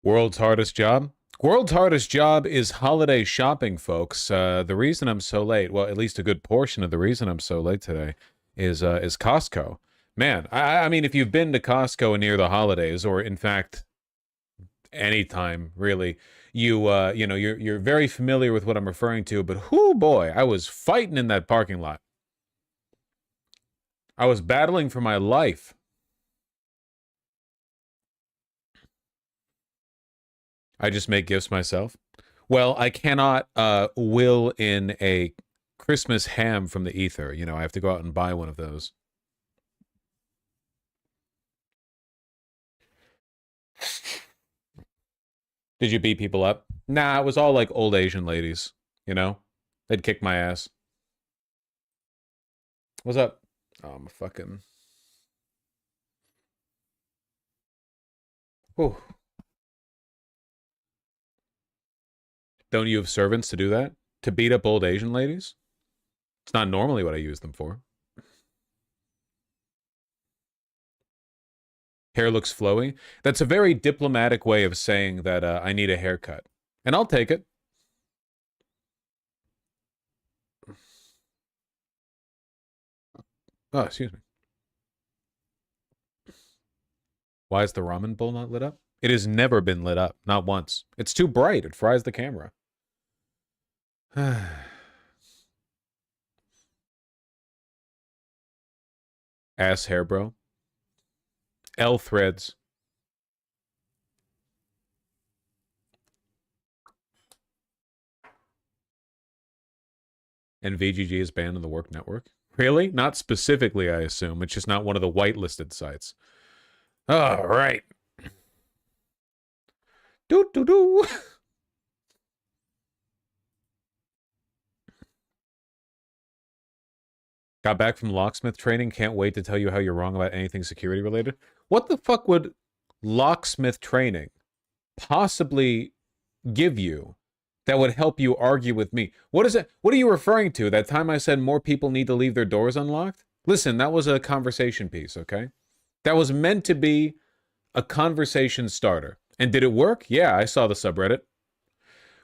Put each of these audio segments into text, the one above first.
World's hardest job? World's hardest job is holiday shopping, folks. The reason I'm so late, well, at least a good portion of the reason I'm so late today is Costco. Man, I mean, if you've been to Costco near the holidays, or in fact, anytime really, you know, you're very familiar with what I'm referring to. But whoo boy, I was fighting in that parking lot. I was battling for my life. I just make gifts myself. Well, I cannot will in a Christmas ham from the ether. You know, I have to go out and buy one of those. Did you beat people up? Nah, it was all like old Asian ladies, you know? They'd kick my ass. What's up? Oh, I'm fucking. Whew. Don't you have servants to do that? To beat up old Asian ladies? It's not normally what I use them for. Hair looks flowy. That's a very diplomatic way of saying that I need a haircut. And I'll take it. Oh, excuse me. Why is the ramen bowl not lit up? It has never been lit up. Not once. It's too bright. It fries the camera. Ass hair, bro. L threads. And VGG is banned on the work network. Really? Not specifically, I assume. It's just not one of the whitelisted sites. All right. Do do do. Got back from locksmith training. Can't wait to tell you how you're wrong about anything security related. What the fuck would locksmith training possibly give you that would help you argue with me? What is it? What are you referring to? That time I said more people need to leave their doors unlocked? Listen, that was a conversation piece, okay? That was meant to be a conversation starter. And did it work? Yeah, I saw the subreddit.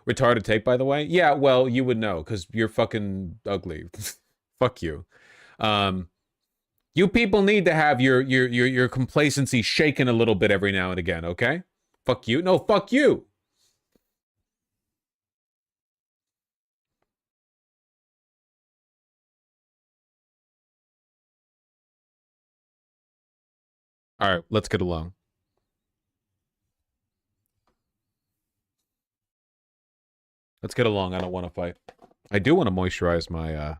Retarded take, by the way? Yeah, well, you would know, because you're fucking ugly. Fuck you. Um, you people need to have your complacency shaken a little bit every now and again, okay? Fuck you. No, fuck you. All right, let's get along. Let's get along. I don't want to fight. I do want to moisturize my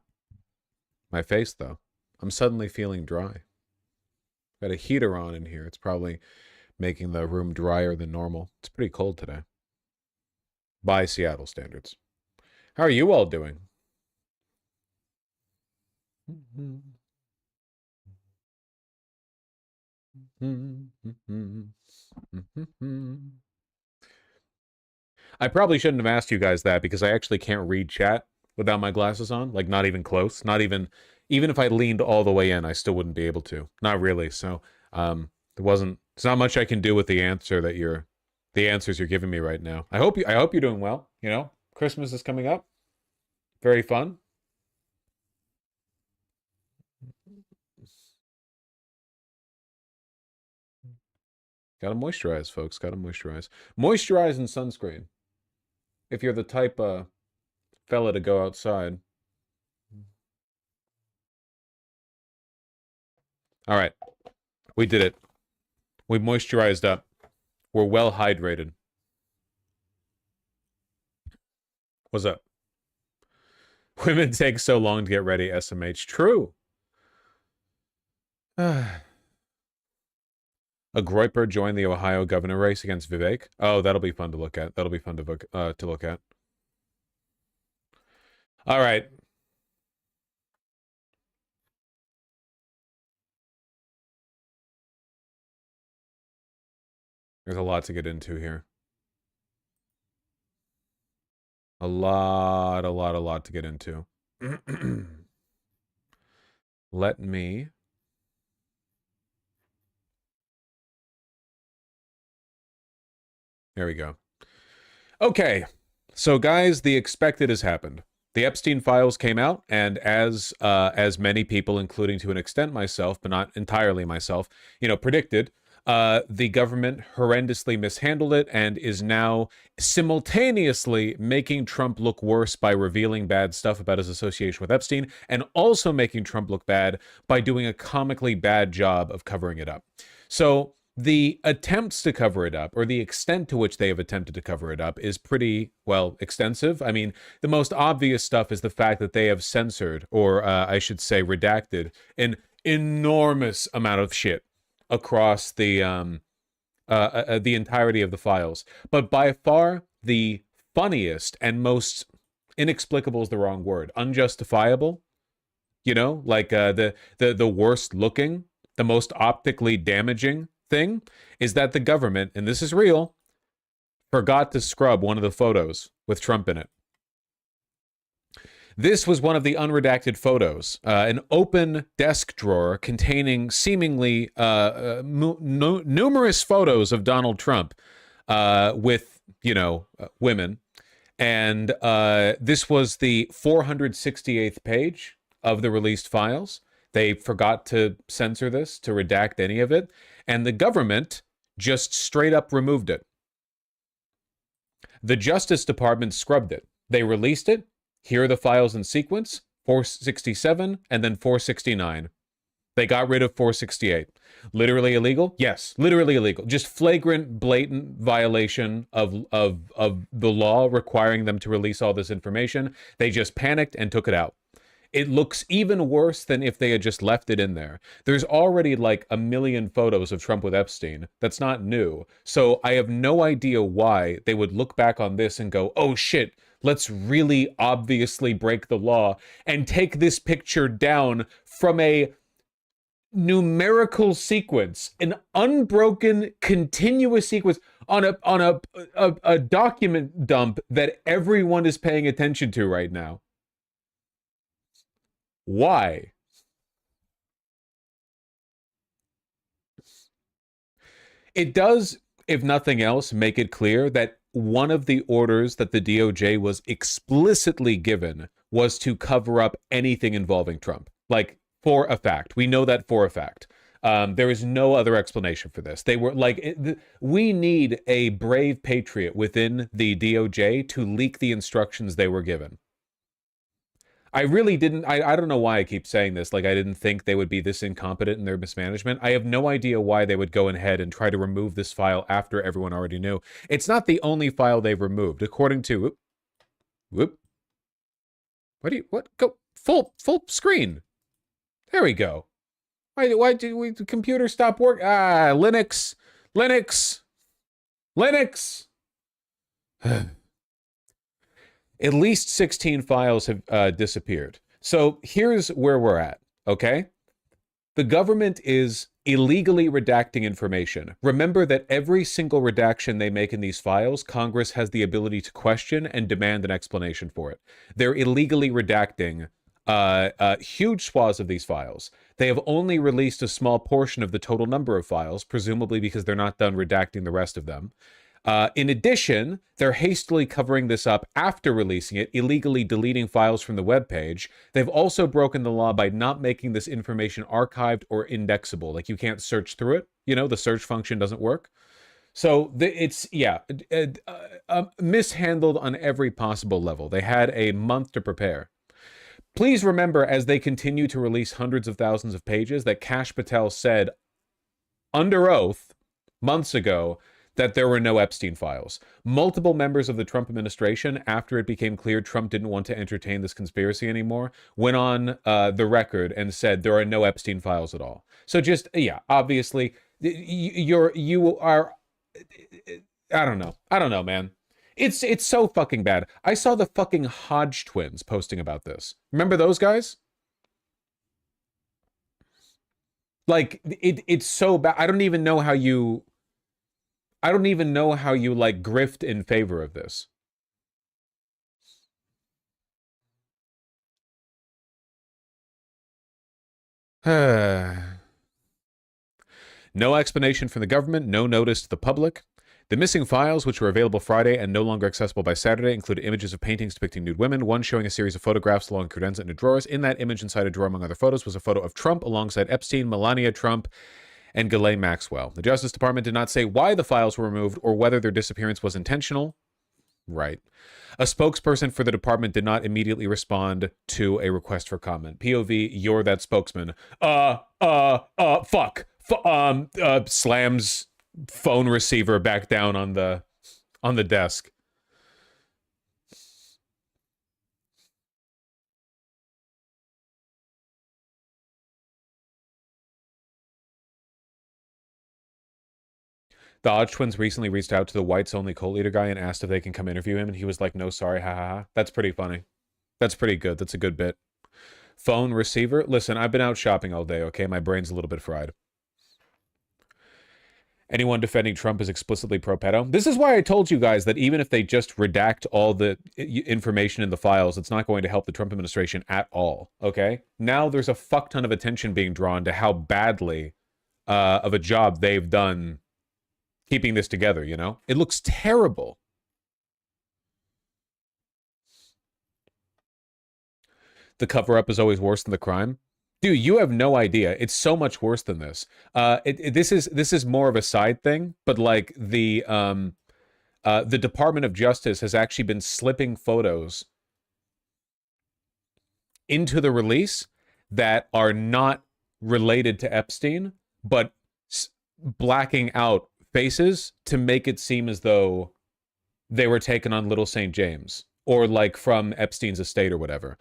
face though. I'm suddenly feeling dry. Got a heater on in here. It's probably making the room drier than normal. It's pretty cold today. By Seattle standards. How are you all doing? I probably shouldn't have asked you guys that because I actually can't read chat without my glasses on. Like, not even close. Not even, even if I leaned all the way in, I still wouldn't be able to. Not really. So, there's not much I can do with the answers you're giving me right now. I hope you're doing well. You know, Christmas is coming up. Very fun. Gotta moisturize, folks. Gotta moisturize. Moisturize and sunscreen. If you're the type fella to go outside. All right, we did it. We moisturized up. We're well hydrated. What's up? Women take so long to get ready, SMH. True. A Groiper joined the Ohio governor race against Vivek. Oh, that'll be fun to look at. That'll be fun to look at. All right. There's a lot to get into here. A lot to get into. Let me There we go. Okay, so guys, the expected has happened. The Epstein files came out, and as many people, including to an extent myself, but not entirely myself, predicted, the government horrendously mishandled it and is now simultaneously making Trump look worse by revealing bad stuff about his association with Epstein, and also making Trump look bad by doing a comically bad job of covering it up. So the attempts to cover it up, or the extent to which they have attempted to cover it up, is pretty, well, extensive. I mean, the most obvious stuff is the fact that they have censored, or I should say redacted, an enormous amount of shit across the entirety of the files. But by far, the funniest and most inexplicable is the wrong word, unjustifiable, like the worst looking, the most optically damaging thing is that the government, and this is real, forgot to scrub one of the photos with Trump in it. This was one of the unredacted photos, an open desk drawer containing seemingly numerous photos of Donald Trump with, women. And this was the 468th page of the released files. They forgot to censor this, to redact any of it. And the government just straight up removed it. The Justice Department scrubbed it. They released it. Here are the files in sequence, 467 and then 469. They got rid of 468. Literally illegal? Yes, literally illegal. Just flagrant, blatant violation of the law requiring them to release all this information. They just panicked and took it out. It looks even worse than if they had just left it in there. There's already like a million photos of Trump with Epstein. That's not new. So I have no idea why they would look back on this and go, oh shit, let's really obviously break the law and take this picture down from a numerical sequence, an unbroken, continuous sequence on a document dump that everyone is paying attention to right now. Why? It does, if nothing else, make it clear that one of the orders that the DOJ was explicitly given was to cover up anything involving Trump. Like, for a fact. We know that for a fact. There is no other explanation for this. They were like, we need a brave patriot within the DOJ to leak the instructions they were given. I really didn't, I don't know why I keep saying this, like I didn't think they would be this incompetent in their mismanagement. I have no idea why they would go ahead and try to remove this file after everyone already knew. It's not the only file they've removed, according to, whoop. Go, full screen. There we go. Why did the computer stop work? Linux. At least 16 files have disappeared. So here's where we're at, okay? The government is illegally redacting information. Remember that every single redaction they make in these files, Congress has the ability to question and demand an explanation for it. They're illegally redacting huge swaths of these files. They have only released a small portion of the total number of files, presumably because they're not done redacting the rest of them. In addition, they're hastily covering this up after releasing it, illegally deleting files from the webpage. They've also broken the law by not making this information archived or indexable. Like, you can't search through it. The search function doesn't work. So it's, mishandled on every possible level. They had a month to prepare. Please remember, as they continue to release hundreds of thousands of pages, that Kash Patel said under oath months ago that there were no Epstein files. Multiple members of the Trump administration, after it became clear Trump didn't want to entertain this conspiracy anymore, went on the record and said there are no Epstein files at all. So just, obviously, you are, I don't know, man. It's so fucking bad. I saw the fucking Hodge twins posting about this. Remember those guys? Like, it's so bad. I don't even know how you like grift in favor of this. No explanation from the government, no notice to the public. The missing files, which were available Friday and no longer accessible by Saturday, included images of paintings depicting nude women, one showing a series of photographs along credenza in drawers. In that image, inside a drawer, among other photos, was a photo of Trump alongside Epstein, Melania Trump, and Ghislaine Maxwell. The Justice Department did not say why the files were removed or whether their disappearance was intentional. Right. A spokesperson for the department did not immediately respond to a request for comment. POV, you're that spokesman. Fuck. Slams phone receiver back down on the desk. The Hodge twins recently reached out to the whites-only cult leader guy and asked if they can come interview him, and he was like, no, sorry, ha ha ha. That's pretty funny. That's pretty good. That's a good bit. Phone receiver. Listen, I've been out shopping all day, okay? My brain's a little bit fried. Anyone defending Trump is explicitly pro-pedo. This is why I told you guys that even if they just redact all the information in the files, it's not going to help the Trump administration at all, okay? Now there's a fuck ton of attention being drawn to how badly of a job they've done keeping this together, you know? It looks terrible. The cover-up is always worse than the crime. Dude, you have no idea. It's so much worse than this. This is more of a side thing, but like the Department of Justice has actually been slipping photos into the release that are not related to Epstein, but blacking out faces to make it seem as though they were taken on Little St. James or like from Epstein's estate or whatever.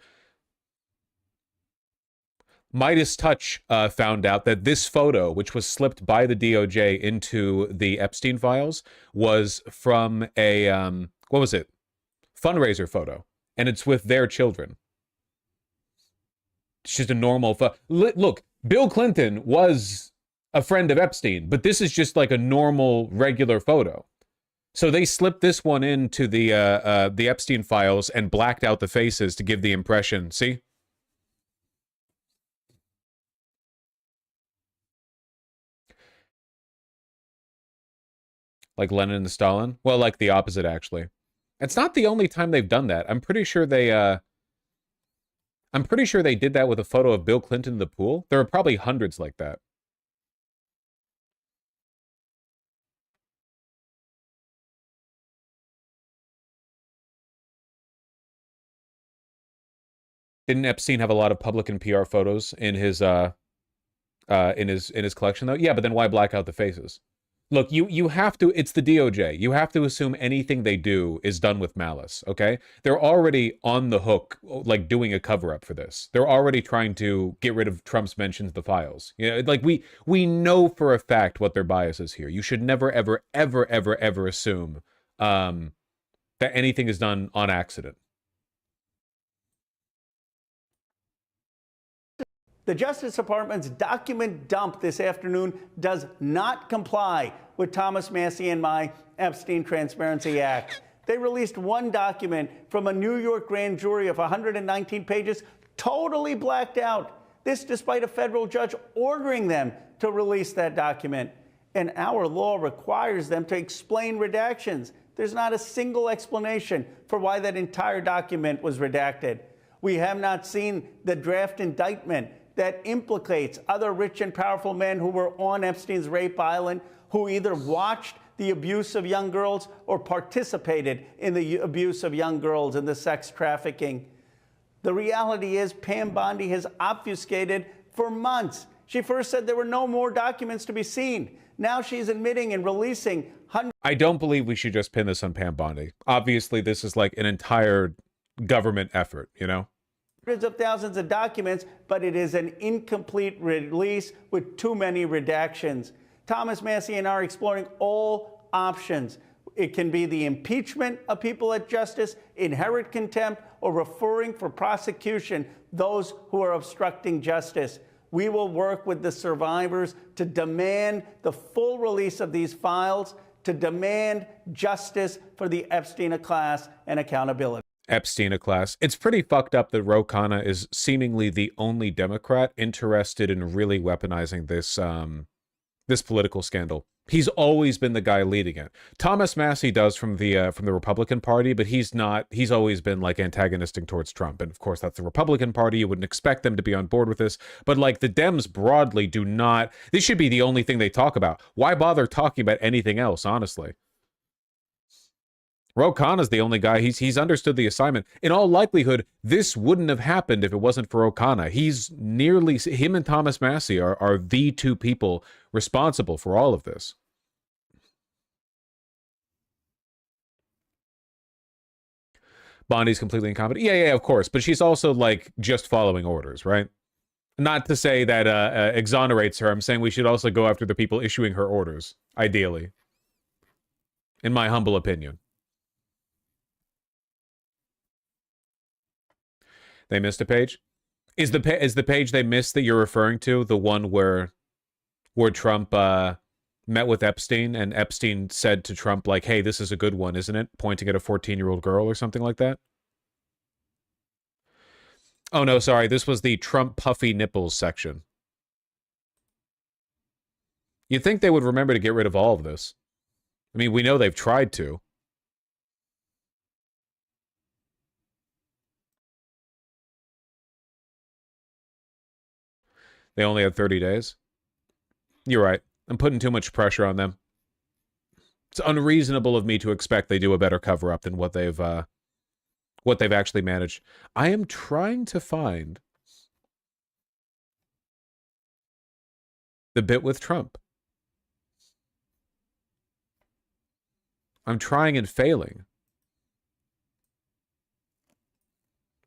Midas Touch found out that this photo, which was slipped by the DOJ into the Epstein files, was from a, what was it? Fundraiser photo. And it's with their children. It's just a normal look, Bill Clinton was a friend of Epstein, but this is just like a normal, regular photo. So they slipped this one into the Epstein files and blacked out the faces to give the impression. See? Like Lenin and Stalin? Well, like the opposite, actually. It's not the only time they've done that. I'm pretty sure they did that with a photo of Bill Clinton in the pool. There are probably hundreds like that. Didn't Epstein have a lot of public and PR photos in his collection though? Yeah, but then why black out the faces? Look, you have to, it's the DOJ. You have to assume anything they do is done with malice, okay? They're already on the hook, like doing a cover-up for this. They're already trying to get rid of Trump's mentions of the files. You know, like we know for a fact what their bias is here. You should never, ever, ever, ever, ever assume that anything is done on accident. The Justice Department's document dump this afternoon does not comply with Thomas Massie and my Epstein Transparency Act. They released one document from a New York grand jury of 119 pages, totally blacked out. This despite a federal judge ordering them to release that document. And our law requires them to explain redactions. There's not a single explanation for why that entire document was redacted. We have not seen the draft indictment that implicates other rich and powerful men who were on Epstein's rape island, who either watched the abuse of young girls or participated in the abuse of young girls and the sex trafficking. The reality is Pam Bondi has obfuscated for months. She first said there were no more documents to be seen. Now she's admitting and releasing hundreds. I don't believe we should just pin this on Pam Bondi. Obviously, this is like an entire government effort, you know? Hundreds of thousands of documents, but it is an incomplete release with too many redactions. Thomas Massie and I are exploring all options. It can be the impeachment of people at justice, inherent contempt, or referring for prosecution those who are obstructing justice. We will work with the survivors to demand the full release of these files, to demand justice for the Epstein class and accountability. Epstein class. It's pretty fucked up that Ro Khanna is seemingly the only Democrat interested in really weaponizing this this political scandal. He's always been the guy leading it. Thomas Massie does from the Republican Party, but he's not. He's always been like antagonistic towards Trump, and of course that's the Republican Party. You wouldn't expect them to be on board with this, but like the Dems broadly do not. This should be the only thing they talk about. Why bother talking about anything else? Honestly, Ro Khanna is the only guy. He's understood the assignment. In all likelihood, this wouldn't have happened if it wasn't for Ro Khanna. Him and Thomas Massie are the two people responsible for all of this. Bondi's completely incompetent. Yeah, of course. But she's also like just following orders, right? Not to say that exonerates her. I'm saying we should also go after the people issuing her orders, ideally. In my humble opinion. They missed a page? Is the page they missed that you're referring to the one where Trump met with Epstein and Epstein said to Trump like, "Hey, this is a good one, isn't it?" Pointing at a 14-year-old girl or something like that? Oh no, sorry. This was the Trump puffy nipples section. You'd think they would remember to get rid of all of this. I mean, we know they've tried to. They only had 30 days. You're right. I'm putting too much pressure on them. It's unreasonable of me to expect they do a better cover-up than what they've actually managed. I am trying to find the bit with Trump. I'm trying and failing.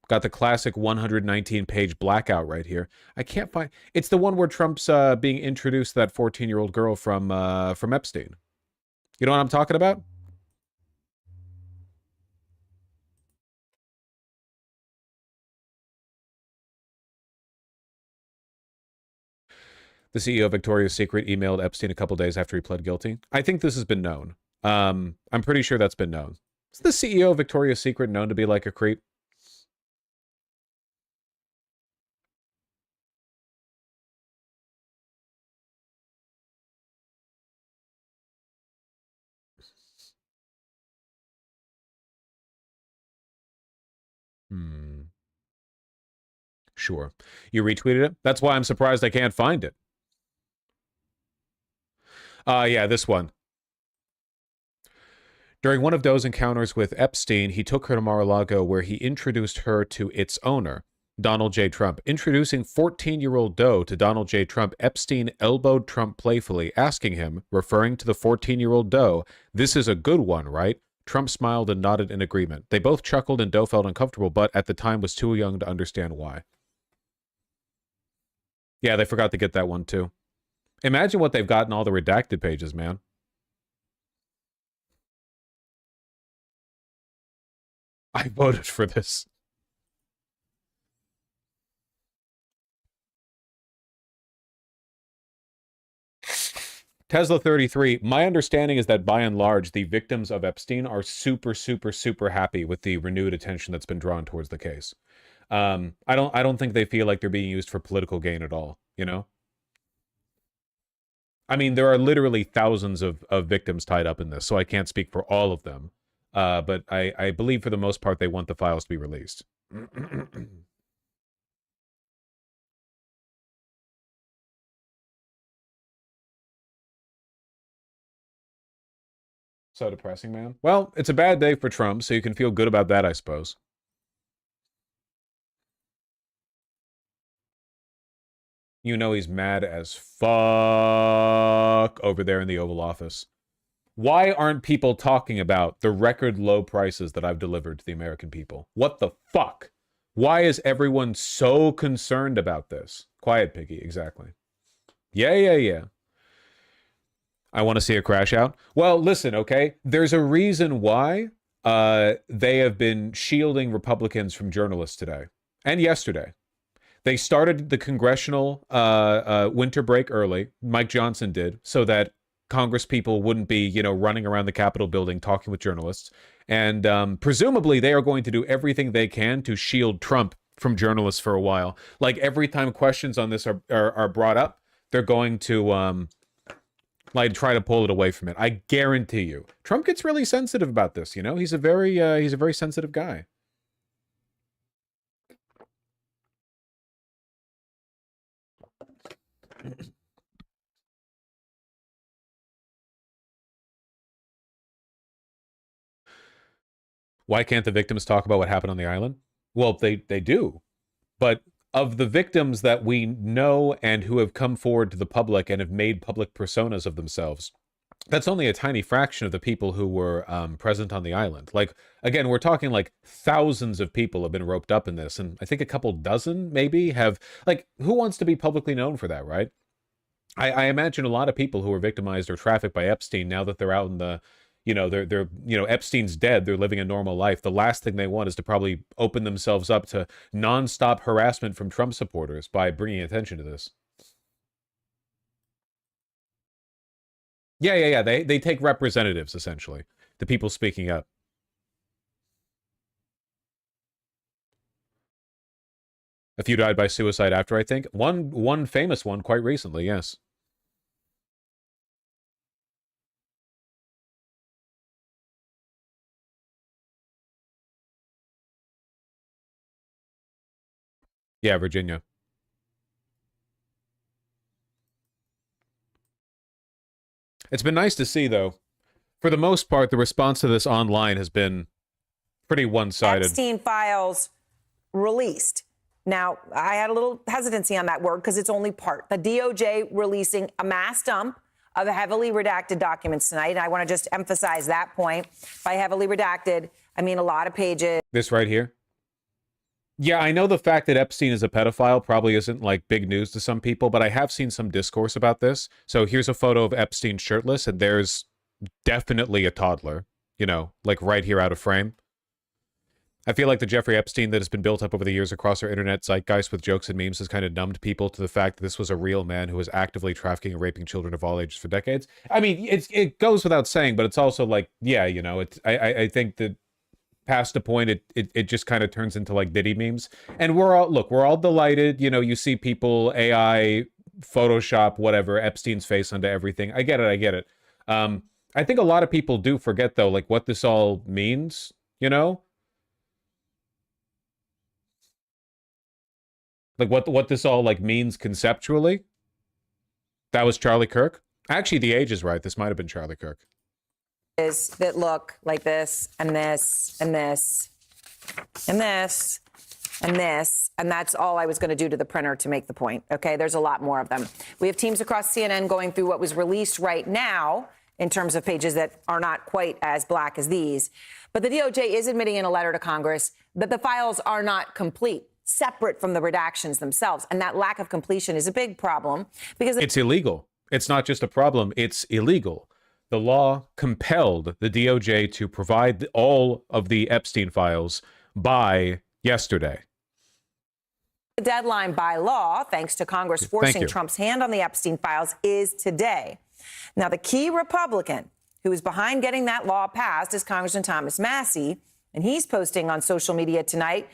Got the classic 119-page blackout right here. I can't find... It's the one where Trump's being introduced to that 14-year-old girl from Epstein. You know what I'm talking about? The CEO of Victoria's Secret emailed Epstein a couple days after he pled guilty. I think this has been known. I'm pretty sure that's been known. Is the CEO of Victoria's Secret known to be like a creep? Sure. You retweeted it? That's why I'm surprised I can't find it. Yeah, this one. During one of Doe's encounters with Epstein, he took her to Mar-a-Lago where he introduced her to its owner, Donald J. Trump. Introducing 14-year-old Doe to Donald J. Trump, Epstein elbowed Trump playfully, asking him, referring to the 14-year-old Doe, "This is a good one, right?" Trump smiled and nodded in agreement. They both chuckled and Doe felt uncomfortable, but at the time was too young to understand why. Yeah, they forgot to get that one too. Imagine what they've got in all the redacted pages, man. I voted for this. Tesla 33, my understanding is that by and large, the victims of Epstein are super, super, super happy with the renewed attention that's been drawn towards the case. I don't think they feel like they're being used for political gain at all, you know? I mean, there are literally thousands of victims tied up in this, so I can't speak for all of them. But I believe for the most part they want the files to be released. So depressing, man. Well, it's a bad day for Trump, so you can feel good about that, I suppose. You know he's mad as fuck over there in the Oval Office. Why aren't people talking about the record low prices that I've delivered to the American people? What the fuck? Why is everyone so concerned about this? Quiet Piggy, exactly. Yeah. I want to see a crash out. Well, listen, okay? There's a reason why they have been shielding Republicans from journalists today and yesterday. They started the congressional winter break early. Mike Johnson did, so that Congress people wouldn't be, you know, running around the Capitol building talking with journalists. And presumably they are going to do everything they can to shield Trump from journalists for a while. Like every time questions on this are brought up, they're going to like try to pull it away from it. I guarantee you. Trump gets really sensitive about this, you know? He's a very sensitive guy. Why can't the victims talk about what happened on the island? Well, they do. But of the victims that we know and who have come forward to the public and have made public personas of themselves, that's only a tiny fraction of the people who were present on the island. Like, again, we're talking like thousands of people have been roped up in this. And I think a couple dozen maybe have, like, who wants to be publicly known for that, right? I imagine a lot of people who were victimized or trafficked by Epstein, now that they're out in the, Epstein's dead, they're living a normal life. The last thing they want is to probably open themselves up to nonstop harassment from Trump supporters by bringing attention to this. Yeah. They take representatives, essentially, the people speaking up. A few died by suicide after, I think. One famous one quite recently, yes. Yeah, Virginia. It's been nice to see, though. For the most part, the response to this online has been pretty one-sided. Epstein files released. Now, I had a little hesitancy on that word because it's only part. The DOJ releasing a mass dump of heavily redacted documents tonight. And I want to just emphasize that point. By heavily redacted, I mean a lot of pages. This right here? Yeah, I know the fact that Epstein is a pedophile probably isn't like big news to some people, but I have seen some discourse about this. So here's a photo of Epstein shirtless, and there's definitely a toddler, like right here out of frame. I feel like the Jeffrey Epstein that has been built up over the years across our internet zeitgeist with jokes and memes has kind of numbed people to the fact that this was a real man who was actively trafficking and raping children of all ages for decades. I mean, it goes without saying, but it's also like, yeah, I think that past a point, it just kind of turns into like Diddy memes. And we're all delighted. You see people, AI, Photoshop, whatever, Epstein's face onto everything. I get it. I think a lot of people do forget, though, like what this all means, Like what this all like means conceptually. That was Charlie Kirk. Actually, the age is right. This might have been Charlie Kirk. That look like this and this and this and this and this, and that's all I was going to do to the printer to make the point. Okay, there's a lot more of them. We have teams across CNN going through what was released right now in terms of pages that are not quite as black as these. But the DOJ is admitting in a letter to Congress that the files are not complete, separate from the redactions themselves. And that lack of completion is a big problem because it's illegal. It's not just a problem, it's illegal. The law compelled the DOJ to provide all of the Epstein files by yesterday. The deadline by law, thanks to Congress forcing Trump's hand on the Epstein files, is today. Now, the key Republican who is behind getting that law passed is Congressman Thomas Massie, and he's posting on social media tonight,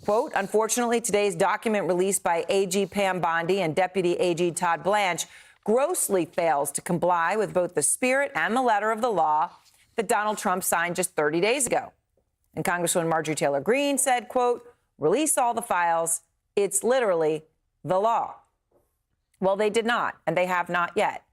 quote, unfortunately, today's document released by AG Pam Bondi and Deputy AG Todd Blanche grossly fails to comply with both the spirit and the letter of the law that Donald Trump signed just 30 days ago. And Congresswoman Marjorie Taylor Greene said, quote, release all the files. It's literally the law. Well, they did not, and they have not yet.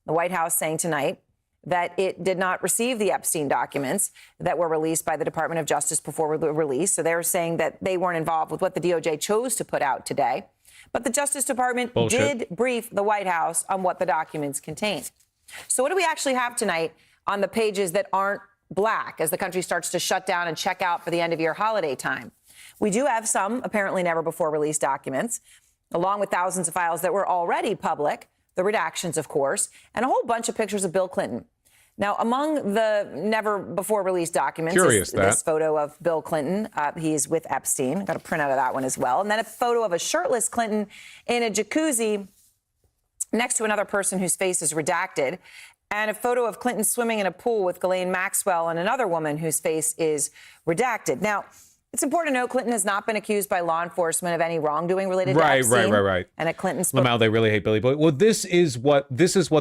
The White House saying tonight that it did not receive the Epstein documents that were released by the Department of Justice before release. So they're saying that they weren't involved with what the DOJ chose to put out today. But the Justice Department did brief the White House on what the documents contain. So what do we actually have tonight on the pages that aren't black as the country starts to shut down and check out for the end of year holiday time? We do have some apparently never before released documents, along with thousands of files that were already public, the redactions, of course, and a whole bunch of pictures of Bill Clinton. Now, among the never before released documents is this photo of Bill Clinton. He's with Epstein. Got a print out of that one as well. And then a photo of a shirtless Clinton in a jacuzzi next to another person whose face is redacted. And a photo of Clinton swimming in a pool with Ghislaine Maxwell and another woman whose face is redacted. Now, It's important to note Clinton has not been accused by law enforcement of any wrongdoing related to Epstein. Right. And at Clinton's Lamau, they really hate Billy Boy. Well, this is what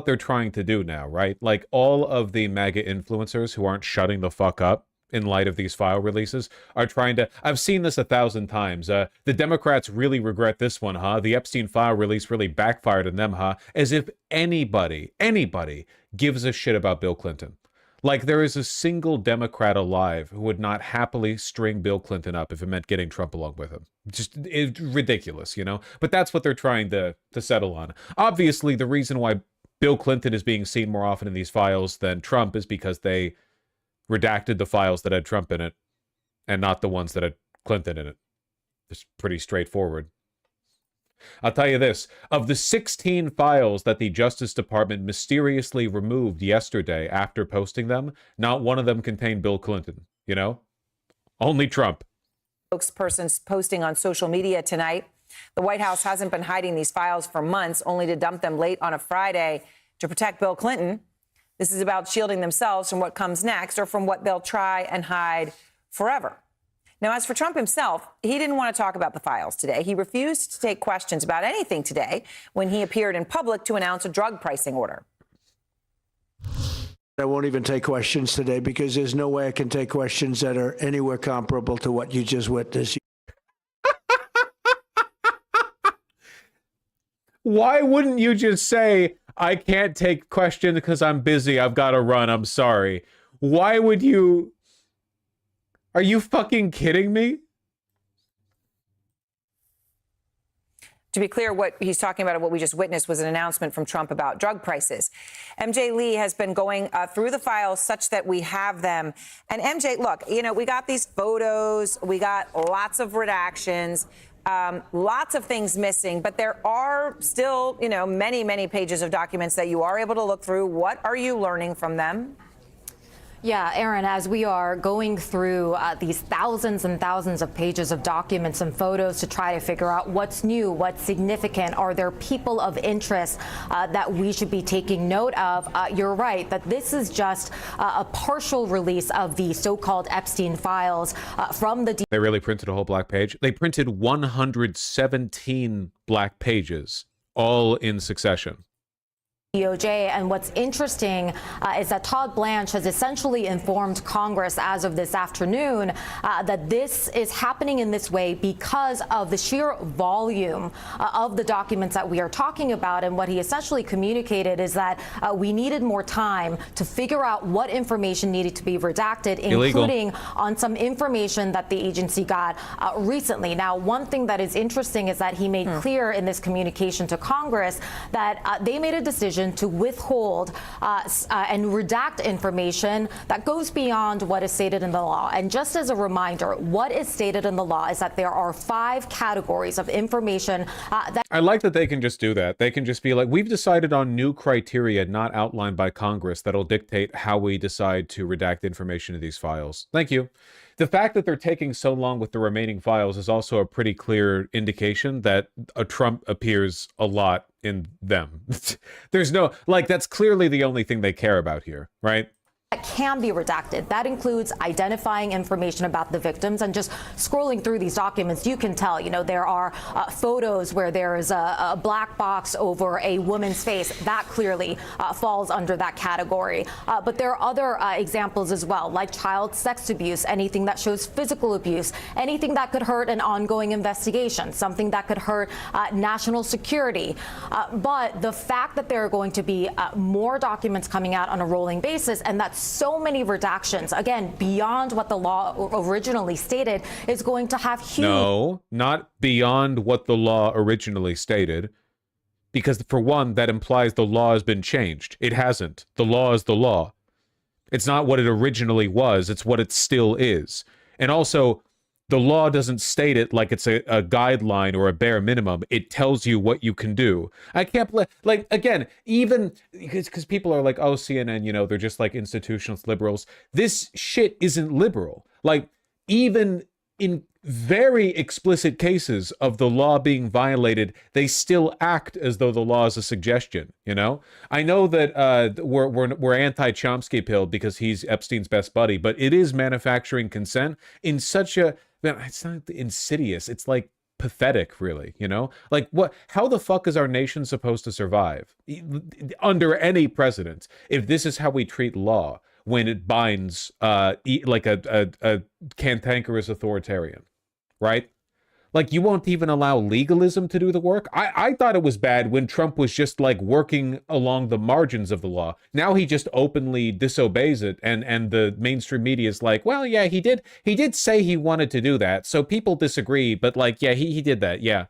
they're trying to do now, right? Like all of the MAGA influencers who aren't shutting the fuck up in light of these file releases are trying to. I've seen this 1,000 times. The Democrats really regret this one, huh? The Epstein file release really backfired on them, huh? As if anybody gives a shit about Bill Clinton. Like, there is a single Democrat alive who would not happily string Bill Clinton up if it meant getting Trump along with him. Just ridiculous, you know? But that's what they're trying to settle on. Obviously, the reason why Bill Clinton is being seen more often in these files than Trump is because they redacted the files that had Trump in it and not the ones that had Clinton in it. It's pretty straightforward. I'll tell you this, of the 16 files that the Justice Department mysteriously removed yesterday after posting them, not one of them contained Bill Clinton, you know? Only Trump. Spokesperson's posting on social media tonight. The White House hasn't been hiding these files for months, only to dump them late on a Friday to protect Bill Clinton. This is about shielding themselves from what comes next or from what they'll try and hide forever. Now, as for Trump himself, he didn't want to talk about the files today. He refused to take questions about anything today when he appeared in public to announce a drug pricing order. I won't even take questions today because there's no way I can take questions that are anywhere comparable to what you just witnessed. Why wouldn't you just say, I can't take questions because I'm busy, I've got to run, I'm sorry? Why would you... Are you fucking kidding me? To be clear, what he's talking about and what we just witnessed was an announcement from Trump about drug prices. MJ Lee has been going through the files such that we have them. And MJ, look, you know, we got these photos, we got lots of redactions, lots of things missing, but there are still, you know, many pages of documents that you are able to look through. What are you learning from them? Yeah, Aaron, as we are going through these thousands and thousands of pages of documents and photos to try to figure out what's new, what's significant, are there people of interest that we should be taking note of? You're right that this is just a partial release of the so-called Epstein files from the... They really printed a whole black page. They printed 117 black pages, all in succession. DOJ. And what's interesting is that Todd Blanche has essentially informed Congress as of this afternoon that this is happening in this way because of the sheer volume of the documents that we are talking about. And what he essentially communicated is that we needed more time to figure out what information needed to be redacted, including on some information that the agency got recently. Now, one thing that is interesting is that he made clear in this communication to Congress that they made a decision to withhold and redact information that goes beyond what is stated in the law. And just as a reminder, what is stated in the law is that there are 5 categories of information that... I like that they can just do that. They can just be like, we've decided on new criteria not outlined by Congress that'll dictate how we decide to redact information in these files. Thank you. The fact that they're taking so long with the remaining files is also a pretty clear indication that a Trump appears a lot in them. There's no, like, that's clearly the only thing they care about here, right? That can be redacted. That includes identifying information about the victims. And just scrolling through these documents, you can tell, you know, there are photos where there is a black box over a woman's face. That clearly falls under that category. But there are other examples as well, like child sex abuse, anything that shows physical abuse, anything that could hurt an ongoing investigation, something that could hurt national security. But the fact that there are going to be more documents coming out on a rolling basis, and that so many redactions, again, beyond what the law originally stated, is going to have huge... No, not beyond what the law originally stated. Because, for one, that implies the law has been changed. It hasn't. The law is the law. It's not what it originally was. It's what it still is. And also, the law doesn't state it like it's a guideline or a bare minimum. It tells you what you can do. I can't believe, like, again, even because people are like, oh, CNN, you know, they're just like institutionalist liberals. This shit isn't liberal. Like, even in very explicit cases of the law being violated, they still act as though the law is a suggestion, you know? I know that we're anti-Chomsky pill because he's Epstein's best buddy, but it is manufacturing consent in such a man, it's not insidious. It's like pathetic, really, you know? Like, what, how the fuck is our nation supposed to survive under any president if this is how we treat law when it binds like a cantankerous authoritarian, right? Like, you won't even allow legalism to do the work. I thought it was bad when Trump was just like working along the margins of the law. Now he just openly disobeys it, and the mainstream media is like, well, yeah, he did say he wanted to do that, so people disagree, but like, yeah, he did that, yeah.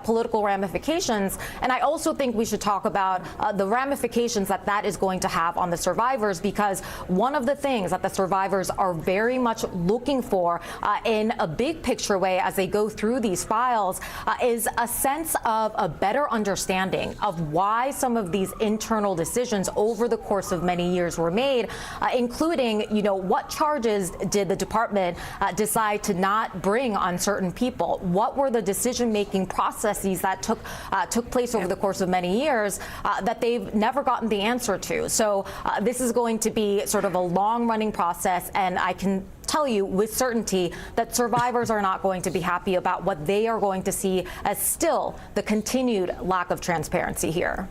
Political ramifications. And I also think we should talk about the ramifications that is going to have on the survivors, because one of the things that the survivors are very much looking for in a big picture way as they go through these files is a sense of a better understanding of why some of these internal decisions over the course of many years were made, including, you know, what charges did the department decide to not bring on certain people? What were the decision-making processes that took place over the course of many years that they've never gotten the answer to? So this is going to be sort of a long-running process, and I can tell you with certainty that survivors are not going to be happy about what they are going to see as still the continued lack of transparency here.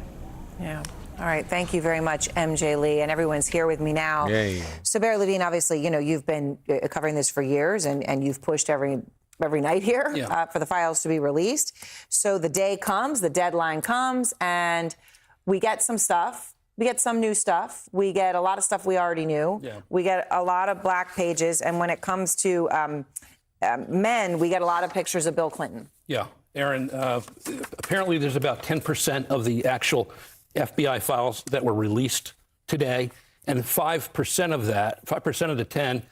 Yeah. All right. Thank you very much, MJ Lee. And everyone's here with me now. Yay. So, Barry Levine, obviously, you know, you've been covering this for years, and you've pushed every night here for the files to be released. So the day comes, the deadline comes, and we get some stuff. We get some new stuff. We get a lot of stuff we already knew. Yeah. We get a lot of black pages. And when it comes to men, we get a lot of pictures of Bill Clinton. Yeah, Aaron, apparently there's about 10% of the actual FBI files that were released today. And 5% of that, 5% of the 10,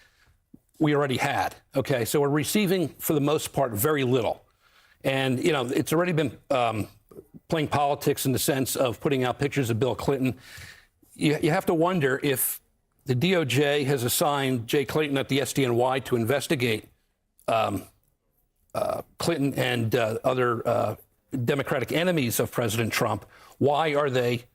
we already had. Okay, so we're receiving, for the most part, very little. And, you know, it's already been playing politics in the sense of putting out pictures of Bill Clinton. You have to wonder if the DOJ has assigned Jay Clayton at the SDNY to investigate Clinton and other Democratic enemies of President Trump. Why are they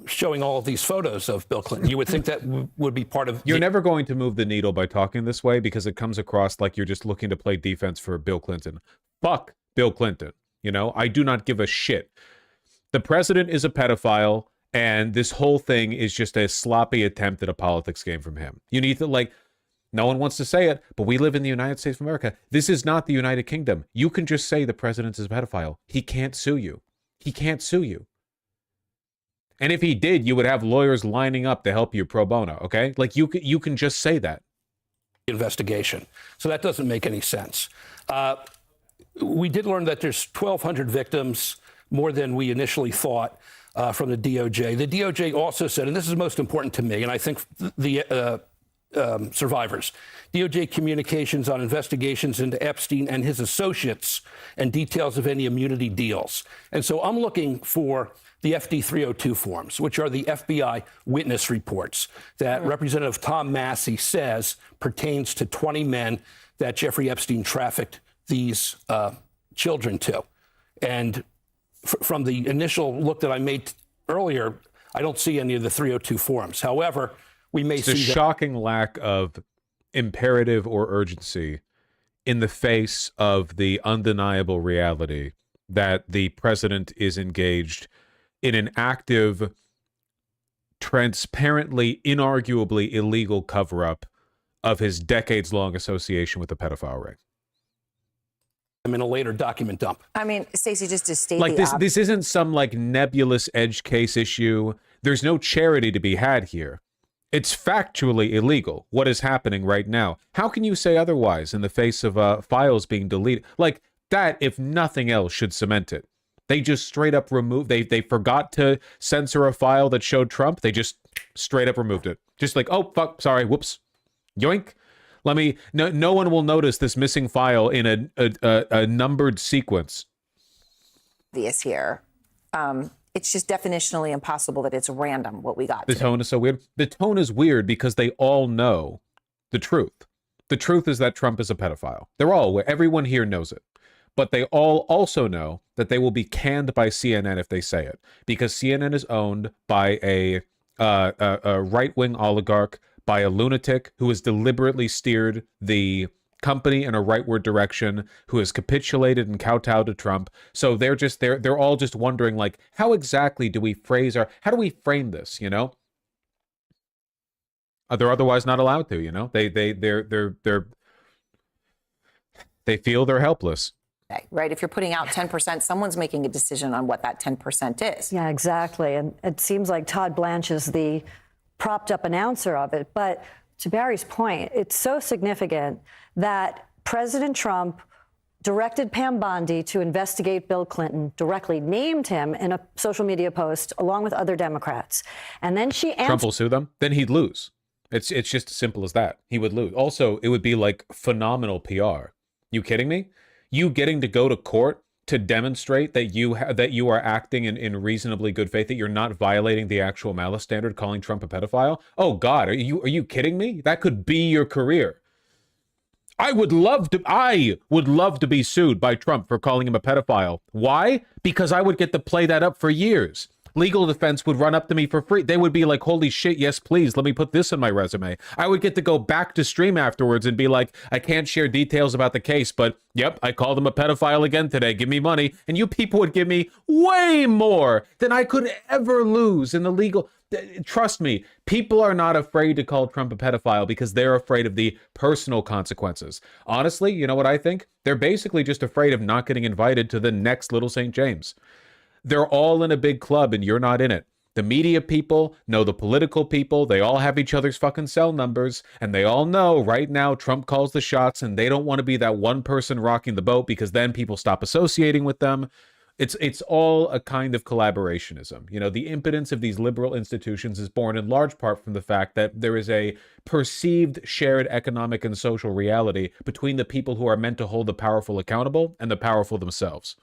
showing all of these photos of Bill Clinton? You would think that would be part of... You're never going to move the needle by talking this way, because it comes across like you're just looking to play defense for Bill Clinton. Fuck Bill Clinton. You know, I do not give a shit. The president is a pedophile, and this whole thing is just a sloppy attempt at a politics game from him. You need to, like, no one wants to say it, but we live in the United States of America. This is not the United Kingdom. You can just say the president is a pedophile. He can't sue you. He can't sue you. And if he did, you would have lawyers lining up to help you pro bono, okay? Like, you can just say that. Investigation. So that doesn't make any sense. We did learn that there's 1,200 victims, more than we initially thought, from the DOJ. The DOJ also said, and this is most important to me, and I think the survivors, DOJ communications on investigations into Epstein and his associates and details of any immunity deals. And so I'm looking for the FD 302 forms, which are the FBI witness reports that Representative Tom Massey says pertains to 20 men that Jeffrey Epstein trafficked these children to. And from the initial look that I made earlier, I don't see any of the 302 forms. However, we may see a shocking lack of imperative or urgency in the face of the undeniable reality that the president is engaged in an active, transparently, inarguably illegal cover-up of his decades-long association with the pedophile ring. I'm in a later document dump. I mean, Stacey, just to state like this isn't some like nebulous edge case issue. There's no charity to be had here. It's factually illegal what is happening right now. How can you say otherwise in the face of files being deleted? Like that, if nothing else, should cement it. They just straight up removed. They forgot to censor a file that showed Trump. They just straight up removed it. Just like, oh fuck, sorry, whoops, yoink. Let me. No one will notice this missing file in a numbered sequence. This here, it's just definitionally impossible that it's random what we got. The tone is so weird. The tone is weird because they all know the truth. The truth is that Trump is a pedophile. They're all aware. Everyone here knows it. But they all also know that they will be canned by CNN if they say it, because CNN is owned by a right-wing oligarch, by a lunatic who has deliberately steered the company in a rightward direction who has capitulated and kowtowed to Trump. So they're all just wondering, like, how exactly do we how do we frame this, you know? They're otherwise not allowed to, you know? They feel they're helpless. Right? If you're putting out 10%, someone's making a decision on what that 10% is. Yeah, exactly. And it seems like Todd Blanche is the propped up announcer of it. But to Barry's point, it's so significant that President Trump directed Pam Bondi to investigate Bill Clinton, directly named him in a social media post along with other Democrats. And then she answered. Trump will sue them? Then he'd lose. It's just as simple as that. He would lose. Also, it would be like phenomenal PR. You kidding me? You getting to go to court to demonstrate that you are acting in reasonably good faith, that you're not violating the actual malice standard, calling Trump a pedophile. Oh God, are you kidding me? That could be your career. I would love to be sued by Trump for calling him a pedophile. Why? Because I would get to play that up for years. Legal defense would run up to me for free. They would be like, holy shit, yes, please, let me put this in my resume. I would get to go back to stream afterwards and be like, I can't share details about the case, but yep, I called him a pedophile again today. Give me money. And you people would give me way more than I could ever lose in the legal. Trust me, people are not afraid to call Trump a pedophile because they're afraid of the personal consequences. Honestly, you know what I think? They're basically just afraid of not getting invited to the next Little St. James. They're all in a big club and you're not in it. The media people know the political people. They all have each other's fucking cell numbers. And they all know right now Trump calls the shots and they don't want to be that one person rocking the boat because then people stop associating with them. It's all a kind of collaborationism. You know, the impotence of these liberal institutions is born in large part from the fact that there is a perceived shared economic and social reality between the people who are meant to hold the powerful accountable and the powerful themselves.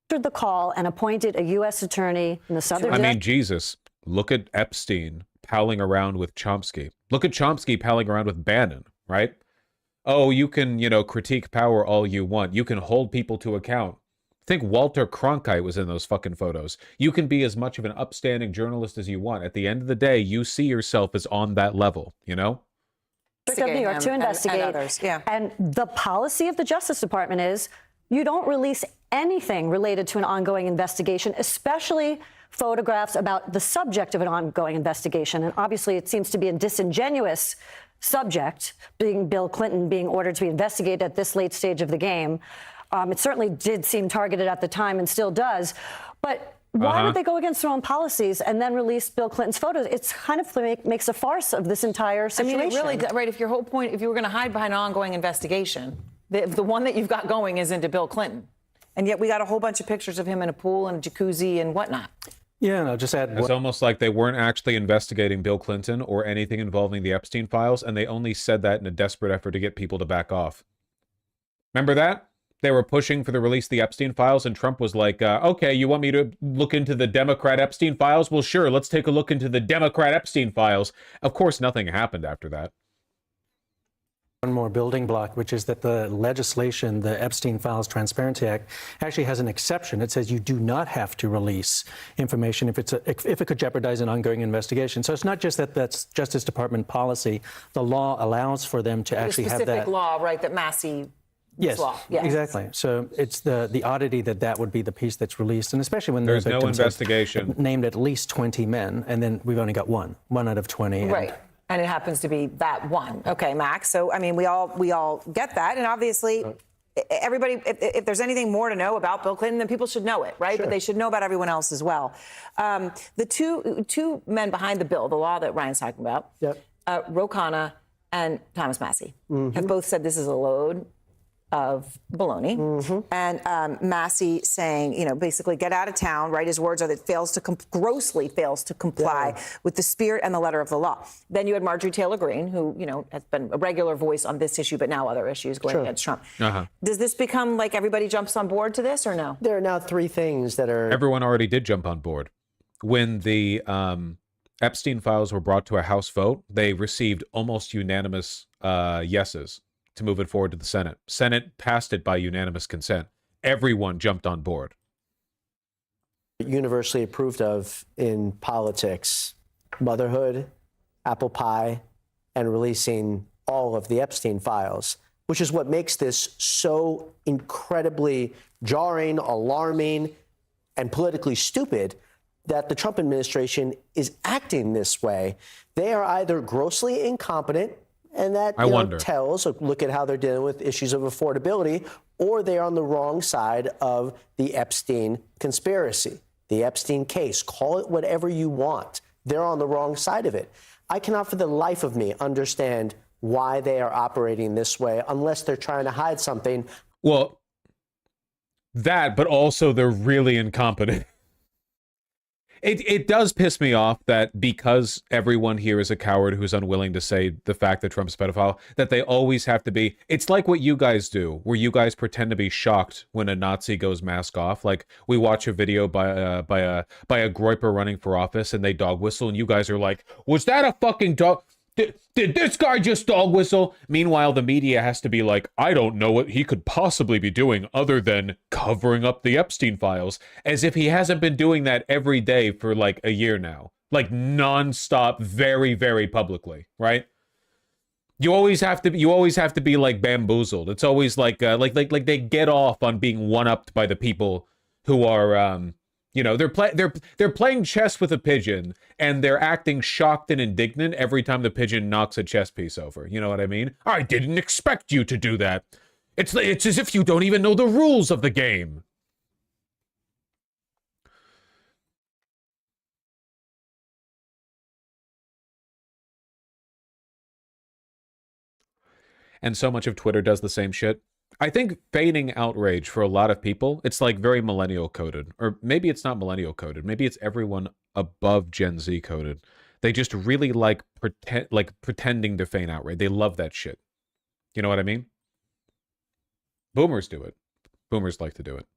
The call and appointed a U.S. attorney in the Southern. I mean, Jesus, look at Epstein palling around with Chomsky. Look at Chomsky palling around with Bannon, right? Oh, you can, critique power all you want. You can hold people to account. I think Walter Cronkite was in those fucking photos. You can be as much of an upstanding journalist as you want. At the end of the day, you see yourself as on that level, you know? Of New York to investigate. And others, yeah. And the policy of the Justice Department is you don't release anything related to an ongoing investigation, especially photographs about the subject of an ongoing investigation. And obviously, it seems to be a disingenuous subject, being Bill Clinton being ordered to be investigated at this late stage of the game. It certainly did seem targeted at the time and still does. But why would they go against their own policies and then release Bill Clinton's photos? It's kind of makes a farce of this entire situation. I mean, it really, right, if your whole point, if you were going to hide behind an ongoing investigation, the one that you've got going is into Bill Clinton. And yet we got a whole bunch of pictures of him in a pool and a jacuzzi and whatnot. Yeah, and I'll just add. It's almost like they weren't actually investigating Bill Clinton or anything involving the Epstein files, and they only said that in a desperate effort to get people to back off. Remember that? They were pushing for the release of the Epstein files, and Trump was like, okay, you want me to look into the Democrat Epstein files? Well, sure, let's take a look into the Democrat Epstein files. Of course, nothing happened after that. One more building block, which is that the legislation, the Epstein Files Transparency Act, actually has an exception. It says you do not have to release information if it could jeopardize an ongoing investigation. So it's not just that that's Justice Department policy. The law allows for them to actually have that. Specific law, right, that Massey. Yes, law. Yes, exactly. So it's the oddity that would be the piece that's released, and especially when there's no investigation. Named at least 20 men, and then we've only got one out of 20. Right. And it happens to be that one. Okay, Max. So, I mean, we all get that. And obviously, everybody, if there's anything more to know about Bill Clinton, then people should know it, right? Sure. But they should know about everyone else as well. The two men behind the bill, the law that Ryan's talking about, Ro Khanna and Thomas Massey, have both said this is a load of baloney. And Massey saying, basically get out of town, right? His words are that grossly fails to comply with the spirit and the letter of the law. Then you had Marjorie Taylor Greene, who, has been a regular voice on this issue, but now other issues going against Trump. Does this become like everybody jumps on board to this or no? There are now three things that are... Everyone already did jump on board. When the Epstein files were brought to a House vote, they received almost unanimous yeses to move it forward to the Senate. Senate passed it by unanimous consent. Everyone jumped on board. Universally approved of in politics, motherhood, apple pie, and releasing all of the Epstein files. which is what makes this so incredibly jarring, alarming, and politically stupid that the Trump administration is acting this way. They are either grossly incompetent, and that tells, look at how they're dealing with issues of affordability, or they're on the wrong side of the Epstein conspiracy, the Epstein case. Call it whatever you want. They're on the wrong side of it. I cannot for the life of me understand why they are operating this way unless they're trying to hide something. Well, that, but also they're really incompetent. It does piss me off that because everyone here is a coward who's unwilling to say the fact that Trump's a pedophile, that they always have to be. It's like what you guys do, where you guys pretend to be shocked when a Nazi goes mask off. Like we watch a video by a groiper running for office, and they dog whistle, and you guys are like, "Was that a fucking dog? Did this guy just dog whistle?" Meanwhile, the media has to be like, "I don't know what he could possibly be doing other than covering up the Epstein files," as if he hasn't been doing that every day for like a year now, like nonstop, very, very publicly, right? You always have to be like bamboozled. It's always like they get off on being one-upped by the people who are they're playing chess with a pigeon, and they're acting shocked and indignant every time the pigeon knocks a chess piece over. You know what I mean? I didn't expect you to do that. It's as if you don't even know the rules of the game. And so much of Twitter does the same shit. I think feigning outrage for a lot of people, it's like very millennial coded. Or maybe it's not millennial coded. Maybe it's everyone above Gen Z coded. They just really like pretending to feign outrage. They love that shit. You know what I mean? Boomers do it. Boomers like to do it.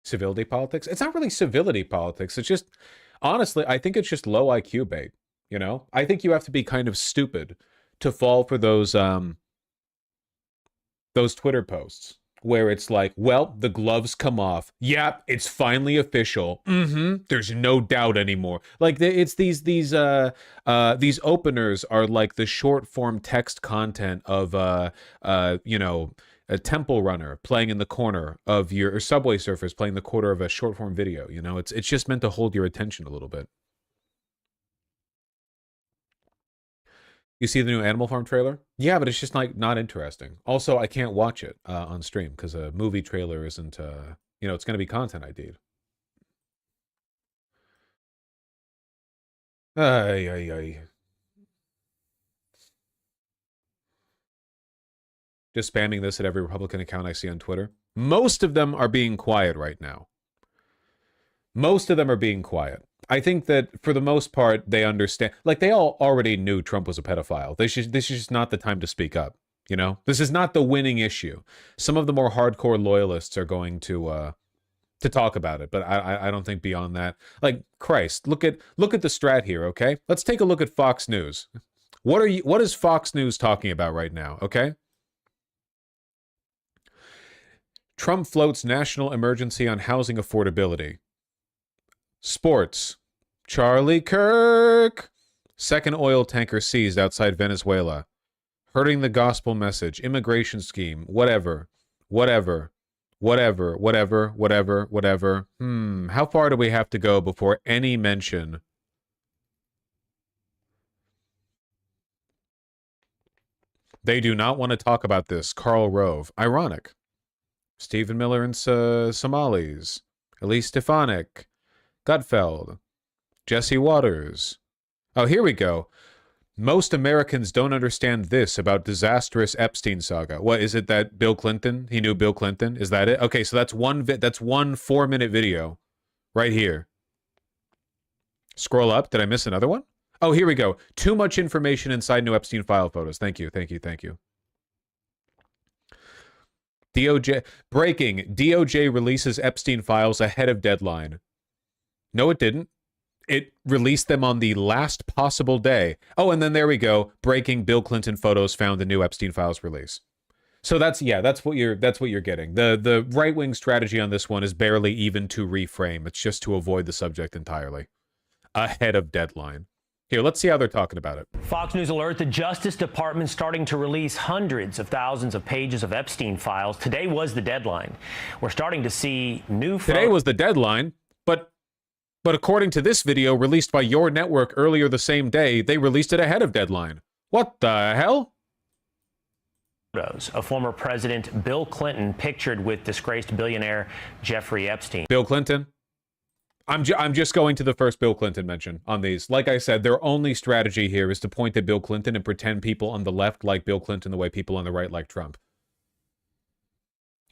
Civility politics? It's not really civility politics. It's just, honestly, I think it's just low IQ bait, you know? I think you have to be kind of stupid to fall for those Twitter posts where it's like, well, the gloves come off. Yeah, it's finally official. There's no doubt anymore. Like it's these openers are like the short form text content of a temple runner playing in the corner of your, or Subway Surfers playing the corner of a short form video. You know, it's just meant to hold your attention a little bit. You see the new Animal Farm trailer? Yeah, but it's just like not interesting. Also, I can't watch it on stream because a movie trailer isn't, it's going to be content ID'd. Just spamming this at every Republican account I see on Twitter. Most of them are being quiet right now. Most of them are being quiet. I think that for the most part, they understand. Like, they all already knew Trump was a pedophile. This is just not the time to speak up, you know? This is not the winning issue. Some of the more hardcore loyalists are going to talk about it, but I don't think beyond that. Like, Christ, look at the strat here, okay? Let's take a look at Fox News. What is Fox News talking about right now, okay? Trump floats national emergency on housing affordability. Sports. Charlie Kirk. Second oil tanker seized outside Venezuela. Hurting the gospel message. Immigration scheme. Whatever. How far do we have to go before any mention? They do not want to talk about this. Karl Rove. Ironic. Stephen Miller and Somalis. Elise Stefanik. Gutfeld. Jesse Waters. Oh, here we go. Most Americans don't understand this about disastrous Epstein saga. What is it that Bill Clinton? He knew Bill Clinton? Is that it? Okay, so that's one 4-minute video right here. Scroll up. Did I miss another one? Oh, here we go. Too much information inside new Epstein file photos. Thank you. DOJ breaking. DOJ releases Epstein files ahead of deadline. No, it didn't. It released them on the last possible day. Oh, and then there we go. Breaking. Bill Clinton photos found in new Epstein files release. So that's what you're getting. The right-wing strategy on this one is barely even to reframe. It's just to avoid the subject entirely ahead of deadline. Here, let's see how they're talking about it. Fox News alert, the Justice Department starting to release hundreds of thousands of pages of Epstein files. Today was the deadline. We're starting to see new Today was the deadline, but according to this video released by your network earlier the same day, they released it ahead of deadline. What the hell? Photos of former President Bill Clinton pictured with disgraced billionaire Jeffrey Epstein. Bill Clinton? I'm just going to the first Bill Clinton mention on these. Like I said, their only strategy here is to point at Bill Clinton and pretend people on the left like Bill Clinton the way people on the right like Trump.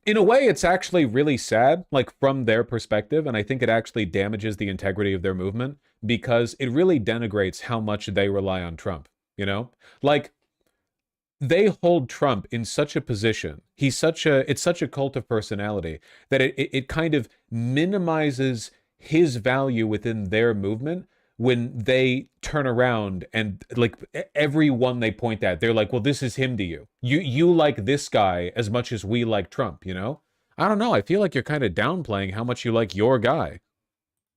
In a way, it's actually really sad, like from their perspective, and I think it actually damages the integrity of their movement because it really denigrates how much they rely on Trump, you know? Like, they hold Trump in such a position, it's such a cult of personality that it kind of minimizes his value within their movement when they turn around and like everyone they point at, they're like, well, this is him to you. You like this guy as much as we like Trump, you know? I don't know. I feel like you're kind of downplaying how much you like your guy.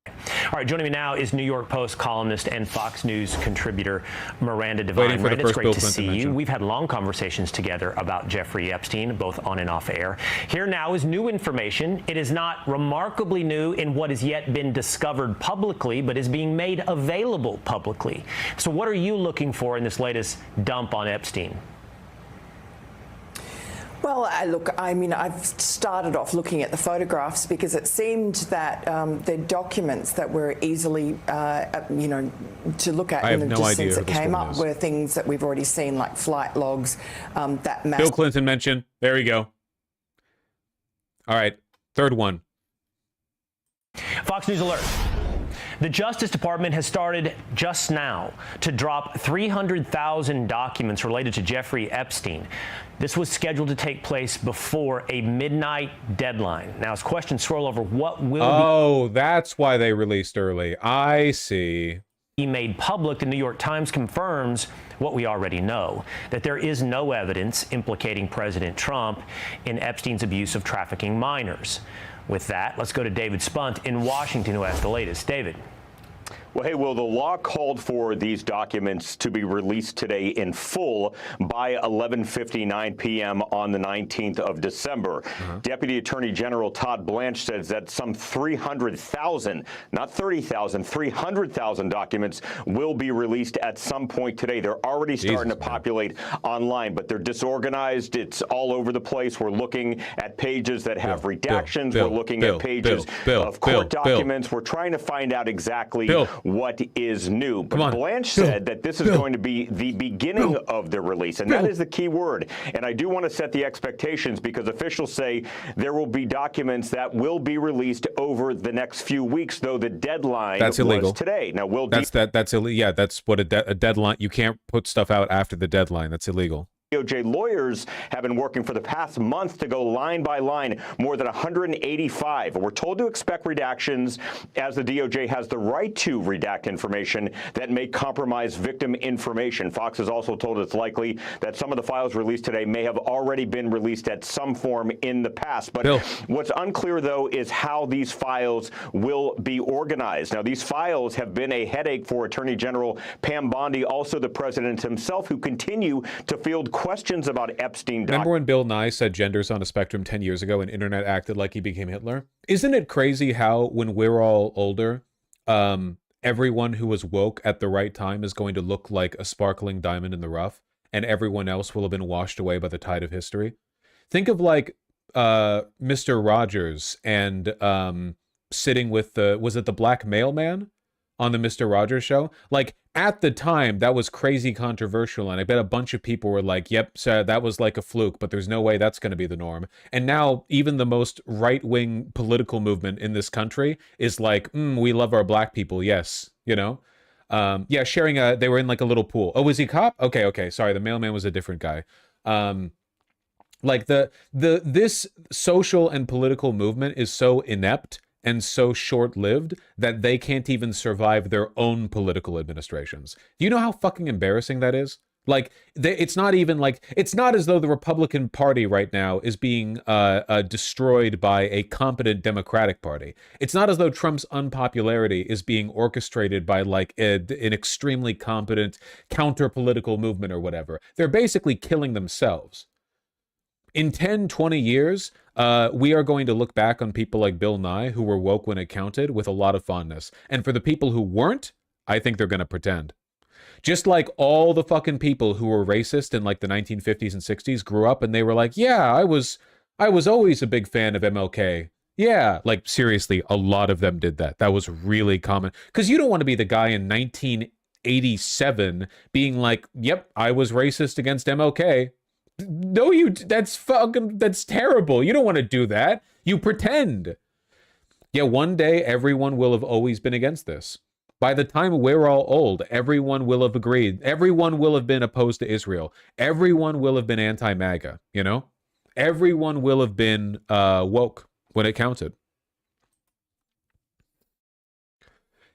All right, joining me now is New York Post columnist and Fox News contributor Miranda Devine. Miranda, it's great to see you. We've had long conversations together about Jeffrey Epstein, both on and off air. Here now is new information. It is not remarkably new in what has yet been discovered publicly, but is being made available publicly. So what are you looking for in this latest dump on Epstein? Well, I've started off looking at the photographs because it seemed that the documents that were easily, to look at in the distance that came up were things that we've already seen, like flight logs. Bill Clinton mentioned. There we go. All right, third one. Fox News alert. The Justice Department has started just now to drop 300,000 documents related to Jeffrey Epstein. This was scheduled to take place before a midnight deadline. Now, as questions swirl over what will that's why they released early. I see. Be made public, the New York Times confirms what we already know, that there is no evidence implicating President Trump in Epstein's abuse of trafficking minors. With that, let's go to David Spunt in Washington, who has the latest. David. Well, hey, Will, the law called for these documents to be released today in full by 11:59 p.m. on the 19th of December. Deputy Attorney General Todd Blanche says that some 300,000, not 30,000, 300,000 documents will be released at some point today. They're already starting to populate online, but they're disorganized. It's all over the place. We're looking at pages that have redactions. We're looking at pages of court documents. We're trying to find out exactly what is new. But Blanche said that this is going to be the beginning of the release, and that is the key word. And I do want to set the expectations because officials say there will be documents that will be released over the next few weeks, though the deadline was today. Now, that's illegal. Yeah, that's what a deadline. You can't put stuff out after the deadline. That's illegal. DOJ lawyers have been working for the past month to go line by line, more than 185. We're told to expect redactions as the DOJ has the right to redact information that may compromise victim information. Fox has also told it's likely that some of the files released today may have already been released at some form in the past. But what's unclear, though, is how these files will be organized. Now, these files have been a headache for Attorney General Pam Bondi, also the president himself, who continue to field questions about Epstein. Remember when Bill Nye said genders on a spectrum 10 years ago and internet acted like he became Hitler? Isn't it crazy how when we're all older, everyone who was woke at the right time is going to look like a sparkling diamond in the rough and everyone else will have been washed away by the tide of history? Think of like Mr. Rogers and sitting with was it the black mailman on the Mr. Rogers show? Like, at the time, that was crazy controversial, and I bet a bunch of people were like, yep, so that was like a fluke, but there's no way that's going to be the norm. And now, even the most right-wing political movement in this country is like, we love our black people, yes, you know? Yeah, sharing they were in like a little pool. Oh, was he cop? Okay, sorry, the mailman was a different guy. Like, this social and political movement is so inept and so short-lived that they can't even survive their own political administrations. Do you know how fucking embarrassing that is? Like, it's not even like, it's not as though the Republican Party right now is being destroyed by a competent Democratic Party. It's not as though Trump's unpopularity is being orchestrated by like an extremely competent counter-political movement or whatever. They're basically killing themselves. In 10, 20 years, we are going to look back on people like Bill Nye, who were woke when it counted, with a lot of fondness. And for the people who weren't, I think they're going to pretend. Just like all the fucking people who were racist in like the 1950s and 60s grew up and they were like, yeah, I was always a big fan of MLK. Yeah, like seriously, a lot of them did that. That was really common. Because you don't want to be the guy in 1987 being like, yep, I was racist against MLK. No, that's terrible. You don't want to do that. You pretend. Yeah, one day everyone will have always been against this. By the time we're all old, everyone will have agreed. Everyone will have been opposed to Israel. Everyone will have been anti-MAGA, you know? Everyone will have been woke when it counted.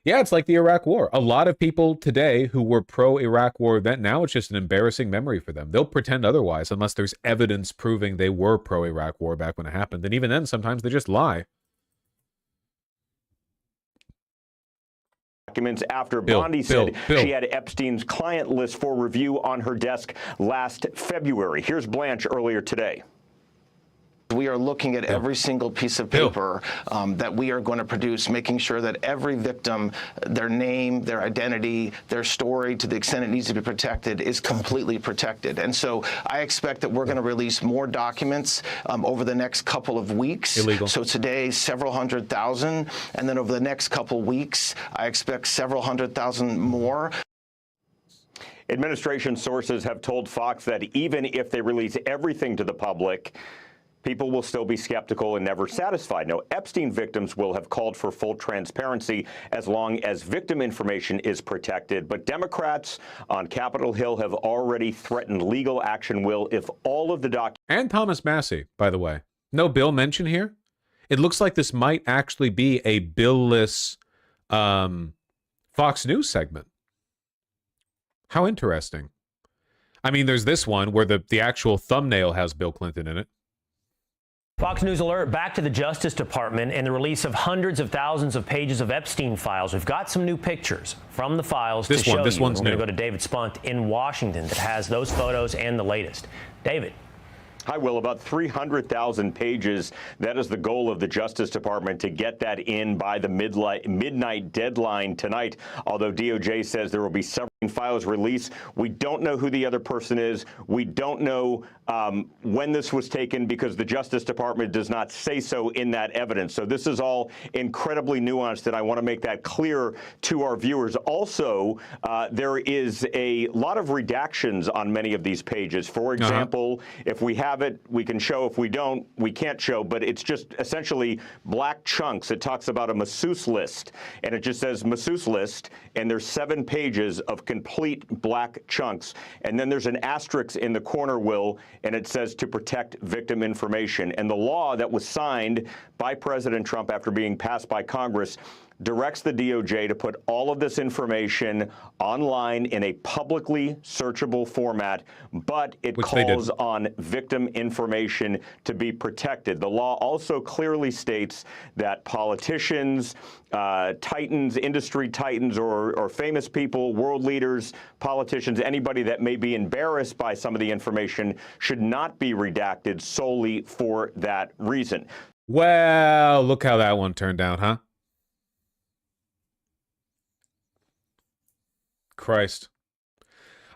Yeah, it's like the Iraq War. A lot of people today who were pro-Iraq War event, now it's just an embarrassing memory for them. They'll pretend otherwise unless there's evidence proving they were pro-Iraq War back when it happened. And even then, sometimes they just lie. Documents after Bondi said she had Epstein's client list for review on her desk last February. Here's Blanche earlier today. We are looking at every single piece of paper that we are going to produce, making sure that every victim, their name, their identity, their story, to the extent it needs to be protected, is completely protected. And so I expect that we're going to release more documents over the next couple of weeks. Illegal. So today, several 100,000. And then over the next couple weeks, I expect several 100,000 more. Administration sources have told Fox that even if they release everything to the public, people will still be skeptical and never satisfied. Now, Epstein victims will have called for full transparency as long as victim information is protected. But Democrats on Capitol Hill have already threatened legal action if all of the documents... And Thomas Massie, by the way. No bill mentioned here. It looks like this might actually be a bill-less Fox News segment. How interesting. I mean, there's this one where the actual thumbnail has Bill Clinton in it. Fox News alert back to the Justice Department and the release of hundreds of thousands of pages of Epstein files. We've got some new pictures from the files to show you. This one's We're going new. to go to David Spunt in Washington that has those photos and the latest. David. Hi, Will. About 300,000 pages. That is the goal of the Justice Department, to get that in by the midnight deadline tonight. Although DOJ says there will be several files released. We don't know who the other person is. We don't know when this was taken because the Justice Department does not say so in that evidence. So this is all incredibly nuanced, and I want to make that clear to our viewers. Also, there is a lot of redactions on many of these pages. For example, if we have it, we can show. If we don't, we can't show. But it's just essentially black chunks. It talks about a masseuse list, and it just says masseuse list, and there's 7 pages of complete black chunks. And then there's an asterisk in the corner, Will, and it says to protect victim information. And the law that was signed by President Trump after being passed by Congress directs the DOJ to put all of this information online in a publicly searchable format, but it calls on victim information to be protected. The law also clearly states that politicians, titans, industry titans, or famous people, world leaders, politicians, anybody that may be embarrassed by some of the information should not be redacted solely for that reason. Well, look how that one turned out, huh? Christ.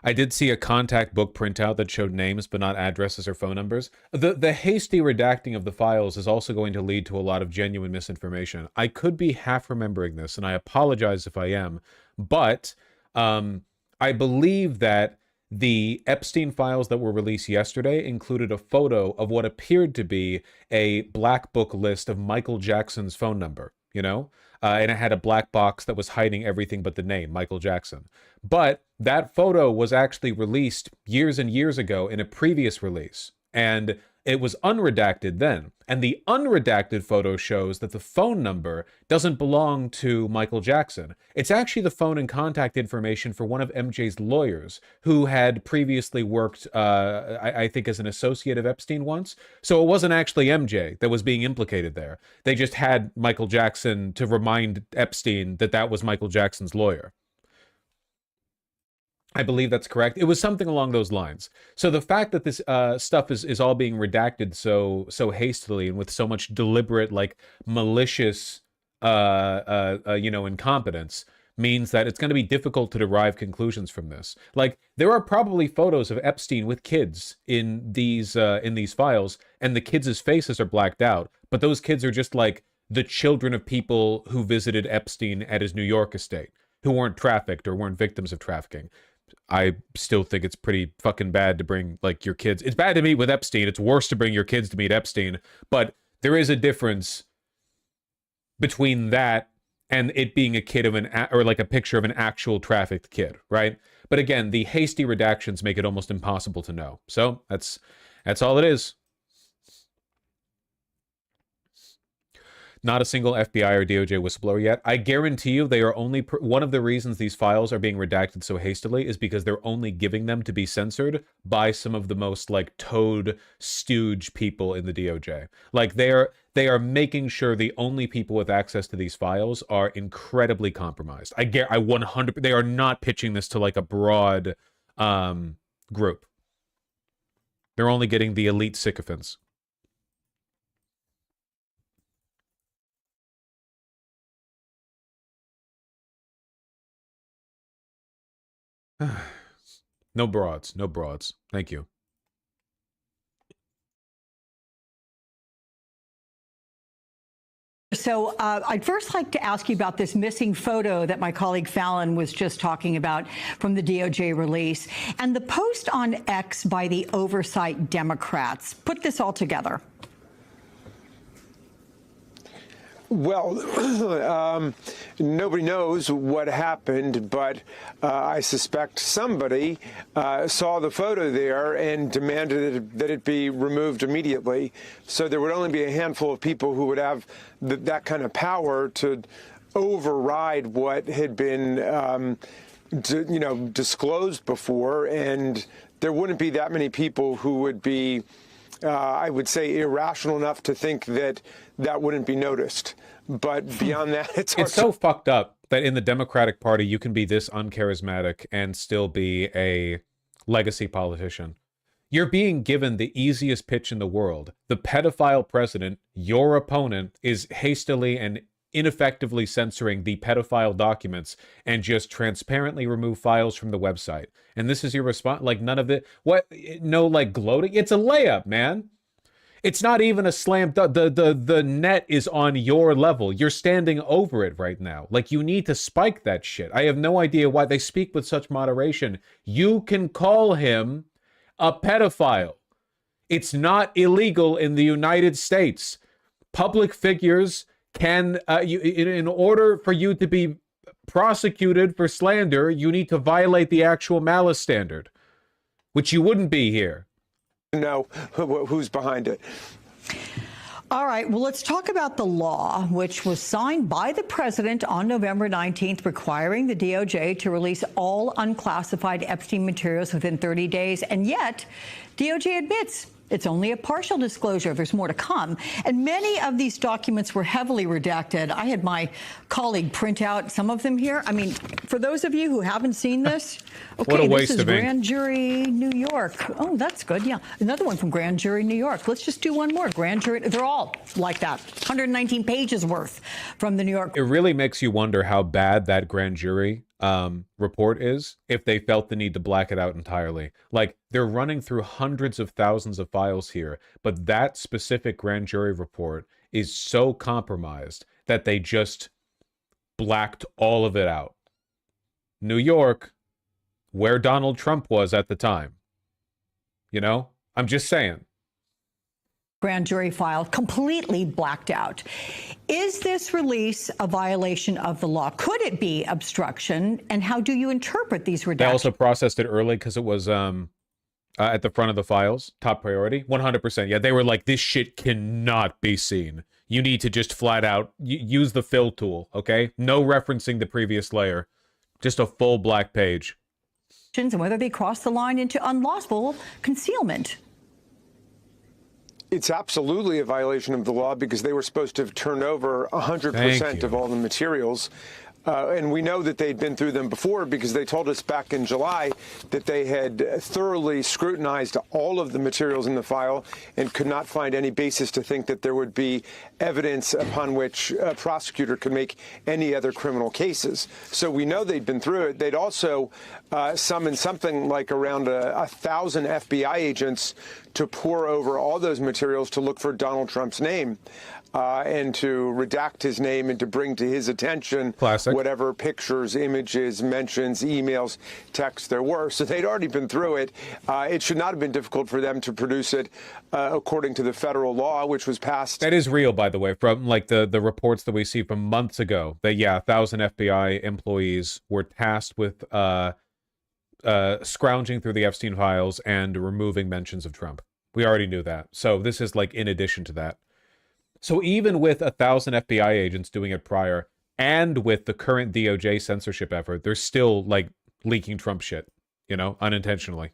I did see a contact book printout that showed names but not addresses or phone numbers. The hasty redacting of the files is also going to lead to a lot of genuine misinformation. I could be half remembering this, and I apologize if I am, but I believe that the Epstein files that were released yesterday included a photo of what appeared to be a black book list of Michael Jackson's phone number, you know? And it had a black box that was hiding everything but the name, Michael Jackson. But that photo was actually released years and years ago in a previous release. And It was unredacted then. And the unredacted photo shows that the phone number doesn't belong to Michael Jackson. It's actually the phone and contact information for one of MJ's lawyers who had previously worked, I think, as an associate of Epstein once. So it wasn't actually MJ that was being implicated there. They just had Michael Jackson to remind Epstein that that was Michael Jackson's lawyer. I believe that's correct. It was something along those lines. So the fact that this stuff is all being redacted so hastily and with so much deliberate, like, malicious, incompetence means that it's going to be difficult to derive conclusions from this. Like, there are probably photos of Epstein with kids in these files, and the kids' faces are blacked out, but those kids are just like the children of people who visited Epstein at his New York estate, who weren't trafficked or weren't victims of trafficking. I still think it's pretty fucking bad to bring, like, your kids. It's bad to meet with Epstein. It's worse to bring your kids to meet Epstein. But there is a difference between that and it being a kid of or like a picture of an actual trafficked kid, right? But again, the hasty redactions make it almost impossible to know. So that's all it is. Not a single FBI or DOJ whistleblower yet. I guarantee you they are only... one of the reasons these files are being redacted so hastily is because they're only giving them to be censored by some of the most, like, toad stooge people in the DOJ. Like, they are making sure the only people with access to these files are incredibly compromised. I 100... They are not pitching this to, like, a broad group. They're only getting the elite sycophants. No broads. No broads. Thank you. So I'd first like to ask you about this missing photo that my colleague Fallon was just talking about from the DOJ release and the post on X by the Oversight Democrats. Put this all together. Well, nobody knows what happened, but I suspect somebody saw the photo there and demanded that it be removed immediately. So there would only be a handful of people who would have that kind of power to override what had been, disclosed before, and there wouldn't be that many people who would be, I would say, irrational enough to think that that wouldn't be noticed. But beyond that, it's so fucked up that in the Democratic Party you can be this uncharismatic and still be a legacy politician. You're being given the easiest pitch in the world. The pedophile president, your opponent, is hastily and ineffectively censoring the pedophile documents and just transparently remove files from the website. And this is your response? Like, none of it? What? No, like, gloating? It's a layup, man. It's not even a slam dunk. The net is on your level. You're standing over it right now. Like, you need to spike that shit. I have no idea why they speak with such moderation. You can call him a pedophile. It's not illegal in the United States. Public figures can, in order for you to be prosecuted for slander, you need to violate the actual malice standard, which you wouldn't be here. Know who's behind it. All right, well, let's talk about the law, which was signed by the president on November 19th, requiring the DOJ to release all unclassified Epstein materials within 30 days. And yet, DOJ admits it's only a partial disclosure. There's more to come. And many of these documents were heavily redacted. I had my colleague print out some of them here. I mean, for those of you who haven't seen this, okay, this is Grand Jury New York. Oh, that's good. Yeah. Another one from Grand Jury New York. Let's just do one more. Grand Jury. They're all like that. 119 pages worth from the New York. It really makes you wonder how bad that grand jury report is if they felt the need to black it out entirely. Like, they're running through hundreds of thousands of files here, but that specific grand jury report is so compromised that they just blacked all of it out. New York, where Donald Trump was at the time. You know? I'm just saying. Grand jury file completely blacked out. Is this release a violation of the law? Could it be obstruction? And how do you interpret these redactions? They also processed it early because it was at the front of the files, top priority, 100%. Yeah, they were like, this shit cannot be seen. You need to just flat out use the fill tool, okay? No referencing the previous layer, just a full black page. And whether they cross the line into unlawful concealment. It's absolutely a violation of the law because they were supposed to have turned over 100% of all the materials. And we know that they'd been through them before because they told us back in July that they had thoroughly scrutinized all of the materials in the file and could not find any basis to think that there would be evidence upon which a prosecutor could make any other criminal cases. So we know they'd been through it. They'd also summoned something like around 1,000 FBI agents to pore over all those materials to look for Donald Trump's name. And to redact his name and to bring to his attention whatever pictures, images, mentions, emails, texts there were. So they'd already been through it. It should not have been difficult for them to produce it according to the federal law, which was passed. That is real, by the way, from like the reports that we see from months ago that, yeah, 1,000 FBI employees were tasked with scrounging through the Epstein files and removing mentions of Trump. We already knew that. So this is like in addition to that. So even with 1,000 FBI agents doing it prior, and with the current DOJ censorship effort, they're still like leaking Trump shit, you know, unintentionally.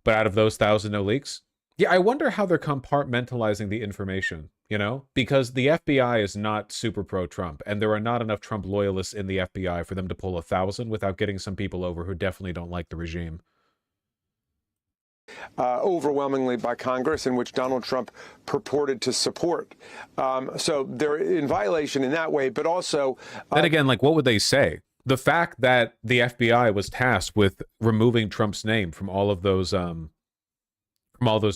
But out of those 1,000 no leaks, yeah, I wonder how they're compartmentalizing the information, you know, because the FBI is not super pro-Trump, and there are not enough Trump loyalists in the FBI for them to pull 1,000 without getting some people over who definitely don't like the regime. Overwhelmingly by Congress, in which Donald Trump purported to support. So they're in violation in that way, but also... then again, like, what would they say? The fact that the FBI was tasked with removing Trump's name from all of those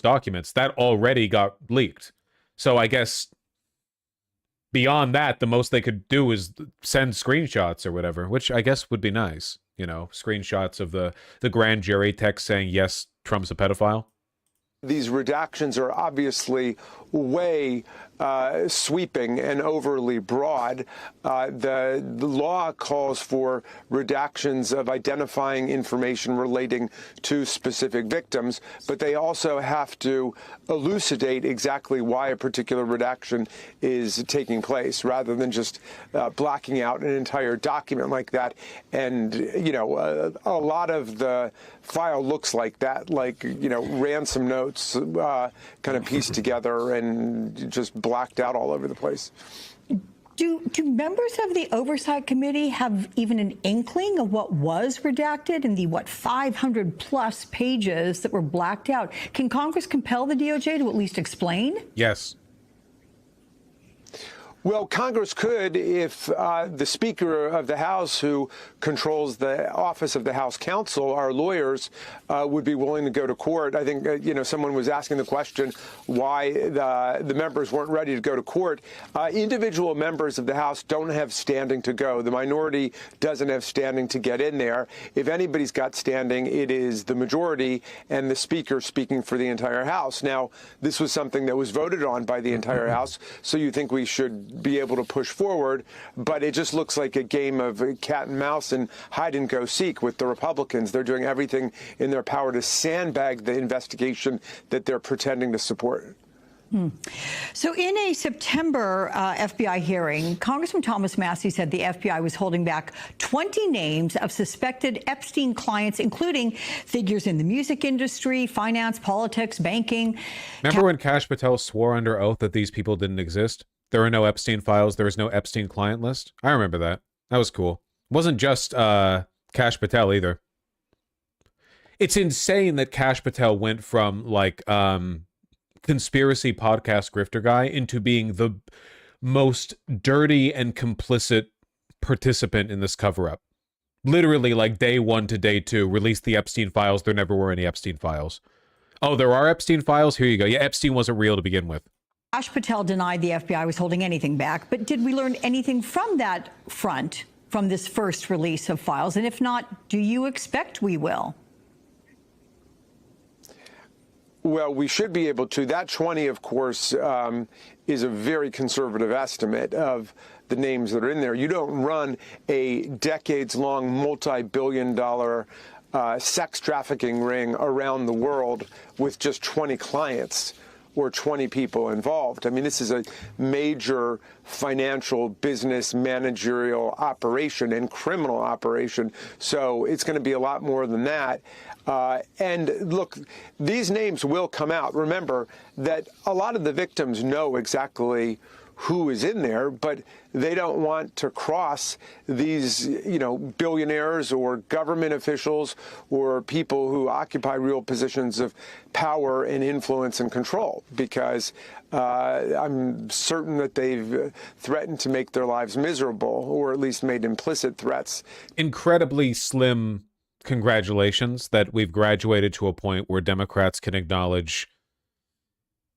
documents, that already got leaked. So I guess beyond that, the most they could do is send screenshots or whatever, which I guess would be nice. You know, screenshots of the grand jury text saying, yes, Trump's a pedophile. These redactions are obviously way sweeping and overly broad. The law calls for redactions of identifying information relating to specific victims, but they also have to elucidate exactly why a particular redaction is taking place, rather than just blacking out an entire document like that. And, you know, a lot of the file looks like that, like, you know, ransom notes kind of pieced together and just blacked out all over the place. Do members of the Oversight Committee have even an inkling of what was redacted in the, 500-plus pages that were blacked out? Can Congress compel the DOJ to at least explain? Yes. Well, Congress could if the Speaker of the House, who controls the office of the House Counsel, our lawyers, would be willing to go to court. I think, you know, someone was asking the question why the members weren't ready to go to court. Individual members of the House don't have standing to go. The minority doesn't have standing to get in there. If anybody's got standing, it is the majority and the Speaker speaking for the entire House. Now, this was something that was voted on by the entire House, so you think we should be able to push forward, but it just looks like a game of cat and mouse and hide and go seek with the Republicans. They're doing everything in their power to sandbag the investigation that they're pretending to support. So in a September FBI hearing, Congressman Thomas Massie said the FBI was holding back 20 names of suspected Epstein clients, including figures in the music industry, finance, politics, banking. Remember when Kash Patel swore under oath that these people didn't exist? There are no Epstein files. There is no Epstein client list. I remember that. That was cool. It wasn't just Kash Patel either. It's insane that Kash Patel went from like conspiracy podcast grifter guy into being the most dirty and complicit participant in this cover-up. Literally, like day 1 to day 2, released the Epstein files. There never were any Epstein files. Oh, there are Epstein files? Here you go. Yeah, Epstein wasn't real to begin with. Kash Patel denied the FBI was holding anything back, but did we learn anything from that front, from this first release of files? And if not, do you expect we will? Well, we should be able to. That 20, of course, is a very conservative estimate of the names that are in there. You don't run a decades-long, multi-billion-dollar sex trafficking ring around the world with just 20 clients or 20 people involved. I mean, this is a major financial, business, managerial operation and criminal operation. So it's going to be a lot more than that. And look, these names will come out. Remember that a lot of the victims know exactly who is in there, but they don't want to cross these, billionaires or government officials or people who occupy real positions of power and influence and control, because I'm certain that they've threatened to make their lives miserable, or at least made implicit threats. Incredibly slim congratulations that we've graduated to a point where Democrats can acknowledge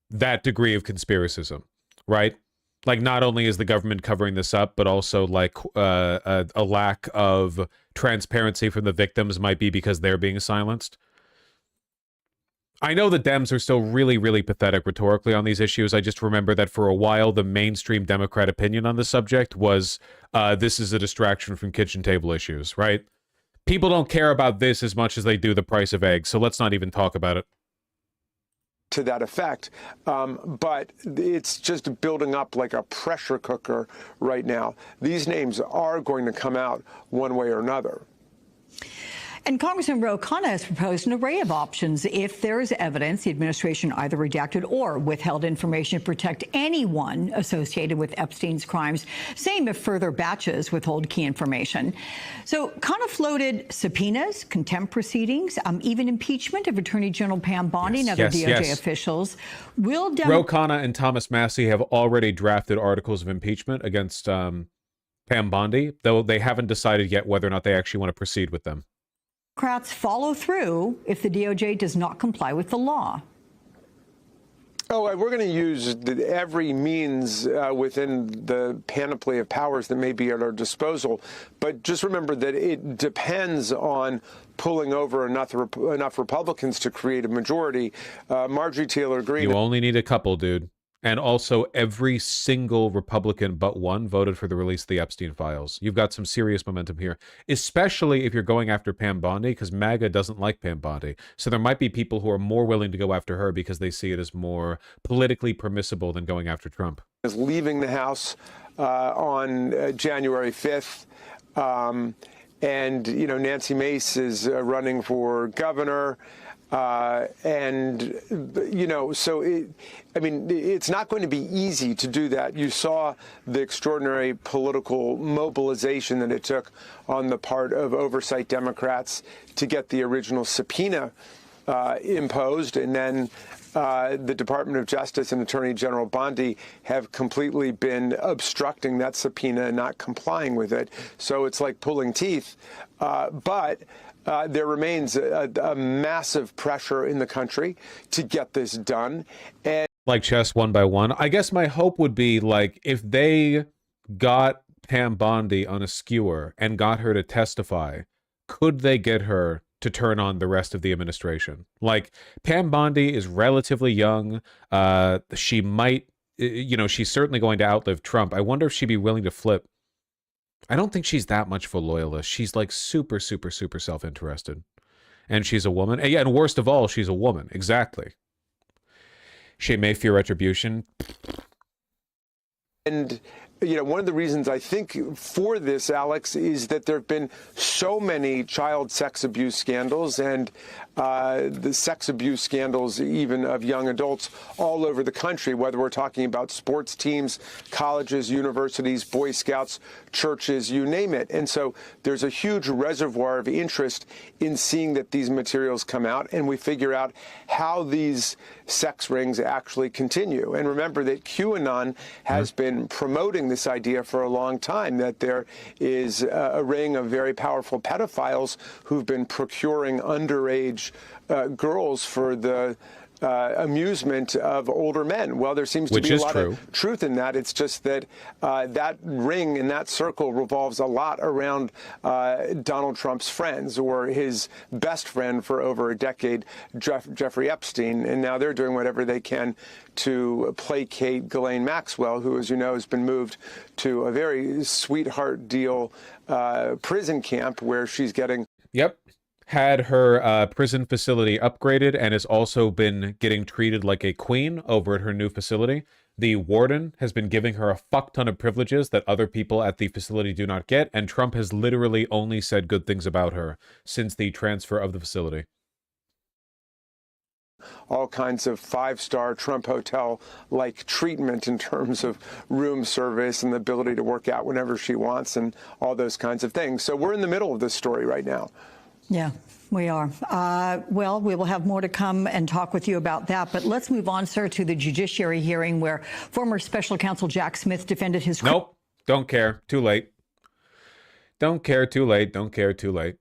that degree of conspiracism, right? Like, not only is the government covering this up, but also like a lack of transparency from the victims might be because they're being silenced. I know the Dems are still really, really pathetic rhetorically on these issues. I just remember that for a while, the mainstream Democrat opinion on the subject was this is a distraction from kitchen table issues, right? People don't care about this as much as they do the price of eggs, so let's not even talk about it. To that effect, but it's just building up like a pressure cooker right now. These names are going to come out one way or another. And Congressman Ro Khanna has proposed an array of options if there is evidence the administration either redacted or withheld information to protect anyone associated with Epstein's crimes. Same if further batches withhold key information. So Khanna floated subpoenas, contempt proceedings, even impeachment of Attorney General Pam Bondi and other DOJ officials. Ro Khanna and Thomas Massie have already drafted articles of impeachment against Pam Bondi, though they haven't decided yet whether or not they actually want to proceed with them. Democrats follow through if the DOJ does not comply with the law? Oh, we're going to use every means within the panoply of powers that may be at our disposal. But just remember that it depends on pulling over enough Republicans to create a majority. Marjorie Taylor Greene. You only need a couple, dude. And also, every single Republican but one voted for the release of the Epstein files. You've got some serious momentum here, especially if you're going after Pam Bondi, because MAGA doesn't like Pam Bondi. So there might be people who are more willing to go after her because they see it as more politically permissible than going after Trump. Is leaving the House on January 5th. And, Nancy Mace is running for governor. So it's not going to be easy to do that. You saw the extraordinary political mobilization that it took on the part of oversight Democrats to get the original subpoena imposed, and then the Department of Justice and Attorney General Bondi have completely been obstructing that subpoena and not complying with it. So it's like pulling teeth. But there remains a massive pressure in the country to get this done. And like chess one by one. I guess my hope would be, like, if they got Pam Bondi on a skewer and got her to testify, could they get her to turn on the rest of the administration? Like, Pam Bondi is relatively young. She might, she's certainly going to outlive Trump. I wonder if she'd be willing to flip. I don't think she's that much of a loyalist. She's like super, super, super self-interested. And she's a woman. And, yeah, and worst of all, she's a woman. Exactly. She may fear retribution. And, one of the reasons I think for this, Alex, is that there have been so many child sex abuse scandals and the sex abuse scandals even of young adults all over the country, whether we're talking about sports teams, colleges, universities, Boy Scouts, churches, you name it. And so there's a huge reservoir of interest in seeing that these materials come out, and we figure out how these sex rings actually continue. And remember that QAnon has been promoting this idea for a long time, that there is a ring of very powerful pedophiles who've been procuring underage girls for the amusement of older men. Well, there seems to be a lot of truth in that. It's just that that ring and that circle revolves a lot around Donald Trump's friends, or his best friend for over a decade, Jeffrey Epstein. And now they're doing whatever they can to placate Ghislaine Maxwell, who, as you know, has been moved to a very sweetheart deal prison camp where she's getting. Yep. had her prison facility upgraded and has also been getting treated like a queen over at her new facility. The warden has been giving her a fuck ton of privileges that other people at the facility do not get, and Trump has literally only said good things about her since the transfer of the facility. All kinds of five-star Trump hotel-like treatment in terms of room service and the ability to work out whenever she wants and all those kinds of things. So we're in the middle of this story right now. Yeah, we are. Well, we will have more to come and talk with you about that. But let's move on, sir, to the judiciary hearing where former special counsel Jack Smith defended his... Nope. Don't care. Too late. Don't care. Too late. Don't care. Too late.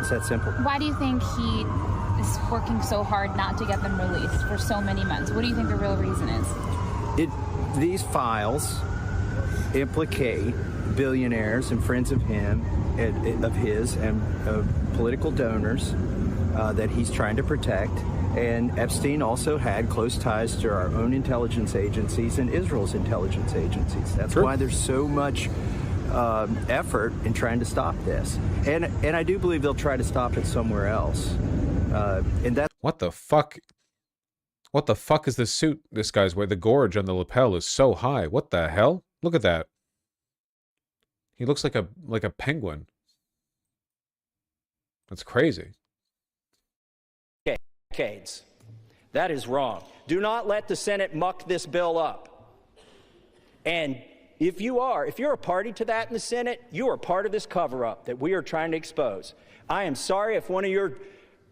It's that simple. Why do you think he is working so hard not to get them released for so many months? What do you think the real reason is? These files implicate billionaires and friends of him, of his, and political donors that he's trying to protect. And Epstein also had close ties to our own intelligence agencies and Israel's intelligence agencies. That's why there's so much effort in trying to stop this, and I do believe they'll try to stop it somewhere else. And that. What the fuck? What the fuck is this suit this guy's wearing? The gorge on the lapel is so high. What the hell? Look at that. He looks like a penguin. That's crazy. Decades. That is wrong. Do not let the Senate muck this bill up. And if you're a party to that in the Senate, you are part of this cover-up that we are trying to expose. I am sorry if one of your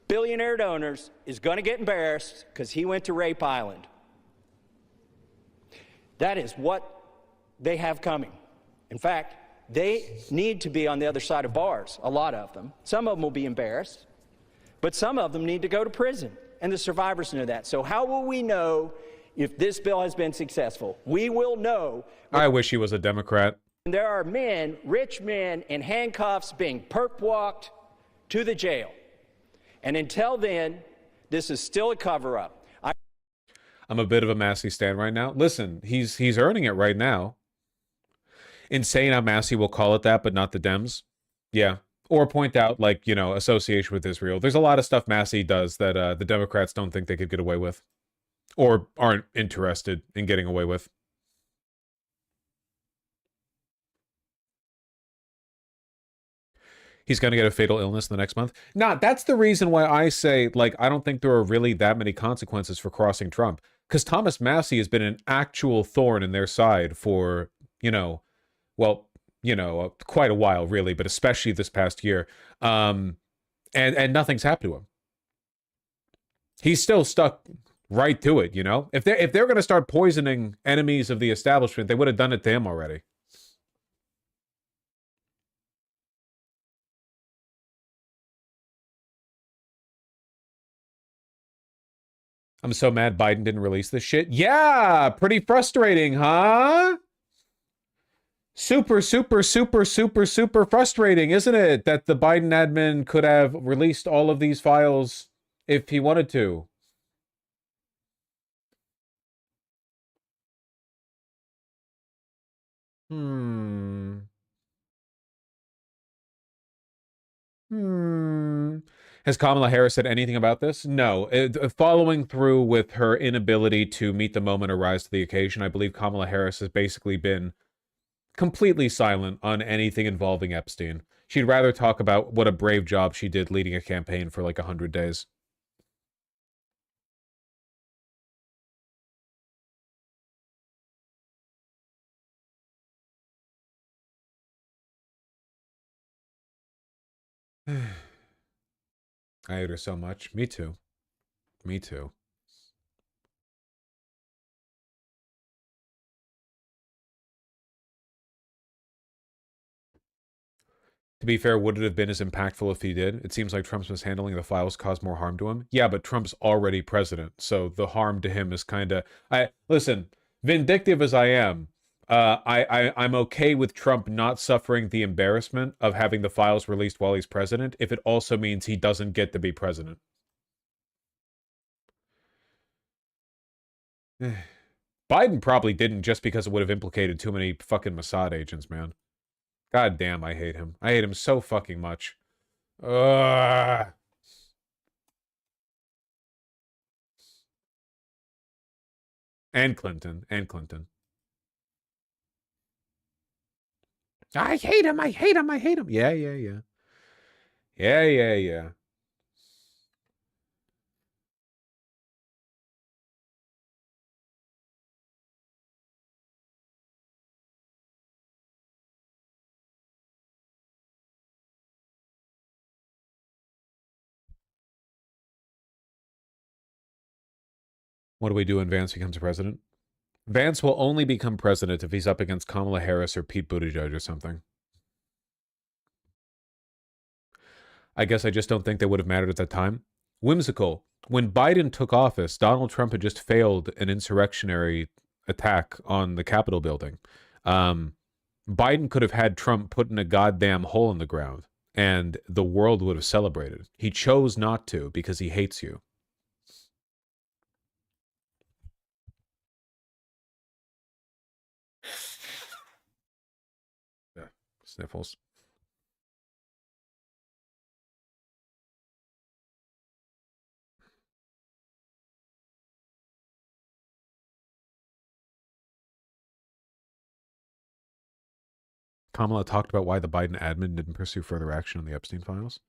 billionaire donors is going to get embarrassed because he went to Rape Island. That is what they have coming. In fact, they need to be on the other side of bars, a lot of them. Some of them will be embarrassed, but some of them need to go to prison, and the survivors know that. So how will we know if this bill has been successful? We will know. I wish he was a Democrat. There are men, rich men, in handcuffs being perp-walked to the jail. And until then, this is still a cover-up. I'm a bit of a Massey stan right now. Listen, he's earning it right now. Insane how Massey will call it that, but not the Dems. Yeah. Or point out, like, you know, association with Israel. There's a lot of stuff Massey does that the Democrats don't think they could get away with. Or aren't interested in getting away with. He's going to get a fatal illness in the next month. Nah, that's the reason why I say, like, I don't think there are really that many consequences for crossing Trump. Because Thomas Massey has been an actual thorn in their side for, you know, well, you know, quite a while, really, but especially this past year. And nothing's happened to him. He's still stuck right to it, you know? If they're going to start poisoning enemies of the establishment, they would have done it to him already. I'm so mad Biden didn't release this shit. Yeah, pretty frustrating, huh? Super, super, super, super, super frustrating, isn't it? That the Biden admin could have released all of these files if he wanted to. Has Kamala Harris said anything about this? No. Following through with her inability to meet the moment or rise to the occasion, I believe Kamala Harris has basically been completely silent on anything involving Epstein. She'd rather talk about what a brave job she did leading a campaign for like 100 days. I hate her so much. Me too. Me too. To be fair, would it have been as impactful if he did? It seems like Trump's mishandling the files caused more harm to him. Yeah, but Trump's already president, so the harm to him is kind of... Listen, vindictive as I am, I'm okay with Trump not suffering the embarrassment of having the files released while he's president if it also means he doesn't get to be president. Biden probably didn't just because it would have implicated too many fucking Mossad agents, man. God damn, I hate him. I hate him so fucking much. Ugh. And Clinton. And Clinton. I hate him. I hate him. I hate him. Yeah, yeah, yeah. Yeah, yeah, yeah. What do we do when Vance becomes president? Vance will only become president if he's up against Kamala Harris or Pete Buttigieg or something. I guess I just don't think they would have mattered at that time. Whimsical. When Biden took office, Donald Trump had just failed an insurrectionary attack on the Capitol building. Biden could have had Trump put in a goddamn hole in the ground, and the world would have celebrated. He chose not to because he hates you. Yeah, sniffles. Kamala talked about why the Biden admin didn't pursue further action on the Epstein files.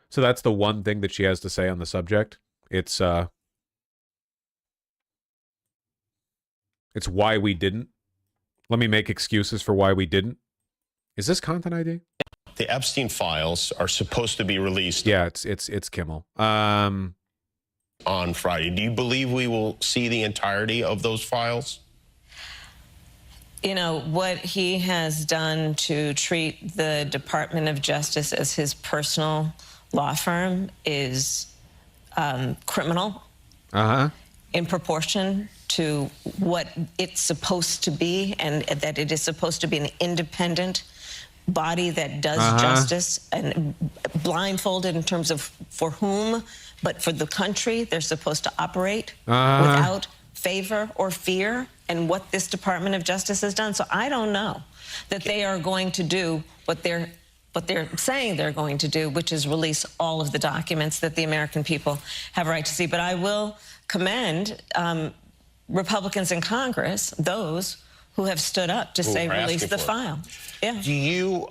So that's the one thing that she has to say on the subject. It's why we didn't. Let me make excuses for why we didn't. Is this content ID? The Epstein files are supposed to be released. Yeah, it's Kimmel. On Friday. Do you believe we will see the entirety of those files? You know, what he has done to treat the Department of Justice as his personal law firm is criminal in proportion to what it's supposed to be, and that it is supposed to be an independent body that does justice, and blindfolded in terms of for whom, but for the country, they're supposed to operate without favor or fear, and what this Department of Justice has done. So I don't know that they are going to do what they're saying they're going to do, which is release all of the documents that the American people have a right to see. But I will commend Republicans in Congress, those who have stood up to say release the file. Yeah. Do you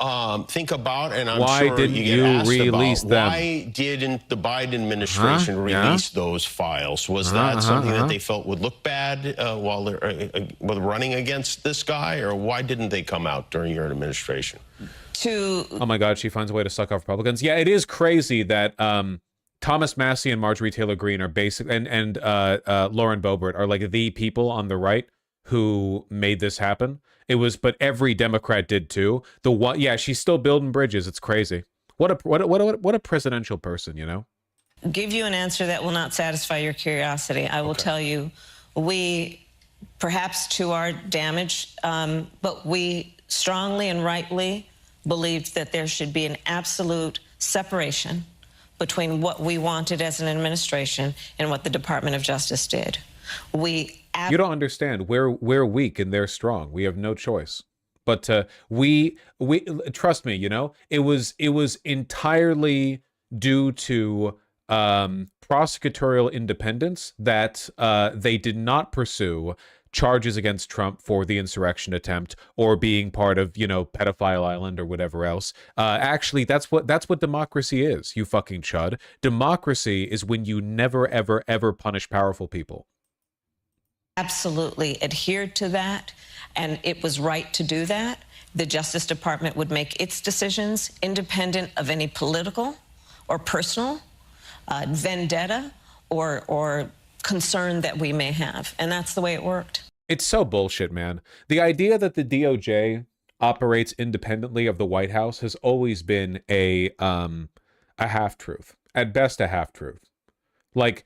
think about, and I'm why sure didn't you get asked release about, them? why didn't the Biden administration release those files? Was that something that they felt would look bad while they're running against this guy, or why didn't they come out during your administration? Oh my God, she finds a way to suck off Republicans. Yeah, it is crazy that Thomas Massie and Marjorie Taylor Greene are basic, and Lauren Boebert are like the people on the right who made this happen. But every Democrat did too. Yeah, she's still building bridges. It's crazy. What a presidential person, you know? Give you an answer that will not satisfy your curiosity. I will tell you, we, perhaps to our damage, but we strongly and rightly believed that there should be an absolute separation between what we wanted as an administration and what the Department of Justice did. You don't understand. We're weak and they're strong. We have no choice. But we trust me, you know, it was entirely due to prosecutorial independence that they did not pursue charges against Trump for the insurrection attempt or being part of, you know, Pedophile Island or whatever else. Actually, that's what democracy is, you fucking chud. Democracy is when you never, ever, ever punish powerful people. Absolutely adhered to that, and it was right to do that. The Justice Department would make its decisions independent of any political or personal vendetta or concern that we may have, and that's the way it worked. It's so bullshit, man. The idea that the DOJ operates independently of the White House has always been a half-truth. At best, a half-truth. Like,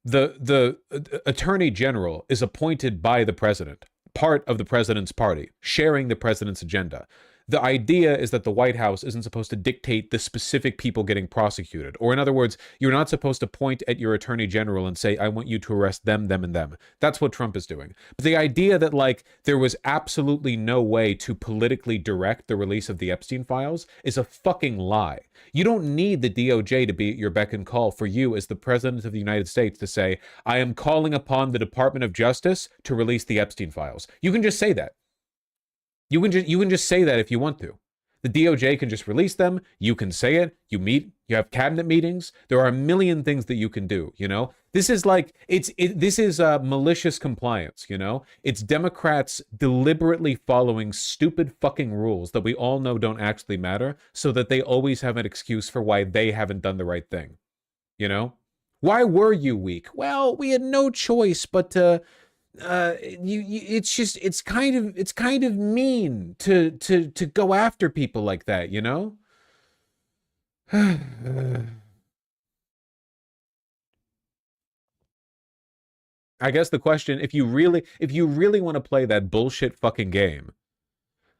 the Attorney General is appointed by the president, part of the president's party, sharing the president's agenda. the idea is that the White House isn't supposed to dictate the specific people getting prosecuted. Or in other words, you're not supposed to point at your attorney general and say, I want you to arrest them, them, and them. That's what Trump is doing. But the idea that, like, there was absolutely no way to politically direct the release of the Epstein files is a fucking lie. You don't need the DOJ to be at your beck and call for you as the President of the United States to say, I am calling upon the Department of Justice to release the Epstein files. You can just say that. You can just say that if you want to. The DOJ can just release them. You can say it. You meet. You have cabinet meetings. There are a million things that you can do. You know, this is like this is malicious compliance. You know, it's Democrats deliberately following stupid fucking rules that we all know don't actually matter, so that they always have an excuse for why they haven't done the right thing. You know, why were you weak? Well, we had no choice but to. It's kind of mean to go after people like that, you know? I guess the question, if you really want to play that bullshit fucking game,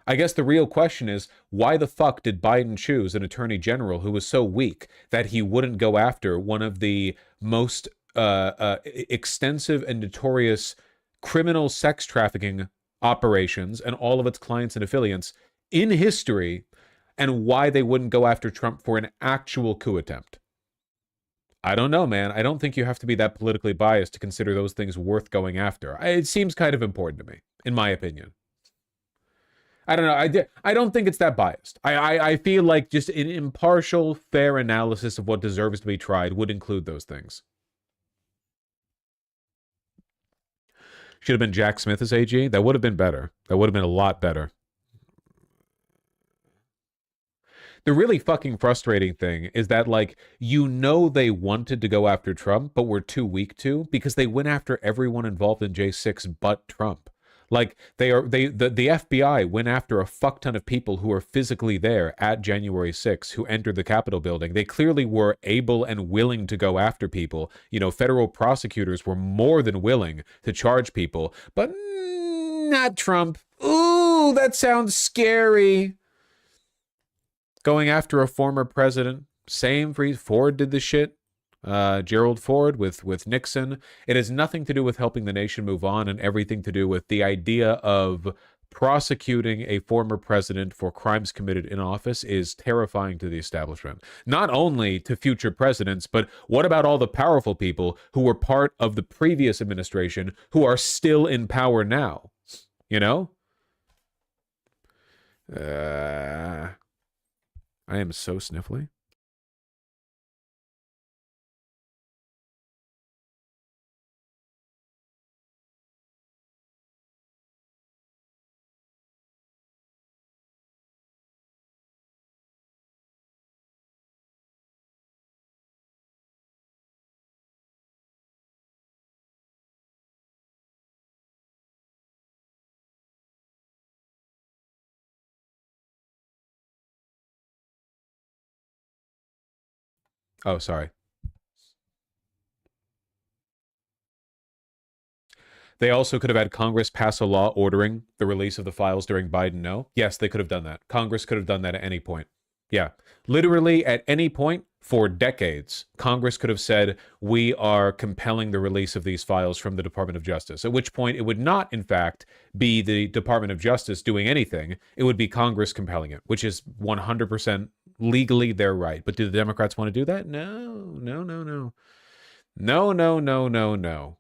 I guess the real question is, why the fuck did Biden choose an attorney general who was so weak that he wouldn't go after one of the most extensive and notorious criminal sex trafficking operations and all of its clients and affiliates in history, and why they wouldn't go after Trump for an actual coup attempt? I don't know, man. I don't think you have to be that politically biased to consider those things worth going after. It seems kind of important to me, in my opinion. I don't know. I don't think it's that biased. I feel like just an impartial, fair analysis of what deserves to be tried would include those things. Should have been Jack Smith as AG. That would have been better. That would have been a lot better. The really fucking frustrating thing is that, like, you know, they wanted to go after Trump, but were too weak to, because they went after everyone involved in J6 but Trump. Like, the FBI went after a fuck ton of people who were physically there at January 6th, who entered the Capitol building. They clearly were able and willing to go after people. You know, federal prosecutors were more than willing to charge people, but not Trump. Ooh, that sounds scary. Going after a former president. Same for Ford did the shit. Gerald Ford with Nixon. It has nothing to do with helping the nation move on and everything to do with the idea of prosecuting a former president for crimes committed in office is terrifying to the establishment. Not only to future presidents, but what about all the powerful people who were part of the previous administration who are still in power now? You know? I am so sniffly. Oh, sorry. They also could have had Congress pass a law ordering the release of the files during Biden. No? Yes, they could have done that. Congress could have done that at any point. Yeah. Literally at any point for decades, Congress could have said, we are compelling the release of these files from the Department of Justice, at which point it would not, in fact, be the Department of Justice doing anything. It would be Congress compelling it, which is 100% legally their right. But do the Democrats want to do that? No, no, no, no. No, no, no, no, no.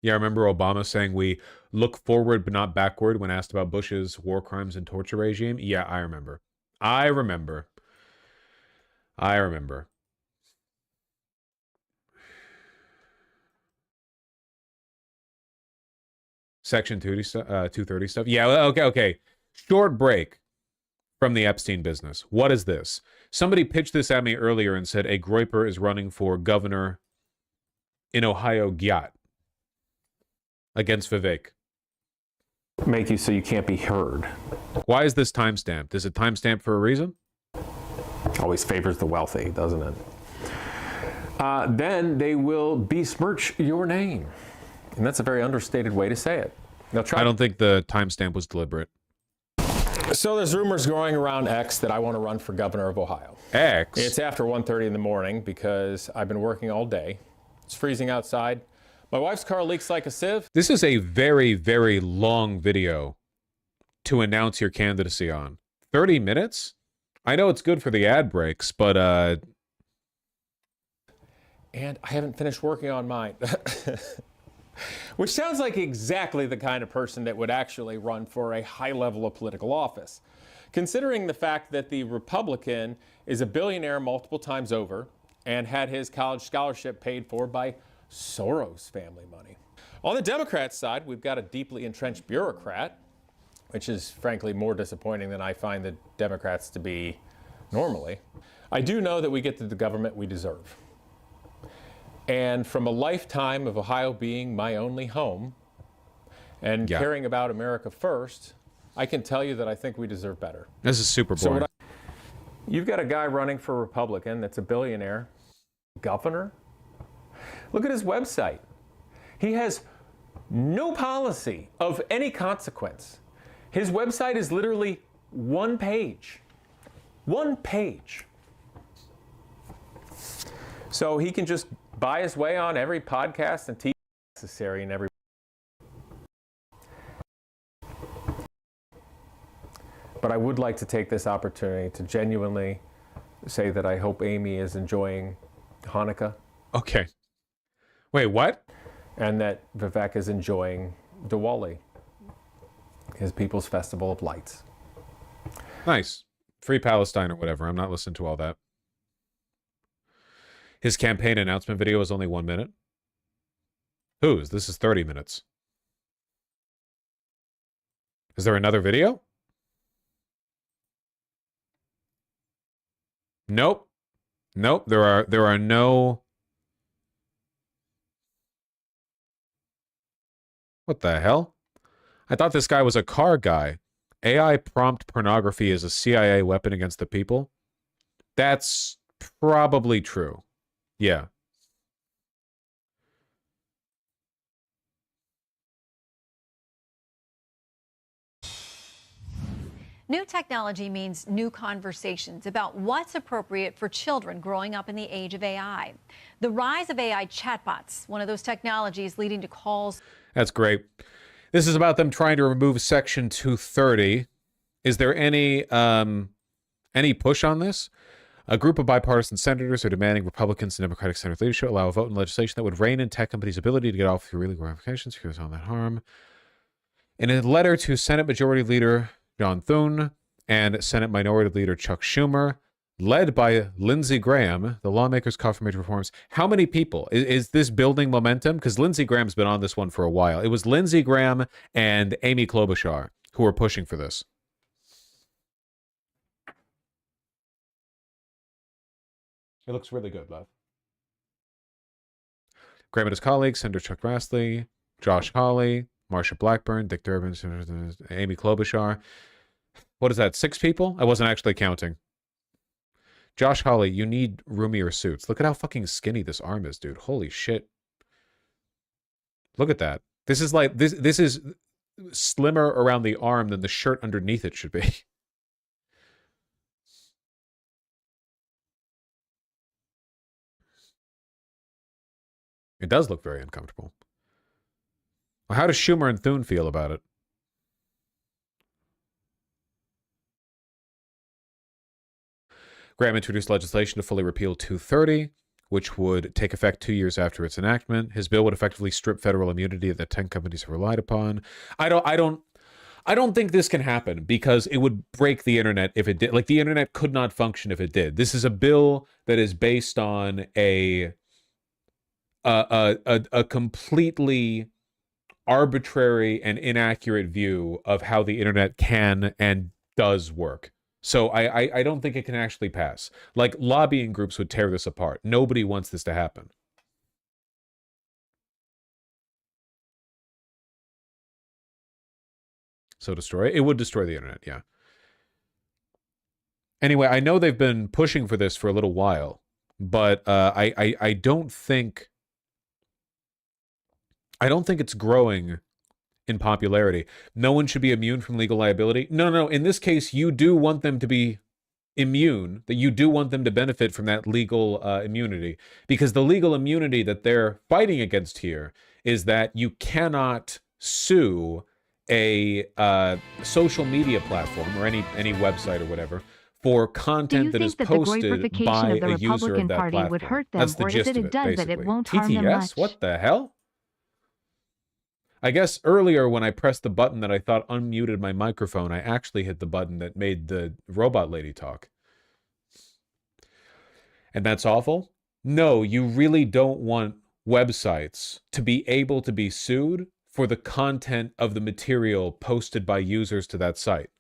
Yeah, I remember Obama saying we look forward but not backward when asked about Bush's war crimes and torture regime. Yeah, I remember. I remember. Section 230 stuff. Yeah, okay. Short break from the Epstein business. What is this? Somebody pitched this at me earlier and said a Groyper is running for governor in Ohio, Gyat, against Vivek. make you so you can't be heard. Why is this timestamped? Is it timestamped for a reason? Always favors the wealthy, doesn't it? Then they will besmirch your name. And that's a very understated way to say it. I don't think the timestamp was deliberate. So there's rumors going around X that I want to run for governor of Ohio. X? It's after 1:30 in the morning because I've been working all day. It's freezing outside. My wife's car leaks like a sieve. This is a very, very long video to announce your candidacy on. 30 minutes? I know it's good for the ad breaks, but and I haven't finished working on mine. Which sounds like exactly the kind of person that would actually run for a high level of political office. Considering the fact that the Republican is a billionaire multiple times over and had his college scholarship paid for by Soros family money. On the Democrat side, we've got a deeply entrenched bureaucrat, which is frankly more disappointing than I find the Democrats to be normally. I do know that we get the government we deserve. And from a lifetime of Ohio being my only home and caring about America first, I can tell you that I think we deserve better. This is super boring. You've got a guy running for Republican that's a billionaire. Governor? Look at his website. He has no policy of any consequence. His website is literally one page. One page. So he can just buy his way on every podcast and TV necessary and every. But I would like to take this opportunity to genuinely say that I hope Amy is enjoying Hanukkah. Okay. Wait, what? And that Vivek is enjoying Diwali, his people's festival of lights. Nice. Free Palestine or whatever. I'm not listening to all that. His campaign announcement video is only 1 minute. Whose? This is 30 minutes. Is there another video? Nope. Nope. There are no. What the hell? I thought this guy was a car guy. AI prompt pornography is a CIA weapon against the people. That's probably true. Yeah. New technology means new conversations about what's appropriate for children growing up in the age of AI. The rise of AI chatbots, one of those technologies leading to calls. That's great. This is about them trying to remove Section 230. Is there any push on this? A group of bipartisan senators are demanding Republicans and Democratic Senate leadership allow a vote in legislation that would rein in tech companies' ability to get off through illegal ramifications, cause all that harm. In a letter to Senate Majority Leader John Thune and Senate Minority Leader Chuck Schumer, led by Lindsey Graham, the lawmakers called for major reforms. How many people? Is this building momentum? Because Lindsey Graham's been on this one for a while. It was Lindsey Graham and Amy Klobuchar who were pushing for this. It looks really good, love. Graham and his colleagues, Senator Chuck Grassley, Josh Hawley, Marsha Blackburn, Dick Durbin, Amy Klobuchar. What is that, 6 people? I wasn't actually counting. Josh Hawley, you need roomier suits. Look at how fucking skinny this arm is, dude. Holy shit. Look at that. This is like, this is slimmer around the arm than the shirt underneath it should be. It does look very uncomfortable. Well, how does Schumer and Thune feel about it? Graham introduced legislation to fully repeal 230, which would take effect 2 years after its enactment. His bill would effectively strip federal immunity that tech companies have relied upon. I don't think this can happen because it would break the internet if it did. Like, the internet could not function if it did. This is a bill that is based on a completely arbitrary and inaccurate view of how the internet can and does work. So I don't think it can actually pass. Like, lobbying groups would tear this apart. Nobody wants this to happen. So destroy it. It would destroy the internet, yeah. Anyway, I know they've been pushing for this for a little while, but I don't think it's growing in popularity. No one should be immune from legal liability. No. In this case, you do want them to be immune, that you do want them to benefit from that legal immunity, because the legal immunity that they're fighting against here is that you cannot sue a social media platform or any website or whatever for content that is posted by a user of that platform. Would hurt them, that's the gist of it, basically. It won't harm them much. What the hell? I guess earlier when I pressed the button that I thought unmuted my microphone, I actually hit the button that made the robot lady talk. And that's awful? No, you really don't want websites to be able to be sued for the content of the material posted by users to that site.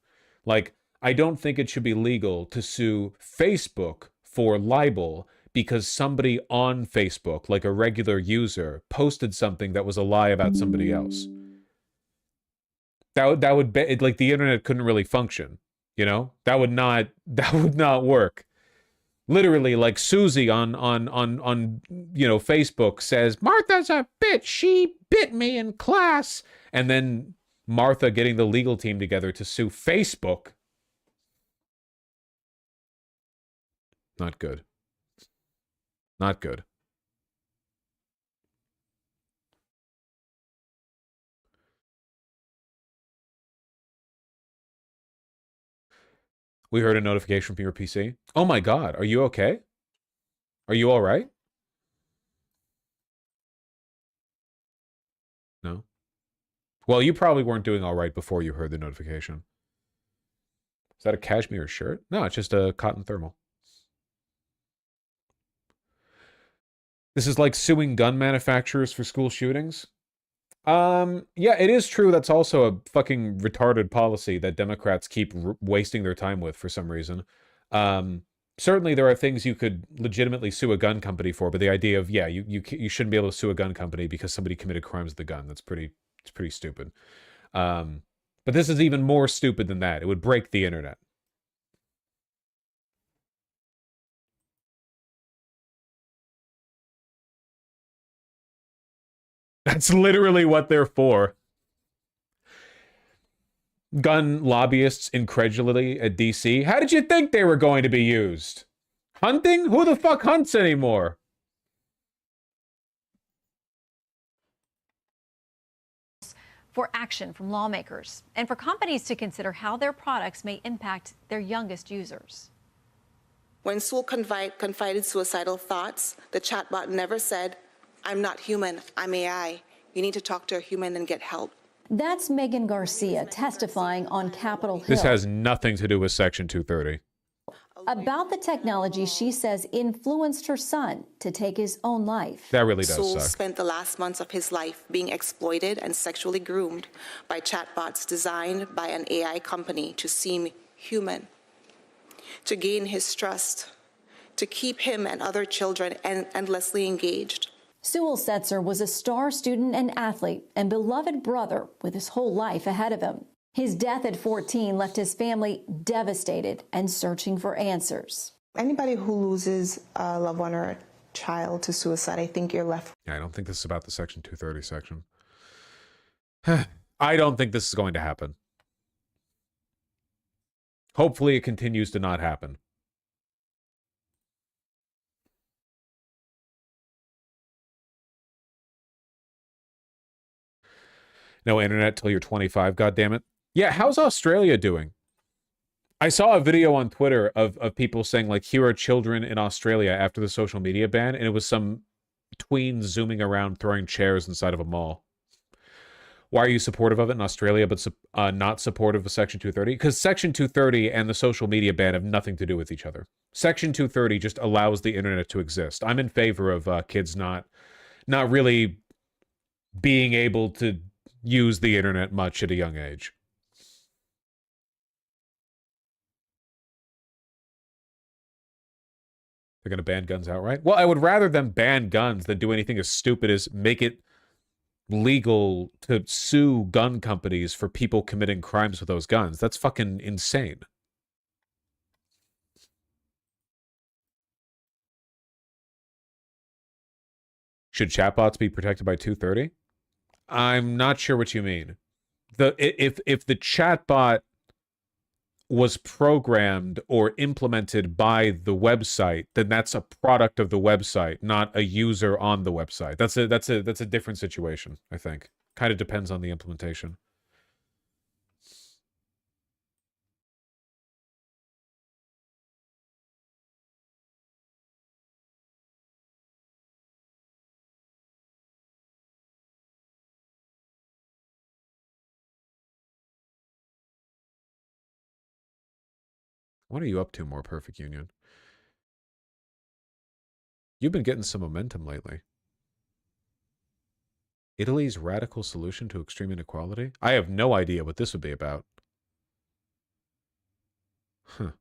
Like, I don't think it should be legal to sue Facebook for libel because somebody on Facebook, like a regular user, posted something that was a lie about somebody else. That would be like the internet couldn't really function, you know? That would not work. Literally, like Susie on Facebook says, "Martha's a bitch. She bit me in class." And then Martha getting the legal team together to sue Facebook. Not good. Not good. We heard a notification from your PC. Oh my God, are you okay? Are you all right? No? Well, you probably weren't doing all right before you heard the notification. Is that a cashmere shirt? No, it's just a cotton thermal. This is like suing gun manufacturers for school shootings. Yeah, it is true. That's also a fucking retarded policy that Democrats keep wasting their time with for some reason. Certainly there are things you could legitimately sue a gun company for, but the idea of, yeah, you shouldn't be able to sue a gun company because somebody committed crimes with the gun. It's pretty stupid. But this is even more stupid than that. It would break the internet. That's literally what they're for. Gun lobbyists incredulity at DC. How did you think they were going to be used? Hunting? Who the fuck hunts anymore? For action from lawmakers and for companies to consider how their products may impact their youngest users. When Sewell confided suicidal thoughts, the chatbot never said, "I'm not human, I'm AI. You need to talk to a human and get help." That's Megan Garcia testifying on Capitol Hill. This has nothing to do with Section 230. About the technology she says influenced her son to take his own life. That really does Sewell suck. spent the last months of his life being exploited and sexually groomed by chatbots designed by an AI company to seem human, to gain his trust, to keep him and other children endlessly engaged. Sewell Setzer was a star student and athlete and beloved brother with his whole life ahead of him. His death at 14 left his family devastated and searching for answers. Anybody who loses a loved one or a child to suicide, I think you're left. Yeah, I don't think this is about the Section 230 section. I don't think this is going to happen. Hopefully it continues to not happen. No internet till you're 25, goddammit. Yeah, how's Australia doing? I saw a video on Twitter of people saying, like, here are children in Australia after the social media ban, and it was some tweens zooming around throwing chairs inside of a mall. Why are you supportive of it in Australia but not supportive of Section 230? Because Section 230 and the social media ban have nothing to do with each other. Section 230 just allows the internet to exist. I'm in favor of kids not really being able to use the internet much at a young age. They're going to ban guns outright? Well, I would rather them ban guns than do anything as stupid as make it legal to sue gun companies for people committing crimes with those guns. That's fucking insane. Should chatbots be protected by 230? I'm not sure what you mean. If the chatbot was programmed or implemented by the website, then that's a product of the website, not a user on the website. That's a different situation, I think. Kind of depends on the implementation. What are you up to, More Perfect Union? You've been getting some momentum lately. Italy's radical solution to extreme inequality? I have no idea what this would be about. Huh.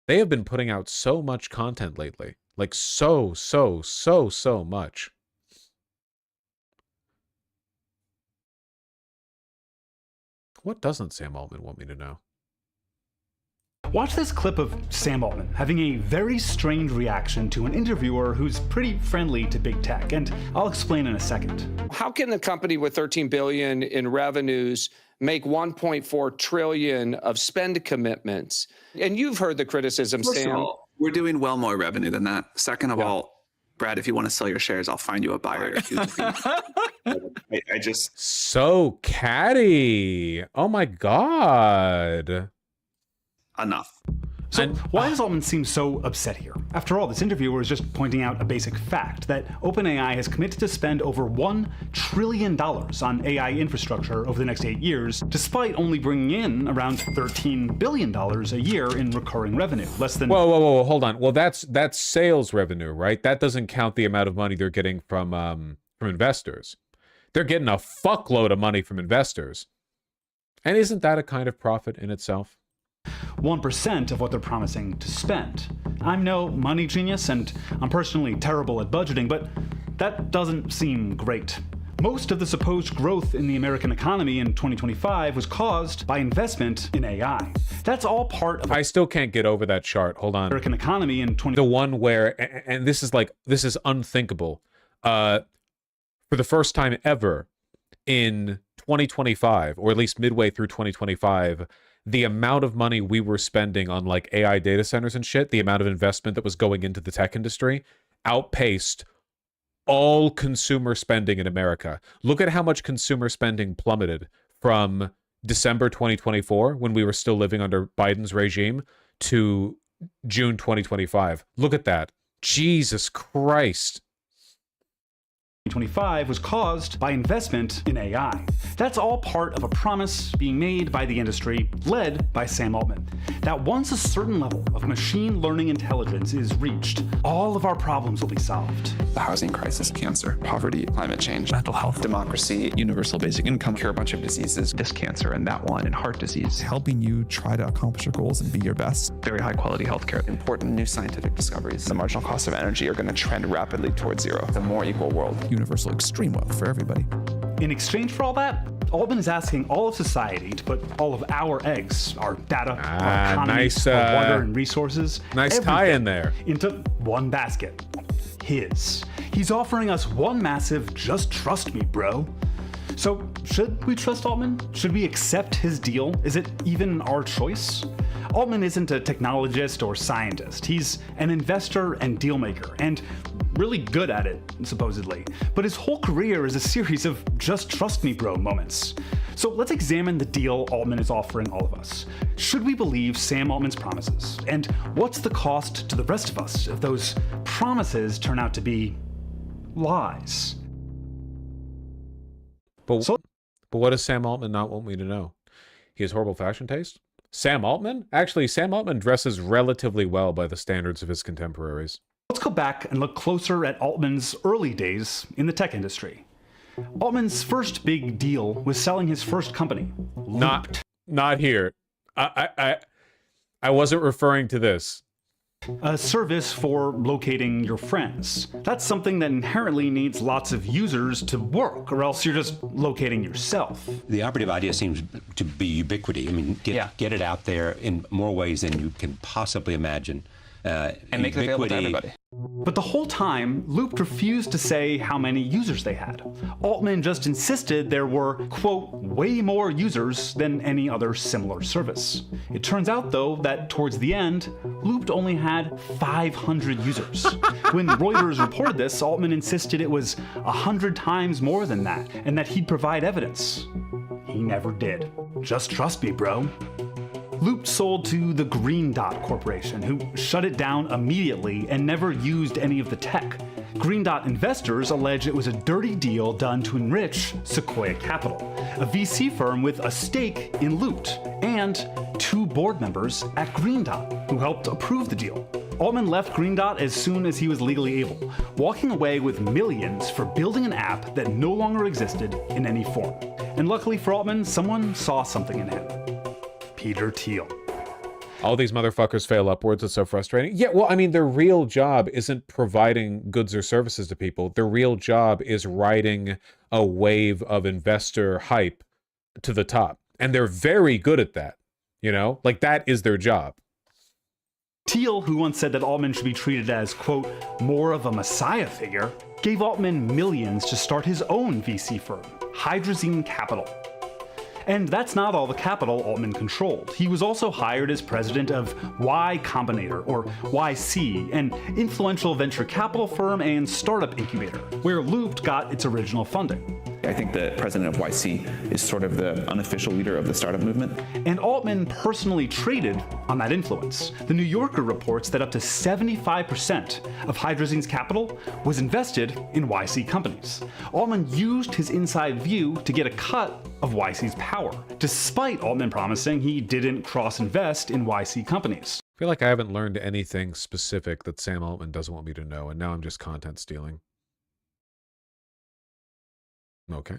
They have been putting out so much content lately. Like so much. What doesn't Sam Altman want me to know? Watch this clip of Sam Altman having a very strange reaction to an interviewer who's pretty friendly to big tech, and I'll explain in a second. How can a company with $13 billion in revenues make $1.4 trillion of spend commitments? And you've heard the criticism, First Sam. of all, we're doing well more revenue than that. Second of all, Brad, if you want to sell your shares, I'll find you a buyer. I just... So catty. Oh my God. Enough. So why does Altman seem so upset here? After all, this interviewer is just pointing out a basic fact that OpenAI has committed to spend over $1 trillion on AI infrastructure over the next 8 years, despite only bringing in around $13 billion a year in recurring revenue, less than... Whoa, hold on. Well, that's sales revenue, right? That doesn't count the amount of money they're getting from investors. They're getting a fuckload of money from investors. And isn't that a kind of profit in itself? 1% of what they're promising to spend. I'm no money genius, and I'm personally terrible at budgeting, but that doesn't seem great. Most of the supposed growth in the American economy in 2025 was caused by investment in AI. That's all part of... I still can't get over that chart. Hold on. American economy in the one where, and this is unthinkable. For the first time ever in 2025, or at least midway through 2025, the amount of money we were spending on like AI data centers and shit, the amount of investment that was going into the tech industry, outpaced all consumer spending in America. Look at how much consumer spending plummeted from December 2024, when we were still living under Biden's regime, to June 2025. Look at that. Jesus Christ. 2025 was caused by investment in AI. That's all part of a promise being made by the industry, led by Sam Altman, that once a certain level of machine learning intelligence is reached, all of our problems will be solved. The housing crisis, cancer, poverty, climate change, mental health, democracy, universal basic income, cure a bunch of diseases, this cancer and that one, and heart disease. Helping you try to accomplish your goals and be your best. Very high quality healthcare. Important new scientific discoveries. The marginal cost of energy are going to trend rapidly towards zero. The more equal world. Universal extreme wealth for everybody. In exchange for all that, Altman is asking all of society to put all of our eggs, our data, our economy, our water and resources, nice tie in there, into one basket. His. He's offering us one massive "just trust me, bro." So, should we trust Altman? Should we accept his deal? Is it even our choice? Altman isn't a technologist or scientist. He's an investor and deal maker, and really good at it, supposedly. But his whole career is a series of just trust me bro moments. So let's examine the deal Altman is offering all of us. Should we believe Sam Altman's promises? And what's the cost to the rest of us if those promises turn out to be lies? But what does Sam Altman not want me to know? He has horrible fashion taste? Sam Altman? Actually, Sam Altman dresses relatively well by the standards of his contemporaries. Let's go back and look closer at Altman's early days in the tech industry. Altman's first big deal was selling his first company. Not here. I wasn't referring to this. A service for locating your friends. That's something that inherently needs lots of users to work, or else you're just locating yourself. The operative idea seems to be ubiquity. I mean, get it out there in more ways than you can possibly imagine. And make it available to everybody. But the whole time, Looped refused to say how many users they had. Altman just insisted there were, quote, way more users than any other similar service. It turns out, though, that towards the end, Looped only had 500 users. When Reuters reported this, Altman insisted it was 100 times more than that, and that he'd provide evidence. He never did. Just trust me, bro. Looped sold to the Green Dot Corporation, who shut it down immediately and never used any of the tech. Green Dot investors allege it was a dirty deal done to enrich Sequoia Capital, a VC firm with a stake in Looped, and 2 board members at Green Dot who helped approve the deal. Altman left Green Dot as soon as he was legally able, walking away with millions for building an app that no longer existed in any form. And luckily for Altman, someone saw something in him. Peter Thiel. All these motherfuckers fail upwards. It's so frustrating. Yeah, well, I mean, their real job isn't providing goods or services to people. Their real job is riding a wave of investor hype to the top. And they're very good at that. You know, like that is their job. Thiel, who once said that Altman should be treated as, quote, more of a messiah figure, gave Altman millions to start his own VC firm, Hydrazine Capital. And that's not all the capital Altman controlled. He was also hired as president of Y Combinator, or YC, an influential venture capital firm and startup incubator, where Looped got its original funding. I think the president of YC is sort of the unofficial leader of the startup movement. And Altman personally traded on that influence. The New Yorker reports that up to 75% of Hydrazine's capital was invested in YC companies. Altman used his inside view to get a cut of YC's power, despite Altman promising he didn't cross-invest in YC companies. I feel like I haven't learned anything specific that Sam Altman doesn't want me to know, and now I'm just content stealing. Okay.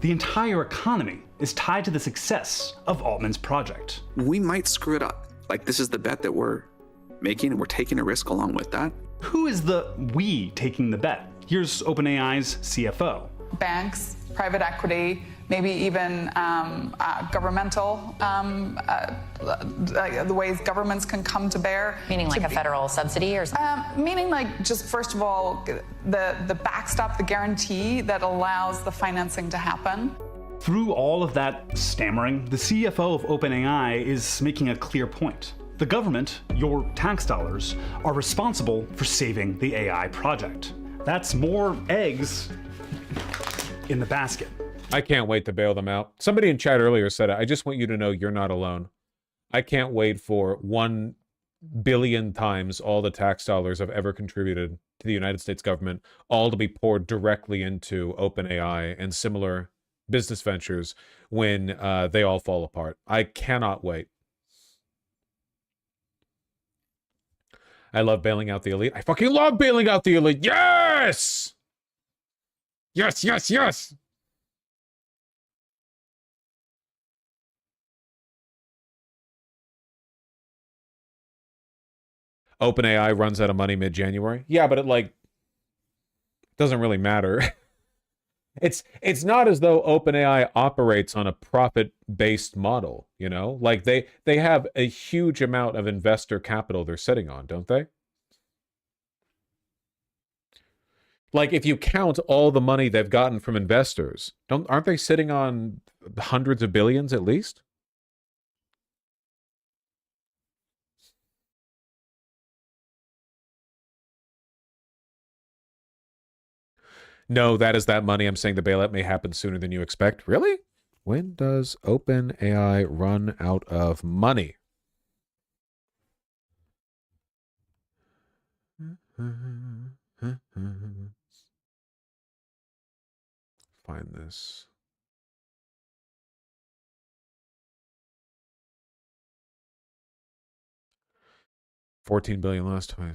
The entire economy is tied to the success of Altman's project. We might screw it up. Like, this is the bet that we're making, and we're taking a risk along with that. Who is the we taking the bet? Here's OpenAI's CFO. Banks, private equity, maybe even governmental, the ways governments can come to bear. Meaning like a federal subsidy or something? Meaning like just first of all, the backstop, the guarantee that allows the financing to happen. Through all of that stammering, the CFO of OpenAI is making a clear point. The government, your tax dollars, are responsible for saving the AI project. That's more eggs in the basket. I can't wait to bail them out. Somebody in chat earlier said it. I just want you to know you're not alone. I can't wait for 1 billion times all the tax dollars I've ever contributed to the United States government, all to be poured directly into OpenAI and similar business ventures when they all fall apart. I cannot wait. I love bailing out the elite. I fucking love bailing out the elite. Yes! Yes, yes, yes! OpenAI runs out of money mid-January. Yeah, but it, like, doesn't really matter. It's not as though OpenAI operates on a profit-based model, you know? Like, they have a huge amount of investor capital they're sitting on, don't they? Like, if you count all the money they've gotten from investors, aren't they sitting on hundreds of billions at least? No, that is that money. I'm saying the bailout may happen sooner than you expect. Really? When does OpenAI run out of money? Find this. $14 billion last time.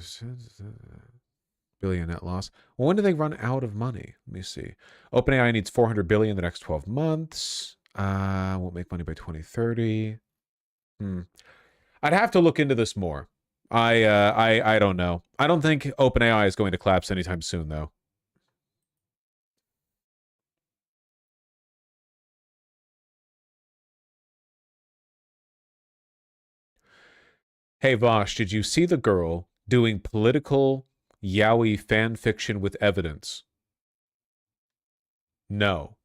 Billion net loss. Well, when do they run out of money? Let me see. OpenAI needs $400 billion in the next 12 months. Won't make money by 2030. I'd have to look into this more. I don't know. I don't think OpenAI is going to collapse anytime soon, though. Hey Vosh, did you see the girl doing political yaoi fan fiction with evidence? No.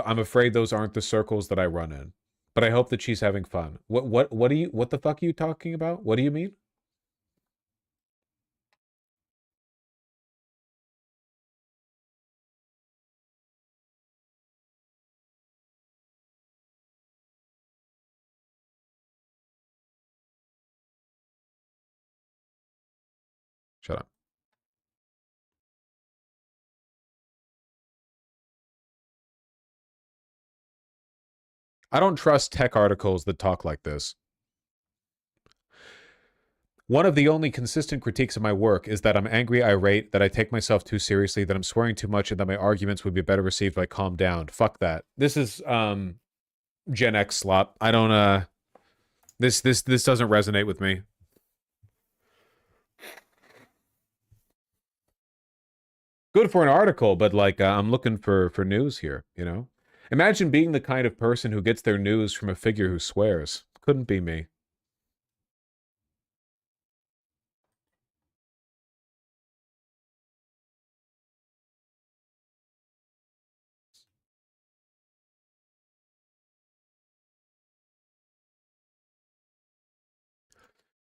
I'm afraid those aren't the circles that I run in. But I hope that she's having fun. What the fuck are you talking about? What do you mean? Shut up. I don't trust tech articles that talk like this. One of the only consistent critiques of my work is that I'm angry, irate, that I take myself too seriously, that I'm swearing too much, and that my arguments would be better received if I calmed down. Fuck that. This is Gen X slop. I don't this doesn't resonate with me. Good for an article, but like I'm looking for news here, you know? Imagine being the kind of person who gets their news from a figure who swears. Couldn't be me.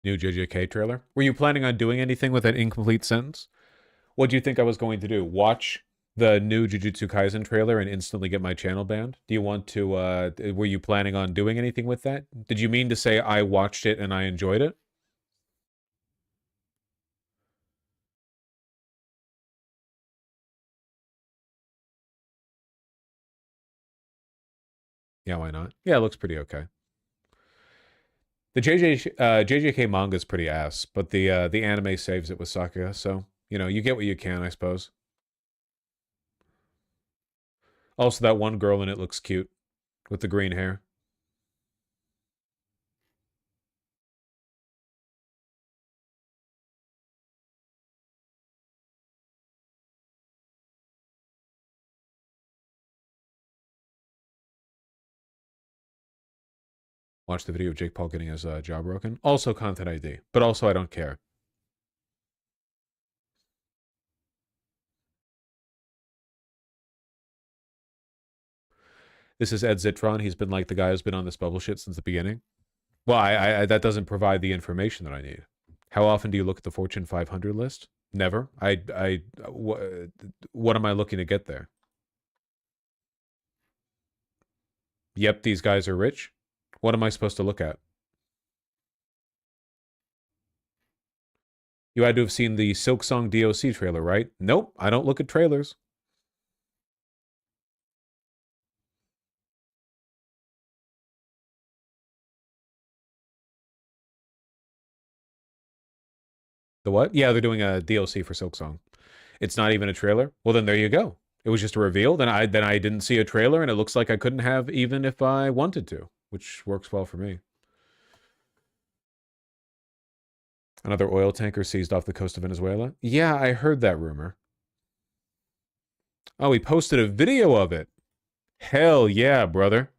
New JJK trailer. Were you planning on doing anything with that incomplete sentence? What do you think I was going to do? Watch the new Jujutsu Kaisen trailer and instantly get my channel banned? Do you want to, were you planning on doing anything with that? Did you mean to say I watched it and I enjoyed it? Yeah, why not? Yeah, it looks pretty okay. The JJK manga is pretty ass, but the anime saves it with Sakuga, so, you know, you get what you can, I suppose. Also, that one girl in it looks cute with the green hair. Watch the video of Jake Paul getting his jaw broken. Also content ID, but also I don't care. This is Ed Zitron. He's been like the guy who's been on this bubble shit since the beginning. Well, I that doesn't provide the information that I need. How often do you look at the Fortune 500 list? Never. What am I looking to get there? Yep, these guys are rich. What am I supposed to look at? You had to have seen the Silksong DOC trailer, right? Nope, I don't look at trailers. The what? Yeah, they're doing a DLC for Silksong. It's not even a trailer. Well, then there you go. It was just a reveal. Then I didn't see a trailer, and it looks like I couldn't have even if I wanted to, which works well for me. Another oil tanker seized off the coast of Venezuela. Yeah, I heard that rumor. Oh, he posted a video of it. Hell yeah, brother.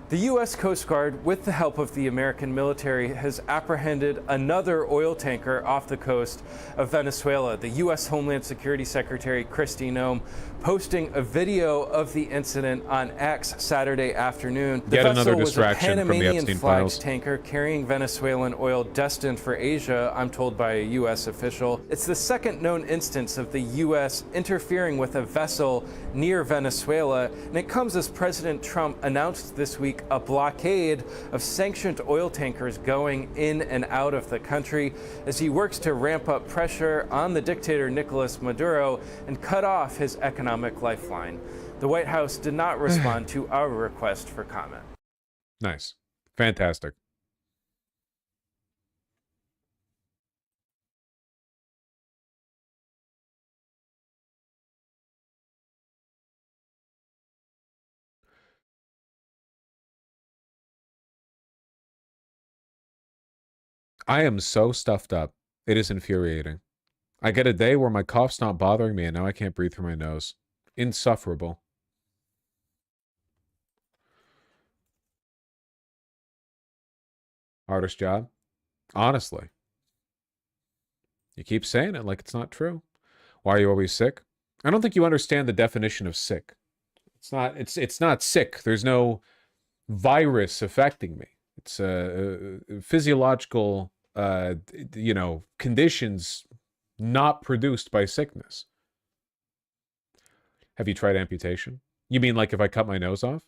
The U.S. Coast Guard, with the help of the American military, has apprehended another oil tanker off the coast of Venezuela. The U.S. Homeland Security Secretary Kristi Noem posting a video of the incident on X Saturday afternoon. The Yet another vessel was a distraction from the Epstein Panamanian-flagged files. tanker carrying Venezuelan oil destined for Asia, I'm told by a U.S. official. It's the second known instance of the U.S. interfering with a vessel near Venezuela, and it comes as President Trump announced this week a blockade of sanctioned oil tankers going in and out of the country as he works to ramp up pressure on the dictator Nicolas Maduro and cut off his economic lifeline. The White House did not respond to our request for comment. Nice. Fantastic. I am so stuffed up. It is infuriating. I get a day where my cough's not bothering me, and now I can't breathe through my nose. Insufferable. Hardest job? Honestly. You keep saying it like it's not true. Why are you always sick? I don't think you understand the definition of sick. It's not sick. There's no virus affecting me. It's physiological, conditions not produced by sickness. Have you tried amputation? You mean like if I cut my nose off?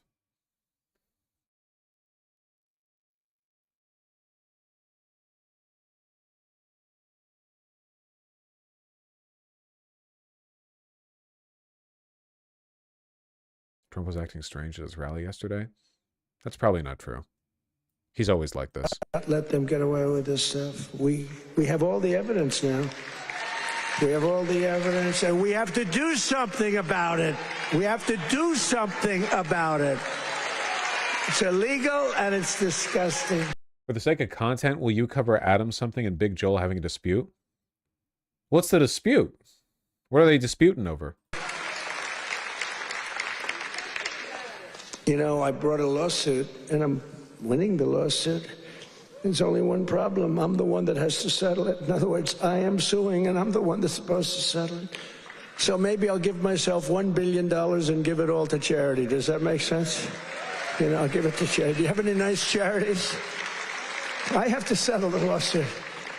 Trump was acting strange at his rally yesterday. That's probably not true. He's always like this. Not let them get away with this stuff. We have all the evidence now. We have all the evidence, and we have to do something about it. We have to do something about it. It's illegal, and it's disgusting. For the sake of content, will you cover Adam something and Big Joel having a dispute? What's the dispute? What are they disputing over? You know, I brought a lawsuit, and I'm winning the lawsuit. There's only one problem. I'm the one that has to settle it. In other words, I am suing, and I'm the one that's supposed to settle it. So maybe I'll give myself $1 billion and give it all to charity. Does that make sense? You know, I'll give it to charity. Do you have any nice charities? I have to settle the lawsuit.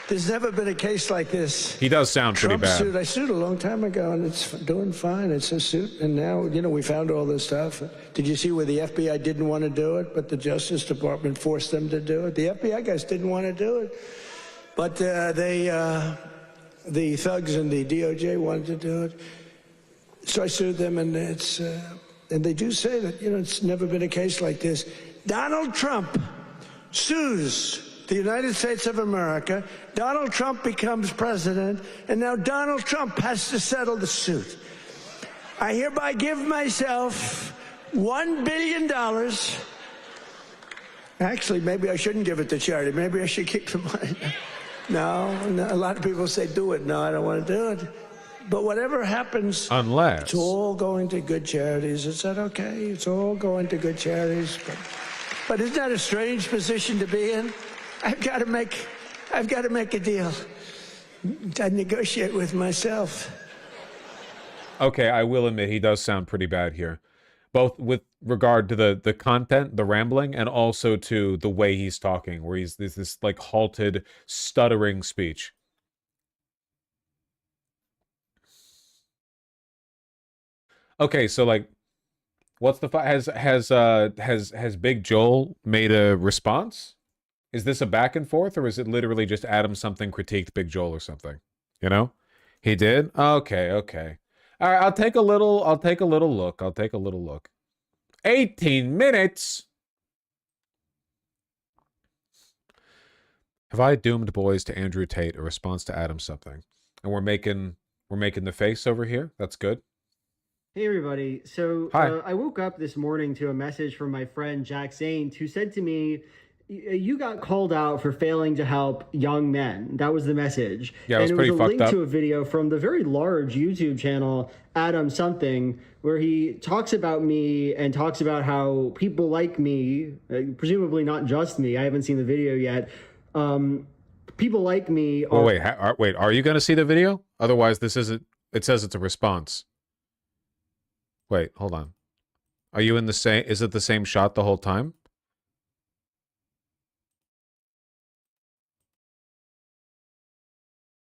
There's never been a case like this. He does sound pretty bad. Suit, I sued a long time ago, and it's doing fine. It's a suit, and now, you know, we found all this stuff. Did you see where the FBI didn't want to do it, but the Justice Department forced them to do it? The FBI guys didn't want to do it, but the thugs and the DOJ wanted to do it. So I sued them, and it's and they do say that, you know, it's never been a case like this. Donald Trump sues the United States of America. Donald Trump becomes president, and now Donald Trump has to settle the suit. I hereby give myself $1 billion. Actually, maybe I shouldn't give it to charity. Maybe I should keep the money. No, a lot of people say do it. No, I don't want to do it. But whatever happens, unless it's all going to good charities. Is that okay? It's all going to good charities. But isn't that a strange position to be in? I've got to make a deal. I negotiate with myself. Okay, I will admit he does sound pretty bad here. Both with regard to the content, the rambling, and also to the way he's talking, where he's this like halted, stuttering speech. Okay, so like, what's the has Big Joel made a response? Is this a back and forth, or is it literally just Adam something critiqued Big Joel or something? You know, he did. Okay. All right, I'll take a little look. 18 minutes. Have I doomed boys to Andrew Tate, a response to Adam something? And we're making the face over here. That's good. Hey everybody. So I woke up this morning to a message from my friend Jack Saint, who said to me, you got called out for failing to help young men. That was the message. Yeah, it was pretty fucked up. And it was a link to a video from the very large YouTube channel, Adam Something, where he talks about me and talks about how people like me, presumably not just me, I haven't seen the video yet, people like me are... Oh, wait, are you going to see the video? Otherwise, this isn't... It says it's a response. Wait, hold on. Are you in the same... Is it the same shot the whole time?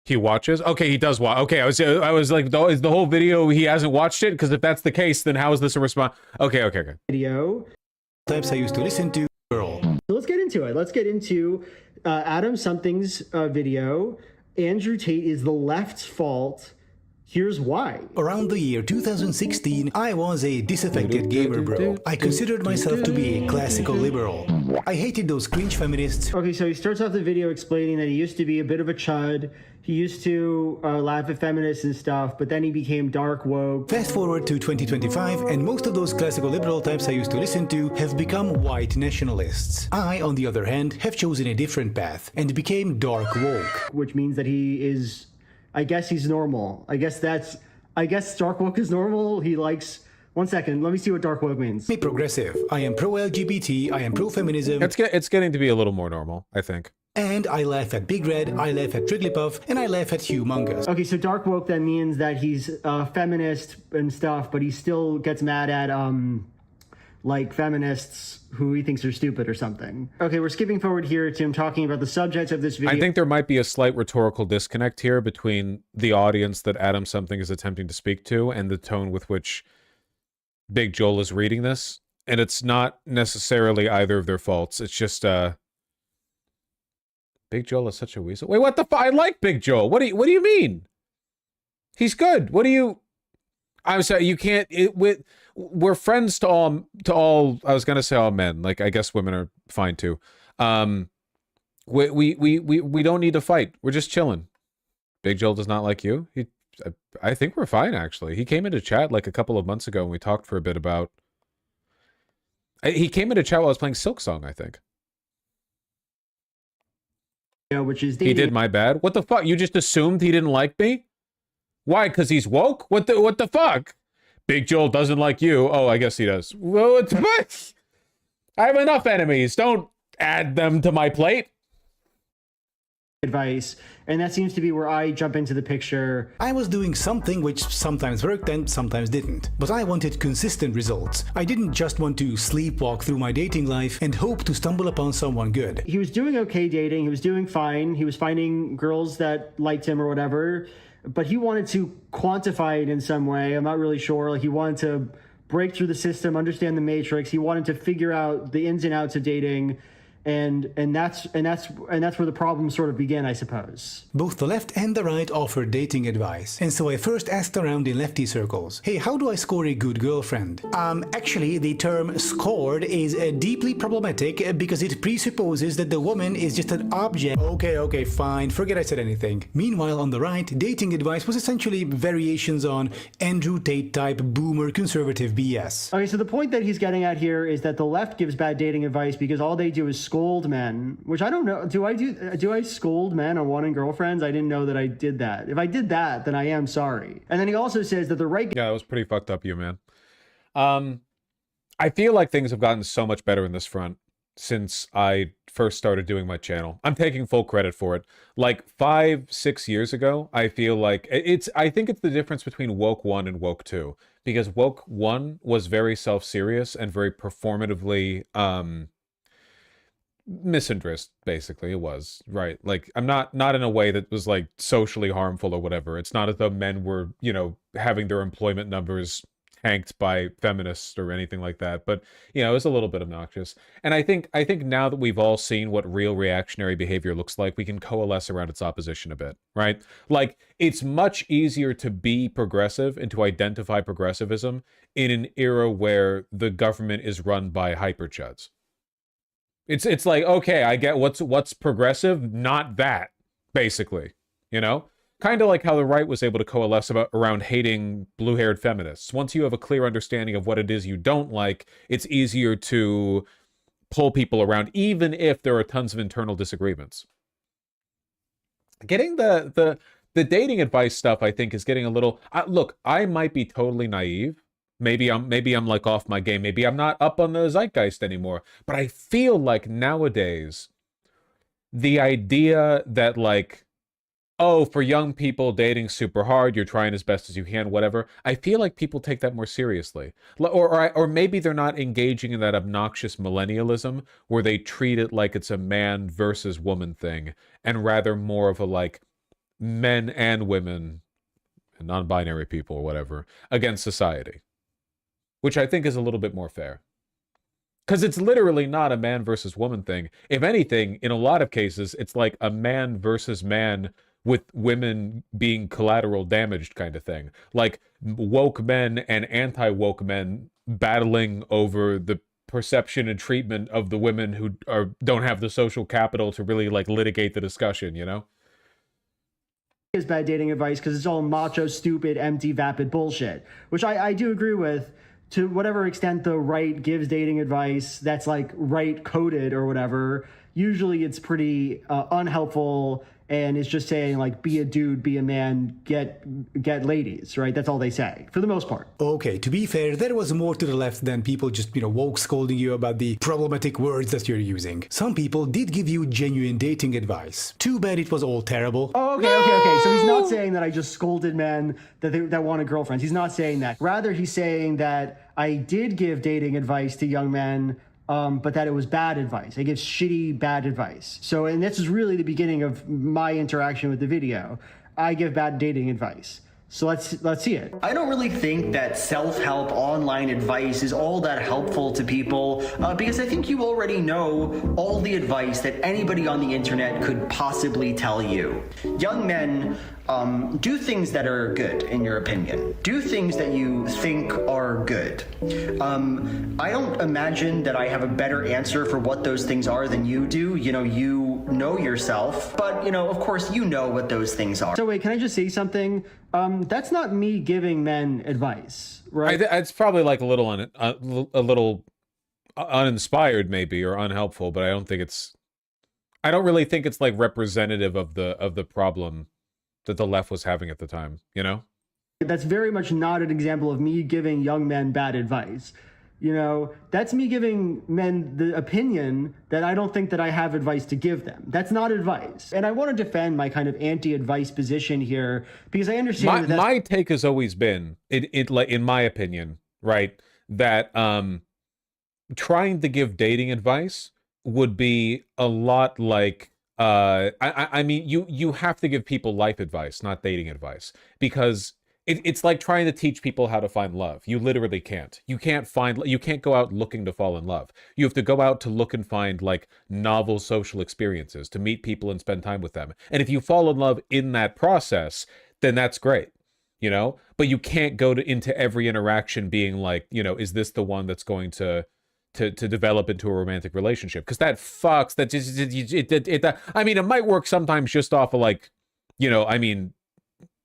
He watches? Okay, he does watch. Okay, I was like, is the whole video he hasn't watched it? Because if that's the case, then how is this a response? Okay. Video. Types I used to listen to. Girl. So let's get into it. Let's get into Adam Something's video. Andrew Tate is the left's fault Here's why. Around the year 2016, I was a disaffected gamer bro. I considered myself to be a classical liberal. I hated those cringe feminists. Okay, so he starts off the video explaining that he used to be a bit of a chud. He used to laugh at feminists and stuff, but then he became dark woke. Fast forward to 2025, and most of those classical liberal types I used to listen to have become white nationalists. I, on the other hand, have chosen a different path and became dark woke. Which means that he is, I guess he's normal. I guess dark woke is normal. He likes, one second, let me see what dark woke means. I'm progressive. I am pro-LGBT, I am pro-feminism. It's getting to be a little more normal, I think. And I laugh at Big Red, I laugh at Jigglypuff, and I laugh at Humongous. Okay, so dark woke then means that he's feminist and stuff, but he still gets mad at like feminists who he thinks are stupid or something. Okay, we're skipping forward here to him talking about the subject of this video. I think there might be a slight rhetorical disconnect here between the audience that Adam Something is attempting to speak to and the tone with which Big Joel is reading this. And it's not necessarily either of their faults. It's just Big Joel is such a weasel. Wait, what the fuck? I like Big Joel. What do you mean? He's good. What do you? I'm sorry. You can't. We're friends to all. I was gonna say all men. Like I guess women are fine too. We don't need to fight. We're just chilling. Big Joel does not like you. I think we're fine actually. He came into chat like a couple of months ago and we talked for a bit about. He came into chat while I was playing Silk Song, I think. Yeah, which is he did my bad. What the fuck? You just assumed he didn't like me? Why? Because he's woke? What the fuck? Big Joel doesn't like you. Oh, I guess he does. Well, it's what? I have enough enemies. Don't add them to my plate. Advice, and that seems to be where I jump into the picture. I was doing something which sometimes worked and sometimes didn't, but I wanted consistent results. I didn't just want to sleepwalk through my dating life and hope to stumble upon someone good. He was doing okay dating, he was doing fine, he was finding girls that liked him or whatever, but he wanted to quantify it in some way. I'm not really sure. Like he wanted to break through the system, understand the matrix. He wanted to figure out the ins and outs of dating. And that's where the problem sort of began, I suppose. Both the left and the right offered dating advice, and so I first asked around in lefty circles, hey, how do I score a good girlfriend? Actually, the term scored is deeply problematic because it presupposes that the woman is just an object. Okay, fine, forget I said anything. Meanwhile, on the right, dating advice was essentially variations on Andrew Tate type boomer conservative BS. Okay, so the point that he's getting at here is that the left gives bad dating advice because all they do is scold men, which I don't know. Do I scold men on wanting girlfriends? I didn't know that I did that. If I did that, then I am sorry. And then he also says that the right... Yeah, that was pretty fucked up, you man. I feel like things have gotten so much better in this front since I first started doing my channel. I'm taking full credit for it. Like 5-6 years ago, I feel like I think it's the difference between woke 1 and woke 2, because woke 1 was very self-serious and very performatively misinterest, basically. It was right, like I'm not in a way that was like socially harmful or whatever. It's not as though men were, you know, having their employment numbers tanked by feminists or anything like that, but you know, it was a little bit obnoxious. And I think now that we've all seen what real reactionary behavior looks like, we can coalesce around its opposition a bit, right? Like it's much easier to be progressive and to identify progressivism in an era where the government is run by hyperchuds. It's like, okay, I get what's progressive, not that, basically, you know? Kind of like how the right was able to coalesce around hating blue-haired feminists. Once you have a clear understanding of what it is you don't like, it's easier to pull people around, even if there are tons of internal disagreements. Getting the dating advice stuff, I think, is getting a little... look, I might be totally naive. Maybe I'm like off my game. Maybe I'm not up on the zeitgeist anymore. But I feel like nowadays, the idea that like, oh, for young people, dating's super hard, you're trying as best as you can, whatever. I feel like people take that more seriously. Or maybe they're not engaging in that obnoxious millennialism where they treat it like it's a man versus woman thing, and rather more of a like men and women, and non-binary people or whatever, against society. Which I think is a little bit more fair. Because it's literally not a man versus woman thing. If anything, in a lot of cases, it's like a man versus man with women being collateral damaged kind of thing. Like woke men and anti-woke men battling over the perception and treatment of the women who don't have the social capital to really like litigate the discussion, you know? Is bad dating advice because it's all macho, stupid, empty, vapid bullshit, which I do agree with. To whatever extent the right gives dating advice that's like right coded or whatever, usually it's pretty unhelpful, and it's just saying like, be a dude, be a man, get ladies, right? That's all they say for the most part. Okay, to be fair, there was more to the left than people just, woke scolding you about the problematic words that you're using. Some people did give you genuine dating advice. Too bad it was all terrible. Oh, okay. So he's not saying that I just scolded men that wanted girlfriends. He's not saying that. Rather, he's saying that I did give dating advice to young men, but that it was bad advice. I give shitty, bad advice. So, and this is really the beginning of my interaction with the video. I give bad dating advice. So let's see it. I don't really think that self-help online advice is all that helpful to people because I think you already know all the advice that anybody on the internet could possibly tell you. Young men, do things that are good, in your opinion. Do things that you think are good. I don't imagine that I have a better answer for what those things are than you do. You know yourself, but of course you know what those things are. So wait, can I just say something? That's not me giving men advice, right? It's probably like a little uninspired maybe, or unhelpful, but I don't really think it's like representative of the problem that the left was having at the time, That's very much not an example of me giving young men bad advice. That's me giving men the opinion that I don't think that I have advice to give them. That's not advice. And I want to defend my kind of anti-advice position here because I understand my take has always been, in my opinion, right, that trying to give dating advice would be a lot like I mean, you have to give people life advice, not dating advice, because it's like trying to teach people how to find love. You literally can't. You can't go out looking to fall in love. You have to go out to look and find like novel social experiences, to meet people and spend time with them. And if you fall in love in that process, then that's great, But you can't go into every interaction being like, is this the one that's going to develop into a romantic relationship? Because that fucks. That just I mean, it might work sometimes just off of like,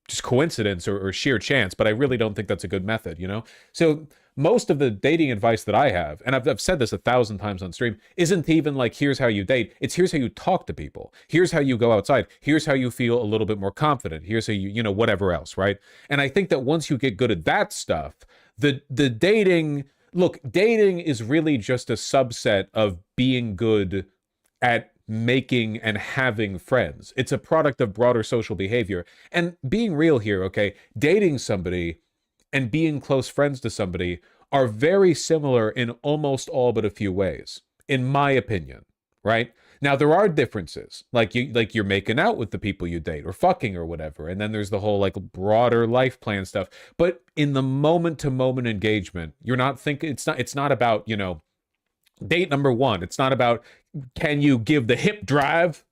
just coincidence or sheer chance, but I really don't think that's a good method, So most of the dating advice that I have, and I've said this 1,000 times on stream, isn't even like, here's how you date. It's here's how you talk to people. Here's how you go outside. Here's how you feel a little bit more confident. Here's how you, whatever else, right? And I think that once you get good at that stuff, the dating... Look, dating is really just a subset of being good at making and having friends. It's a product of broader social behavior. And being real here, okay, dating somebody and being close friends to somebody are very similar in almost all but a few ways, in my opinion, right? Now, there are differences, like you're making out with the people you date or fucking or whatever. And then there's the whole like broader life plan stuff. But in the moment to moment engagement, you're not thinking, it's not about, date number one. It's not about, can you give the hip drive?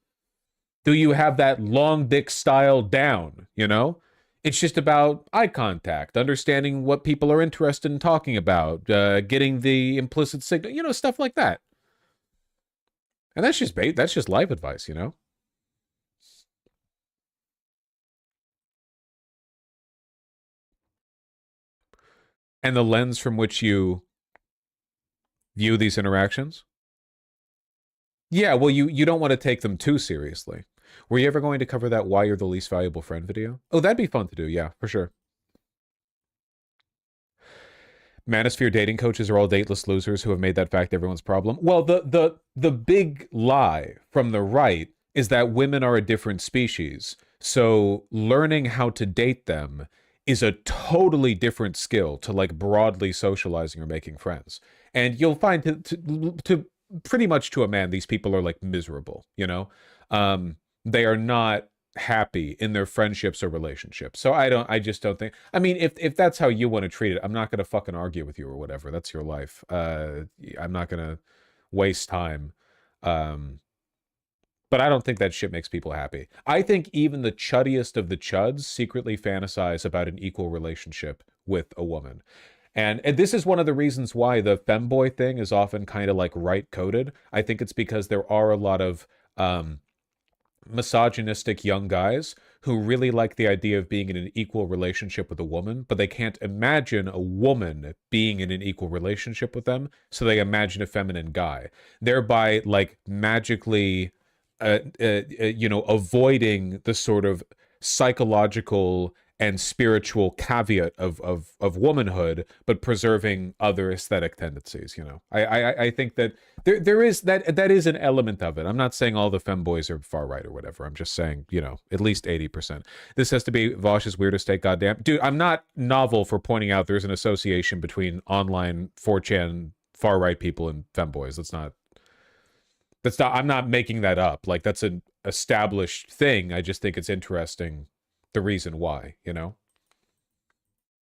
Do you have that long dick style down? It's just about eye contact, understanding what people are interested in talking about, getting the implicit signal, stuff like that. And that's just life advice, And the lens from which you view these interactions? Yeah, well, you don't want to take them too seriously. Were you ever going to cover that Why You're the Least Valuable Friend video? Oh, that'd be fun to do, yeah, for sure. Manosphere dating coaches are all dateless losers who have made that fact everyone's problem. Well, the big lie from the right is that women are a different species. So learning how to date them is a totally different skill to like broadly socializing or making friends. And you'll find to pretty much to a man, these people are like miserable, they are not happy in their friendships or relationships. So I just don't think, I mean, if that's how you want to treat it, I'm not going to fucking argue with you or whatever. That's your life. I'm not going to waste time But I don't think that shit makes people happy. I think even the chuddiest of the chuds secretly fantasize about an equal relationship with a woman. And this is one of the reasons why the femboy thing is often kind of like right-coded. I think it's because there are a lot of misogynistic young guys who really like the idea of being in an equal relationship with a woman, but they can't imagine a woman being in an equal relationship with them, so they imagine a feminine guy, thereby like magically avoiding the sort of psychological and spiritual caveat of womanhood, but preserving other aesthetic tendencies. I think that there is that is an element of it. I'm not saying all the femboys are far right or whatever. I'm just saying, at least 80%. This has to be Vosh's weirdest take. Goddamn, dude, I'm not novel for pointing out there's an association between online 4chan far right people and femboys. That's not. I'm not making that up. Like, that's an established thing. I just think it's interesting the reason why,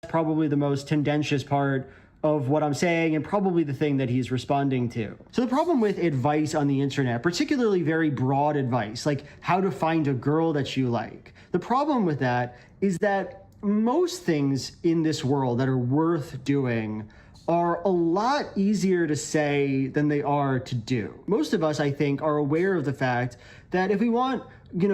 Probably the most tendentious part of what I'm saying, and probably the thing that he's responding to. So the problem with advice on the internet, particularly very broad advice, like how to find a girl that you like, the problem with that is that most things in this world that are worth doing are a lot easier to say than they are to do. Most of us, I think, are aware of the fact that if we want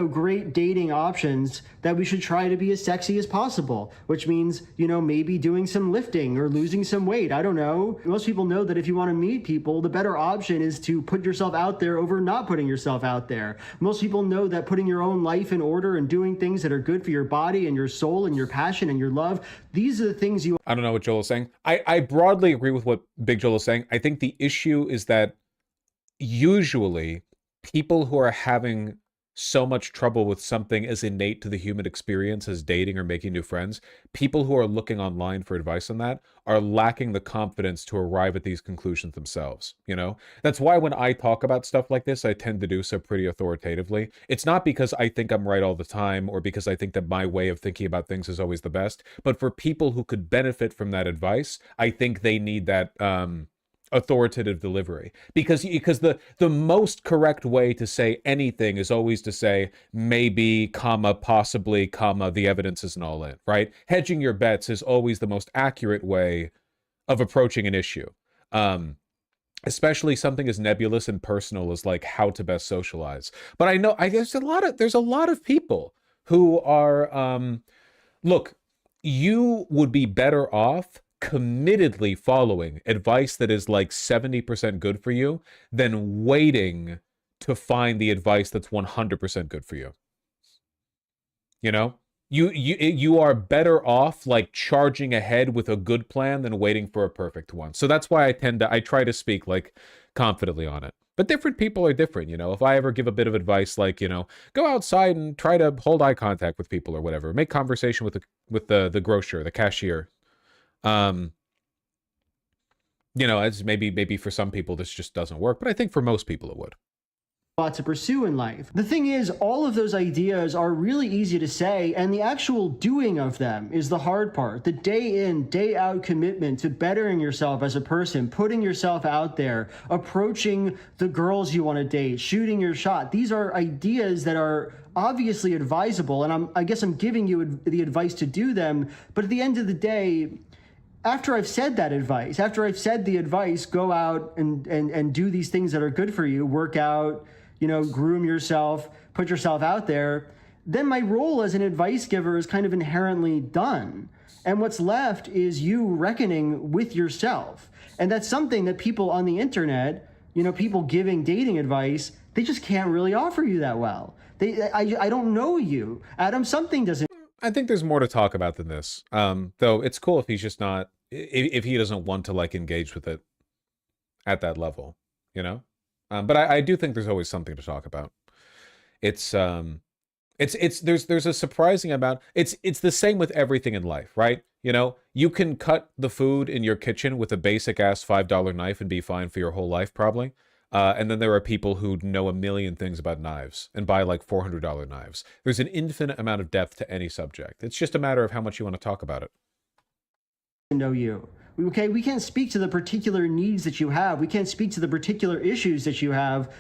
great dating options, that we should try to be as sexy as possible, which means, maybe doing some lifting or losing some weight. I don't know. Most people know that if you want to meet people, the better option is to put yourself out there over not putting yourself out there. Most people know that putting your own life in order and doing things that are good for your body and your soul and your passion and your love, these are the things you... I don't know what Joel is saying. I broadly agree with what Big Joel is saying. I think the issue is that usually people who are having so much trouble with something as innate to the human experience as dating or making new friends, people who are looking online for advice on that are lacking the confidence to arrive at these conclusions themselves. That's why when I talk about stuff like this, I tend to do so pretty authoritatively. It's not because I think I'm right all the time or because I think that my way of thinking about things is always the best, but for people who could benefit from that advice, I think they need that authoritative delivery, because the most correct way to say anything is always to say maybe, possibly, the evidence isn't all in, right? Hedging your bets is always the most accurate way of approaching an issue, especially something as nebulous and personal as like how to best socialize. But I guess there's a lot of people who are look, you would be better off committedly following advice that is like 70% good for you than waiting to find the advice that's 100% good for you. You are better off like charging ahead with a good plan than waiting for a perfect one. So that's why I try to speak like confidently on it. But different people are different, If I ever give a bit of advice like, go outside and try to hold eye contact with people or whatever, make conversation with the grocer, the cashier. As maybe for some people this just doesn't work, but I think for most people it would. To pursue in life. The thing is, all of those ideas are really easy to say, and the actual doing of them is the hard part. The day in, day out commitment to bettering yourself as a person, putting yourself out there, approaching the girls you want to date, shooting your shot. These are ideas that are obviously advisable, and I guess I'm giving you the advice to do them, but at the end of the day, after I've said that advice, go out and do these things that are good for you, work out, groom yourself, put yourself out there, then my role as an advice giver is kind of inherently done. And what's left is you reckoning with yourself. And that's something that people on the internet, people giving dating advice, they just can't really offer you that well. I don't know you. Adam, something doesn't... I think there's more to talk about than this. Though it's cool if he's just not, if he doesn't want to like engage with it at that level, But I do think there's always something to talk about. There's a surprising amount. It's the same with everything in life, right? You can cut the food in your kitchen with a basic ass $5 knife and be fine for your whole life, probably. And then there are people who know a million things about knives and buy like $400 knives. There's an infinite amount of depth to any subject. It's just a matter of how much you want to talk about it. Know you. Okay, we can't speak to the particular needs that you have. We can't speak to the particular issues that you have,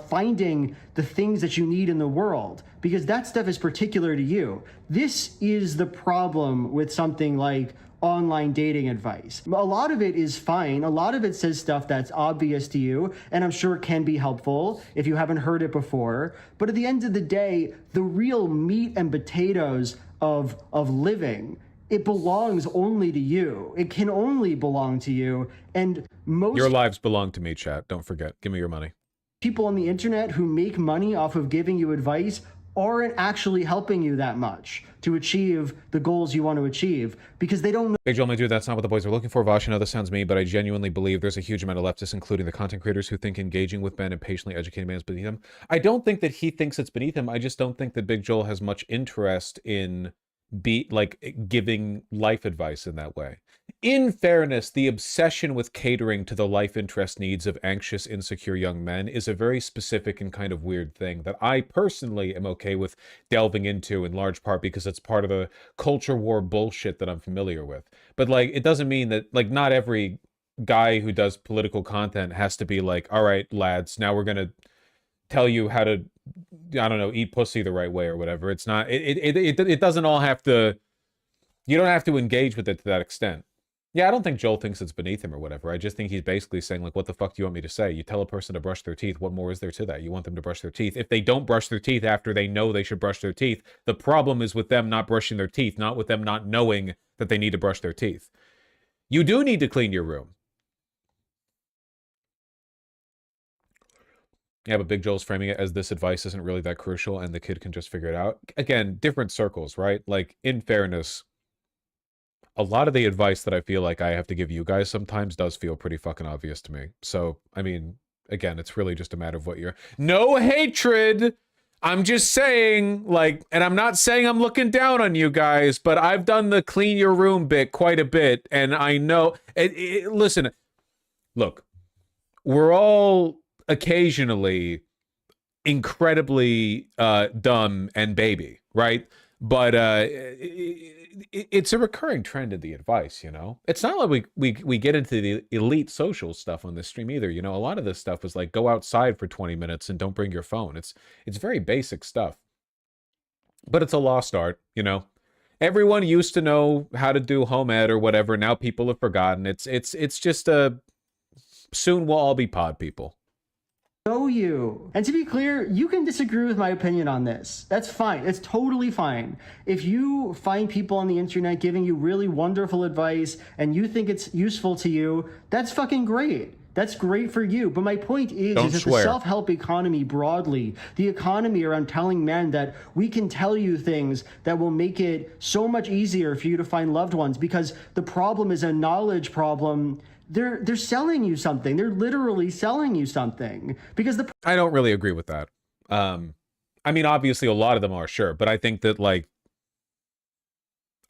finding the things that you need in the world, because that stuff is particular to you. This is the problem with something like online dating advice. A lot of it is fine. A lot of it says stuff that's obvious to you, and I'm sure it can be helpful if you haven't heard it before. But at the end of the day, the real meat and potatoes of living, it belongs only to you. It can only belong to you. And most your lives belong to me, chat. Don't forget. Give me your money. People on the internet who make money off of giving you advice aren't actually helping you that much to achieve the goals you want to achieve, because they don't know. Big Joel, my dude, that's not what the boys are looking for. Vosh, I know this sounds mean, but I genuinely believe there's a huge amount of leftists, including the content creators, who think engaging with men and patiently educating men is beneath him. I don't think that he thinks it's beneath him. I just don't think that Big Joel has much interest in giving life advice in that way. In fairness, the obsession with catering to the life interest needs of anxious, insecure young men is a very specific and kind of weird thing that I personally am okay with delving into, in large part because it's part of the culture war bullshit that I'm familiar with. But like, it doesn't mean that, like, not every guy who does political content has to be like, all right, lads, now we're gonna tell you how to, I don't know, eat pussy the right way or whatever. It's not, it doesn't all have to, you don't have to engage with it to that extent. Yeah, I don't think Joel thinks it's beneath him or whatever. I just think he's basically saying, like, what the fuck do you want me to say? You tell a person to brush their teeth. What more is there to that? You want them to brush their teeth. If they don't brush their teeth after they know they should brush their teeth, the problem is with them not brushing their teeth, not with them not knowing that they need to brush their teeth. You do need to clean your room. Yeah, but Big Joel's framing it as this advice isn't really that crucial and the kid can just figure it out. Again, different circles, right? Like, in fairness, a lot of the advice that I feel like I have to give you guys sometimes does feel pretty fucking obvious to me. So, I mean, again, it's really just a matter of what you're... No hatred! I'm just saying, like, and I'm not saying I'm looking down on you guys, but I've done the clean your room bit quite a bit, and I know... listen, look, we're all occasionally incredibly dumb and baby, right? But it's a recurring trend in the advice, you know? It's not like we get into the elite social stuff on this stream either, you know? A lot of this stuff is like, go outside for 20 minutes and don't bring your phone. It's very basic stuff. But it's a lost art, you know? Everyone used to know how to do home ed or whatever. Now people have forgotten. It's just a... Soon we'll all be pod people. Know you. And to be clear, you can disagree with my opinion on this. That's fine. It's totally fine. If you find people on the internet giving you really wonderful advice and you think it's useful to you, that's fucking great. That's great for you. But my point is that the self-help economy broadly, the economy around telling men that we can tell you things that will make it so much easier for you to find loved ones, because the problem is a knowledge problem. They're selling you something. They're literally selling you something, because I don't really agree with that. I mean, obviously a lot of them are, sure, but I think that, like,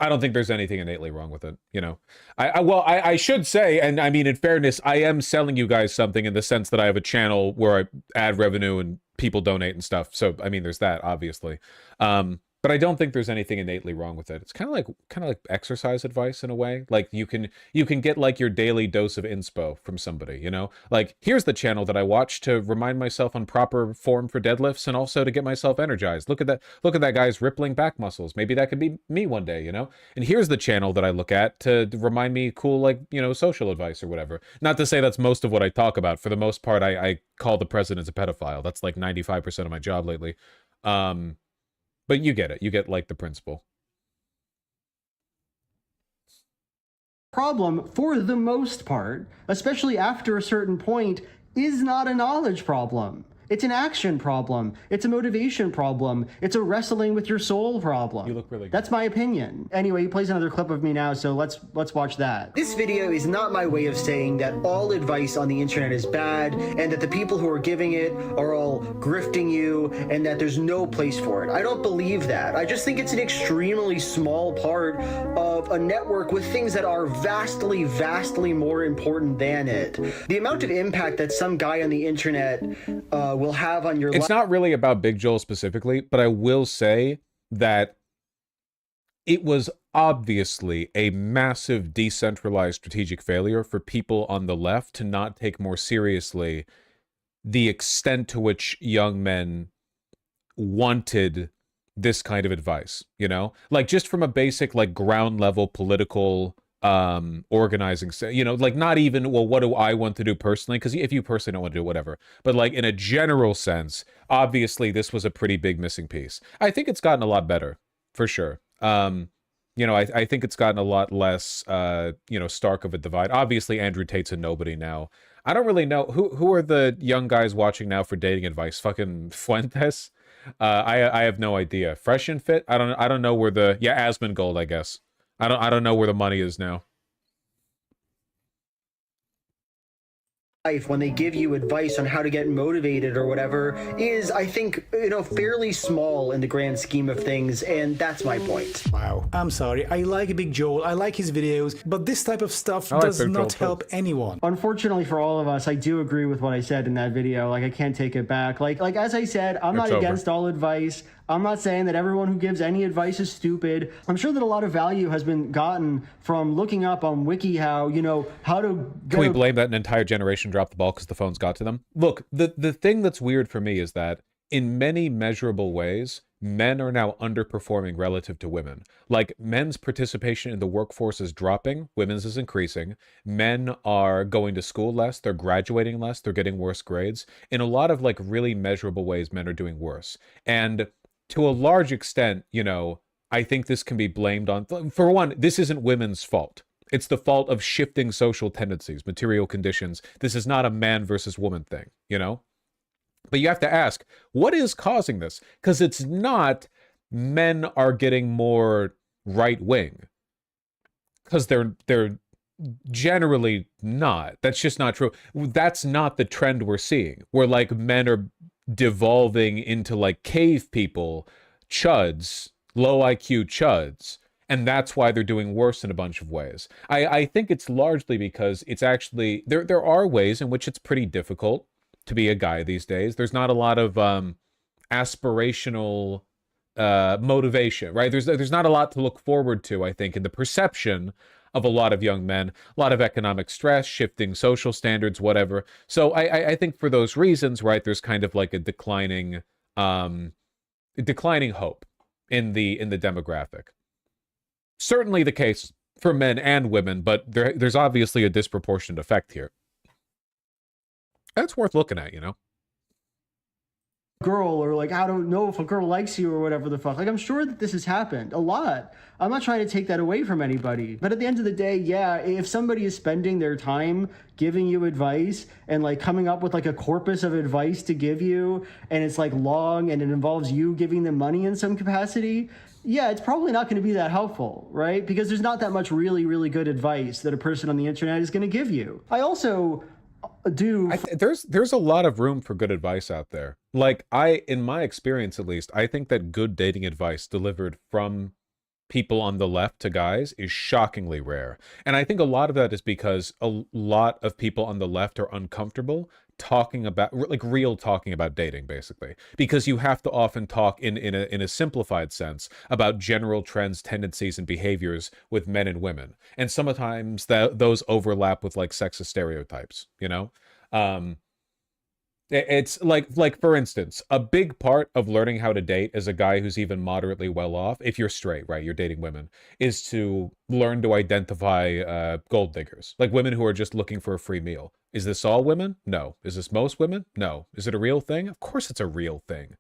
I don't think there's anything innately wrong with it, you know? I should say, and I mean, in fairness, I am selling you guys something in the sense that I have a channel where I add revenue and people donate and stuff. So, I mean, there's that, obviously. But I don't think there's anything innately wrong with it. It's kind of like exercise advice in a way. Like you can get like your daily dose of inspo from somebody, you know? Like, here's the channel that I watch to remind myself on proper form for deadlifts and also to get myself energized. Look at that guy's rippling back muscles. Maybe that could be me one day, you know? And here's the channel that I look at to remind me cool, like, you know, social advice or whatever. Not to say that's most of what I talk about. For the most part, I call the president a pedophile. That's like 95% of my job lately. But you get it. You get, like, the principle. Problem, for the most part, especially after a certain point, is not a knowledge problem. It's an action problem. It's a motivation problem. It's a wrestling with your soul problem. You look really good. That's my opinion. Anyway, he plays another clip of me now, so let's watch that. This video is not my way of saying that all advice on the internet is bad and that the people who are giving it are all grifting you and that there's no place for it. I don't believe that. I just think it's an extremely small part of a network with things that are vastly, vastly more important than it. The amount of impact that some guy on the internet will have on your life. It's not really about Big Joel specifically, but I will say that it was obviously a massive decentralized strategic failure for people on the left to not take more seriously the extent to which young men wanted this kind of advice, you know? Like, just from a basic, like, ground level political organizing, you know, like, not even, well, what do I want to do personally? Because if you personally don't want to do whatever, but like in a general sense, obviously this was a pretty big missing piece. I think it's gotten a lot better, for sure. You know, I think it's gotten a lot less, you know, stark of a divide. Obviously, Andrew Tate's a nobody now. I don't really know who are the young guys watching now for dating advice. Fucking Fuentes. I have no idea. Fresh and Fit. I don't know where the Asmongold, I guess. I don't know where the money is now. Life when they give you advice on how to get motivated or whatever is, I think, you know, fairly small in the grand scheme of things, and that's my point. Wow. I'm sorry, I like Big Joel, I like his videos, but this type of stuff does not help anyone. Unfortunately for all of us, I do agree with what I said in that video. Like, I can't take it back. Like as I said, I'm not against all advice. I'm not saying that everyone who gives any advice is stupid. I'm sure that a lot of value has been gotten from looking up on WikiHow, you know, how to... Can we blame that an entire generation dropped the ball because the phones got to them? Look, the thing that's weird for me is that in many measurable ways, men are now underperforming relative to women. Like, men's participation in the workforce is dropping, women's is increasing. Men are going to school less, they're graduating less, they're getting worse grades. In a lot of, like, really measurable ways, men are doing worse. And to a large extent, you know, I think this can be blamed on, for one, this isn't women's fault. It's the fault of shifting social tendencies, material conditions. This is not a man versus woman thing, you know? But you have to ask, what is causing this? Because it's not men are getting more right-wing. Because they're generally not. That's just not true. That's not the trend we're seeing. Where, like, men are devolving into, like, cave people, chuds, low IQ chuds. And that's why they're doing worse in a bunch of ways. I think it's largely because it's actually... There are ways in which it's pretty difficult to be a guy these days. There's not a lot of aspirational motivation, right? There's not a lot to look forward to, I think, in the perception of a lot of young men. A lot of economic stress, shifting social standards, whatever. So I think for those reasons, right, there's kind of like a declining hope in the demographic. Certainly the case for men and women, but there's obviously a disproportionate effect here. That's worth looking at, you know? Girl, or like, I don't know if a girl likes you or whatever the fuck. Like, I'm sure that this has happened a lot. I'm not trying to take that away from anybody. But at the end of the day, yeah, if somebody is spending their time giving you advice and like coming up with like a corpus of advice to give you, and it's like long and it involves you giving them money in some capacity, yeah, it's probably not going to be that helpful, right? Because there's not that much really, really good advice that a person on the internet is going to give you. I also... there's a lot of room for good advice out there. Like, in my experience at least, I think that good dating advice delivered from people on the left to guys is shockingly rare. And I think a lot of that is because a lot of people on the left are uncomfortable talking about, like, real talking about dating, basically, because you have to often talk in a simplified sense about general trends, tendencies, and behaviors with men and women, and sometimes those overlap with, like, sexist stereotypes, you know. It's like for instance, a big part of learning how to date as a guy who's even moderately well off, if you're straight, right, you're dating women, is to learn to identify gold diggers, like women who are just looking for a free meal. Is this all women? No. Is this most women? No. Is it a real thing? Of course it's a real thing.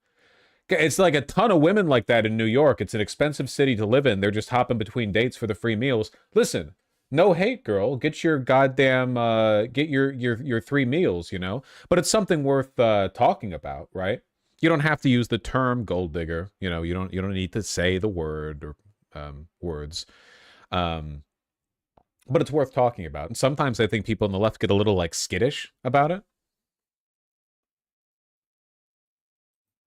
It's like a ton of women like that in New York. It's an expensive city to live in. They're just hopping between dates for the free meals. Listen, no hate, girl. Get your goddamn, get your 3 meals, you know? But it's something worth talking about, right? You don't have to use the term gold digger. You know, you don't need to say the word or words. But it's worth talking about. And sometimes I think people on the left get a little, like, skittish about it.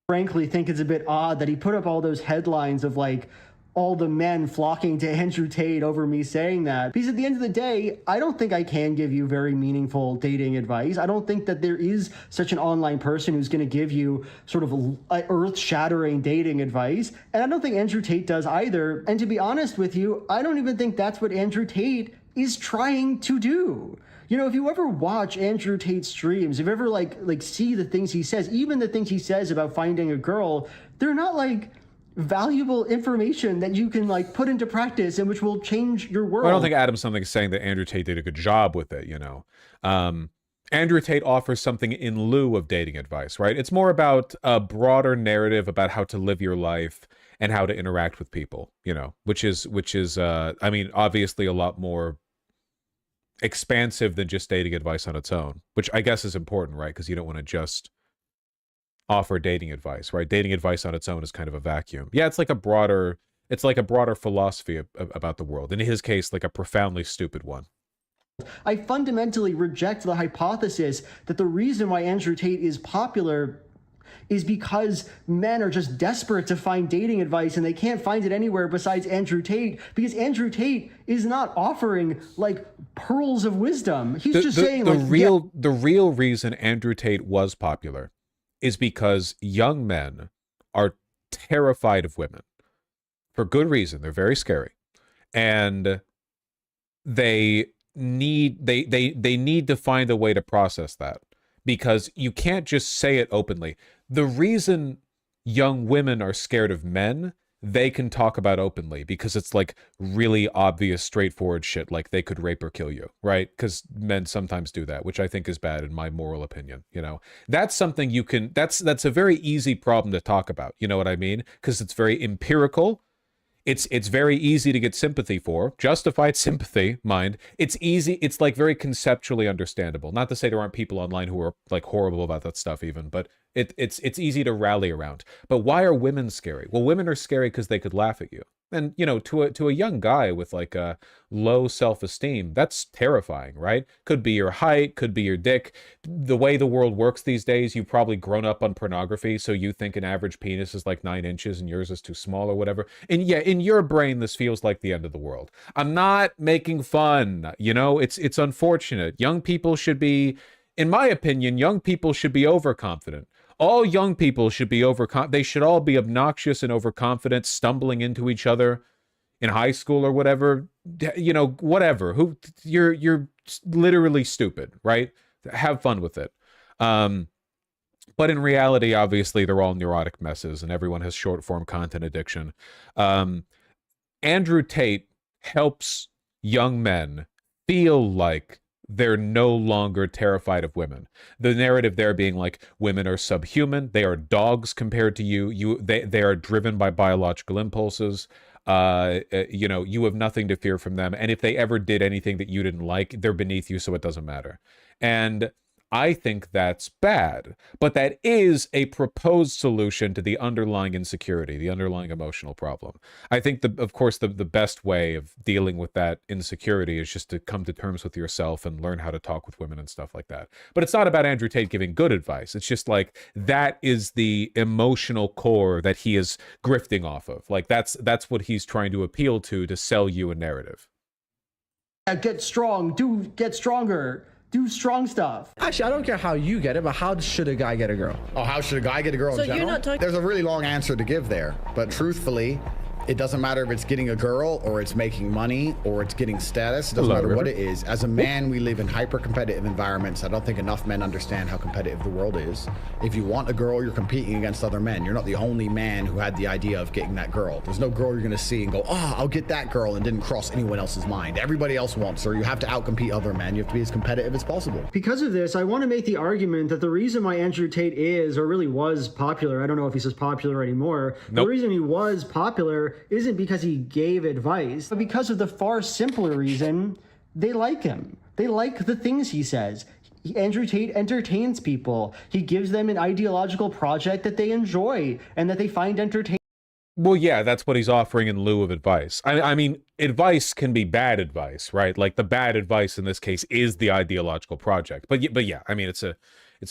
Frankly, think it's a bit odd that he put up all those headlines of, like, all the men flocking to Andrew Tate over me saying that. Because at the end of the day, I don't think I can give you very meaningful dating advice. I don't think that there is such an online person who's going to give you sort of earth-shattering dating advice. And I don't think Andrew Tate does either. And to be honest with you, I don't even think that's what Andrew Tate is trying to do. You know, if you ever watch Andrew Tate's streams, if you ever like see the things he says, even the things he says about finding a girl, they're not like valuable information that you can like put into practice and which will change your world. Well, I don't think Adam Something's saying that Andrew Tate did a good job with it, you know. Andrew Tate offers something in lieu of dating advice, right? It's more about a broader narrative about how to live your life and how to interact with people, you know, which is I mean, obviously a lot more expansive than just dating advice on its own, which I guess is important, right? Because you don't want to just offer dating advice, right? Dating advice on its own is kind of a vacuum. Yeah, it's like a broader philosophy about the world. In his case, like a profoundly stupid one. I fundamentally reject the hypothesis that the reason why Andrew Tate is popular is because men are just desperate to find dating advice and they can't find it anywhere besides Andrew Tate, because Andrew Tate is not offering like pearls of wisdom. He's just saying the real reason Andrew Tate was popular is because young men are terrified of women for good reason. They're very scary, and they need to find a way to process that, because you can't just say it openly. The reason young women are scared of men, they can talk about openly because it's like really obvious, straightforward shit, like they could rape or kill you, right? Because men sometimes do that, which I think is bad in my moral opinion. You know, that's something you can, that's a very easy problem to talk about. You know what I mean? Because it's very empirical. It's very easy to get sympathy for, justified sympathy, mind. It's easy. It's like very conceptually understandable. Not to say there aren't people online who are like horrible about that stuff even, but it's easy to rally around. But why are women scary? Well, women are scary because they could laugh at you. And, you know, to a young guy with like a low self-esteem, that's terrifying, right? Could be your height, could be your dick. The way the world works these days, you've probably grown up on pornography, so you think an average penis is like 9 inches and yours is too small or whatever. And yeah, in your brain, this feels like the end of the world. I'm not making fun, you know? It's unfortunate. Young people should be, in my opinion, young people should be overconfident. All young people should be they should all be obnoxious and overconfident, stumbling into each other in high school or whatever. You know, whatever. You're literally stupid, right? Have fun with it. But in reality, obviously, they're all neurotic messes and everyone has short form content addiction. Andrew Tate helps young men feel like they're no longer terrified of women. The narrative there being like, women are subhuman, they are dogs compared to you. They are driven by biological impulses. You know, you have nothing to fear from them. And if they ever did anything that you didn't like, they're beneath you, so it doesn't matter. And I think that's bad, but that is a proposed solution to the underlying insecurity, the underlying emotional problem. I think, of course, the best way of dealing with that insecurity is just to come to terms with yourself and learn how to talk with women and stuff like that. But it's not about Andrew Tate giving good advice. It's just like, that is the emotional core that he is grifting off of. Like, that's what he's trying to appeal to sell you a narrative. Get strong, get stronger. Do strong stuff. Actually, I don't care how you get it, but how should a guy get a girl? Oh, how should a guy get a girl in general? You're not talking. There's a really long answer to give there, but truthfully, it doesn't matter if it's getting a girl or it's making money or it's getting status. It doesn't matter what it is. As a man, we live in hyper-competitive environments. I don't think enough men understand how competitive the world is. If you want a girl, you're competing against other men. You're not the only man who had the idea of getting that girl. There's no girl you're going to see and go, oh, I'll get that girl, and didn't cross anyone else's mind. Everybody else wants her. You have to outcompete other men. You have to be as competitive as possible. Because of this, I want to make the argument that the reason why Andrew Tate is, or really was popular, I don't know if he's as popular anymore, the reason he was popular isn't because he gave advice, but because of the far simpler reason they like him. They like the things he says. Andrew Tate entertains people. He gives them an ideological project that they enjoy and that they find entertaining. Well, yeah, that's what he's offering in lieu of advice. I mean, advice can be bad advice, right? Like, the bad advice in this case is the ideological project. But yeah, I mean, it's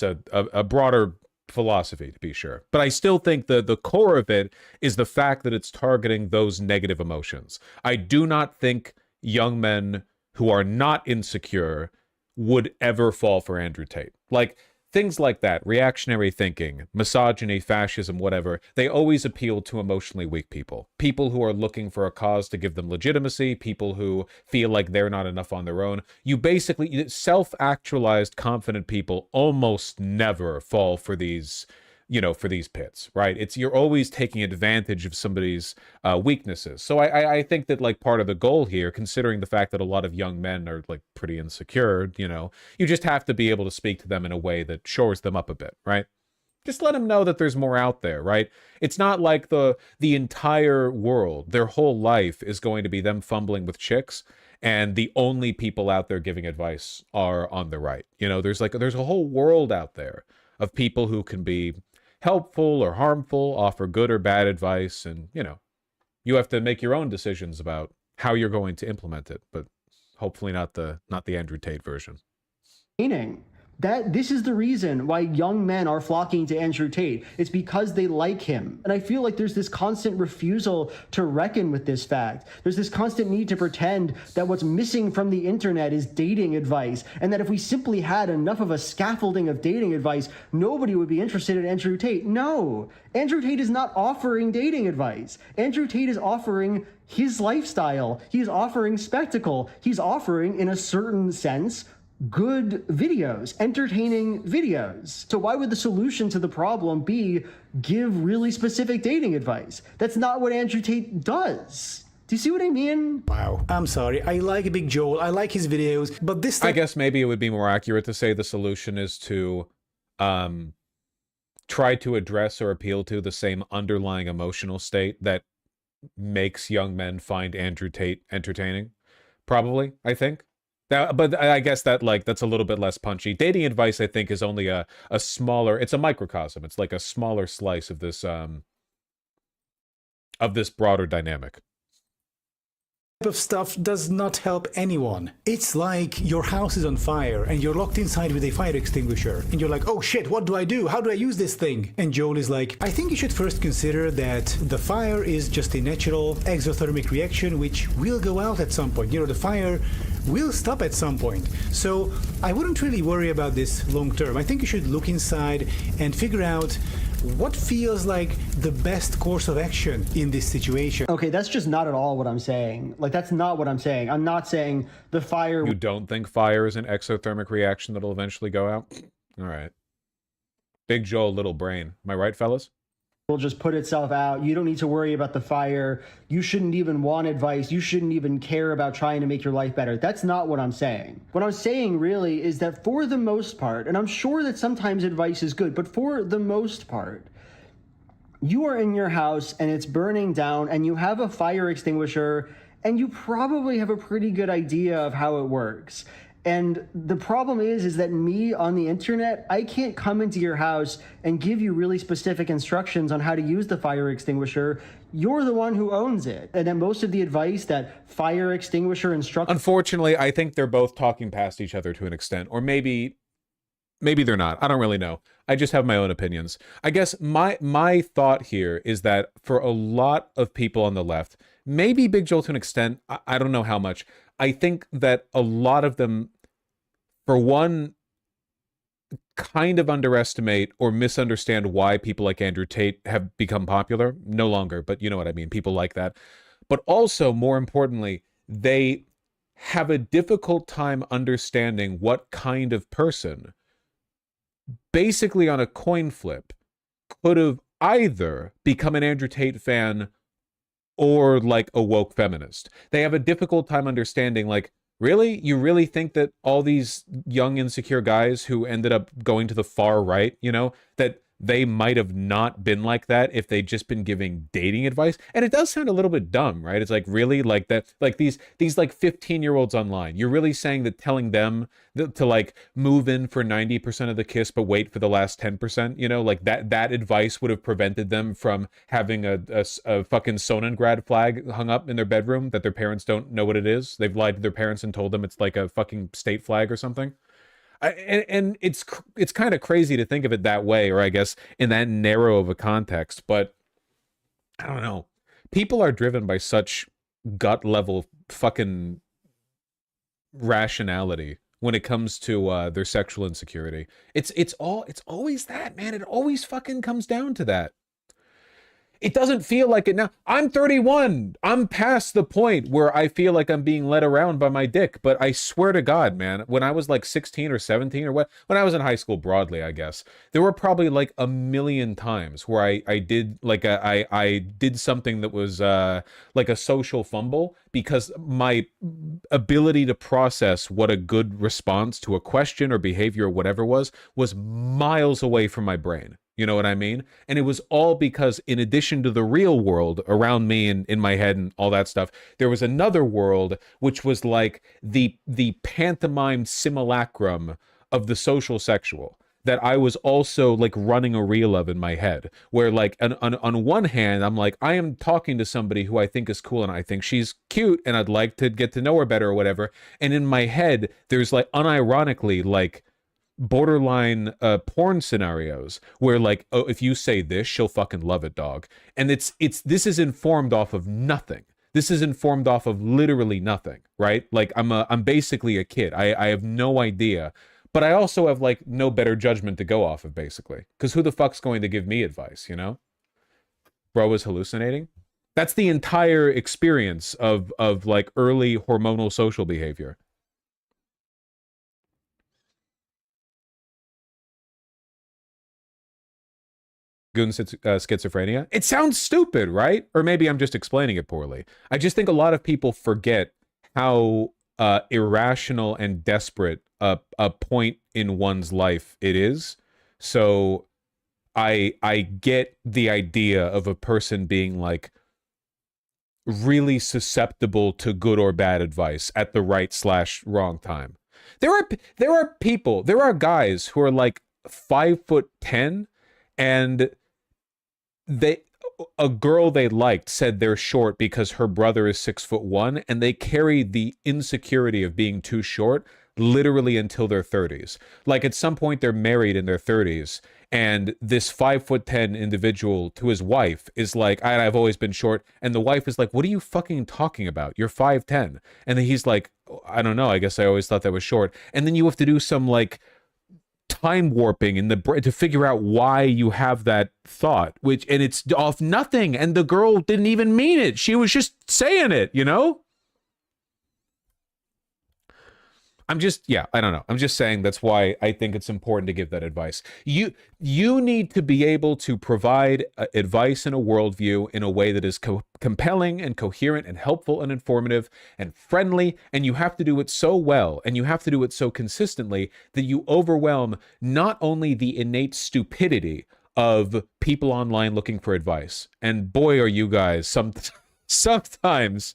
a broader philosophy, to be sure. But I still think the core of it is the fact that it's targeting those negative emotions. I do not think young men who are not insecure would ever fall for Andrew Tate. Like, things like that, reactionary thinking, misogyny, fascism, whatever, they always appeal to emotionally weak people. People who are looking for a cause to give them legitimacy, people who feel like they're not enough on their own. You basically, self-actualized, confident people almost never fall for these, you know, for these pits, right? You're always taking advantage of somebody's weaknesses. So I think that, like, part of the goal here, considering the fact that a lot of young men are, like, pretty insecure, you know, you just have to be able to speak to them in a way that shores them up a bit, right? Just let them know that there's more out there, right? It's not like the entire world, their whole life is going to be them fumbling with chicks, and the only people out there giving advice are on the right. You know, there's a whole world out there of people who can be helpful or harmful, offer good or bad advice, and, you know, you have to make your own decisions about how you're going to implement it, but hopefully not the Andrew Tate version. That this is the reason why young men are flocking to Andrew Tate. It's because they like him. And I feel like there's this constant refusal to reckon with this fact. There's this constant need to pretend that what's missing from the internet is dating advice, and that if we simply had enough of a scaffolding of dating advice, nobody would be interested in Andrew Tate. No, Andrew Tate is not offering dating advice. Andrew Tate is offering his lifestyle. He's offering spectacle. He's offering, in a certain sense, good videos, entertaining videos. So why would the solution to the problem be give really specific dating advice? That's not what Andrew Tate does. Do you see what I mean? Wow. I'm sorry. I like Big Joel. I like his videos, but this... I guess maybe it would be more accurate to say the solution is to try to address or appeal to the same underlying emotional state that makes young men find Andrew Tate entertaining. Probably, I think. But I guess that's a little bit less punchy. Dating advice, I think, is only a smaller, it's a microcosm. It's like a smaller slice of this broader dynamic. Of stuff does not help anyone. It's like your house is on fire and you're locked inside with a fire extinguisher and you're like, oh shit, what do I do? How do I use this thing? And Joel is like, I think you should first consider that the fire is just a natural exothermic reaction which will go out at some point. You know, the fire will stop at some point. So I wouldn't really worry about this long term. I think you should look inside and figure out what feels like the best course of action in this situation. Okay, that's just not at all what I'm saying. Like, that's not what I'm saying. I'm not saying the fire... You don't think fire is an exothermic reaction that'll eventually go out? All right. Big Joel, little brain. Am I right, fellas? Will just put itself out. You don't need to worry about the fire. You shouldn't even want advice. You shouldn't even care about trying to make your life better. That's not what I'm saying. What I'm saying really is that for the most part, and I'm sure that sometimes advice is good, but for the most part, you are in your house and it's burning down and you have a fire extinguisher and you probably have a pretty good idea of how it works. And the problem is that me on the internet, I can't come into your house and give you really specific instructions on how to use the fire extinguisher. You're the one who owns it. And then most of the advice that fire extinguisher instructions... Unfortunately, I think they're both talking past each other to an extent, or maybe they're not. I don't really know. I just have my own opinions. I guess my thought here is that for a lot of people on the left, maybe Big Joel to an extent, I don't know how much, I think that a lot of them, for one, kind of underestimate or misunderstand why people like Andrew Tate have become popular. No longer, but you know what I mean. People like that. But also, more importantly, they have a difficult time understanding what kind of person, basically on a coin flip, could have either become an Andrew Tate fan or like a woke feminist. They have a difficult time understanding, like, really? You really think that all these young, insecure guys who ended up going to the far right, you know, that they might have not been like that if they'd just been giving dating advice? And it does sound a little bit dumb, right? It's like, really? Like that, like these like 15-year-olds online, you're really saying that telling them to like move in for 90% of the kiss but wait for the last 10%, you know, like that advice would have prevented them from having a fucking Sonengrad flag hung up in their bedroom that their parents don't know what it is. They've lied to their parents and told them it's like a fucking state flag or something. And it's kind of crazy to think of it that way, or I guess in that narrow of a context. But I don't know. People are driven by such gut level fucking rationality when it comes to their sexual insecurity. It's always that, man. It always fucking comes down to that. It doesn't feel like it now. I'm 31. I'm past the point where I feel like I'm being led around by my dick. But I swear to God, man, when I was like 16 or 17 or what, when I was in high school broadly, I guess, there were probably like a million times where I did like I did something that was like a social fumble, because my ability to process what a good response to a question or behavior or whatever was miles away from my brain. You know what I mean? And it was all because, in addition to the real world around me and in my head and all that stuff, there was another world which was like the pantomime simulacrum of the social sexual that I was also like running a reel of in my head, where like on one hand, I'm like, I am talking to somebody who I think is cool and I think she's cute and I'd like to get to know her better or whatever. And in my head, there's like unironically like borderline porn scenarios where like, oh, if you say this, she'll fucking love it, dog. And this is informed off of nothing. This is informed off of literally nothing, right? Like I'm basically a kid. I have no idea, but I also have like no better judgment to go off of, basically, because who the fuck's going to give me advice, you know? Bro is hallucinating. That's the entire experience of like early hormonal social behavior. Goon schizophrenia. It sounds stupid, right? Or maybe I'm just explaining it poorly. I just think a lot of people forget how irrational and desperate a point in one's life it is. So I get the idea of a person being like really susceptible to good or bad advice at the right/wrong time. There are guys who are like 5'10", and a girl they liked said they're short because her brother is 6'1", and they carry the insecurity of being too short literally until their 30s. Like at some point they're married in their 30s, and this 5'10" individual to his wife is like, I've always been short. And the wife is like, what are you fucking talking about? You're 5'10". And then he's like, I don't know, I guess I always thought that was short. And then you have to do some like time warping in the brain to figure out why you have that thought, and it's off nothing, and the girl didn't even mean it. She was just saying it, you know? I don't know. I'm just saying that's why I think it's important to give that advice. You need to be able to provide advice and a worldview in a way that is compelling and coherent and helpful and informative and friendly, and you have to do it so well, and you have to do it so consistently that you overwhelm not only the innate stupidity of people online looking for advice, and boy are you guys sometimes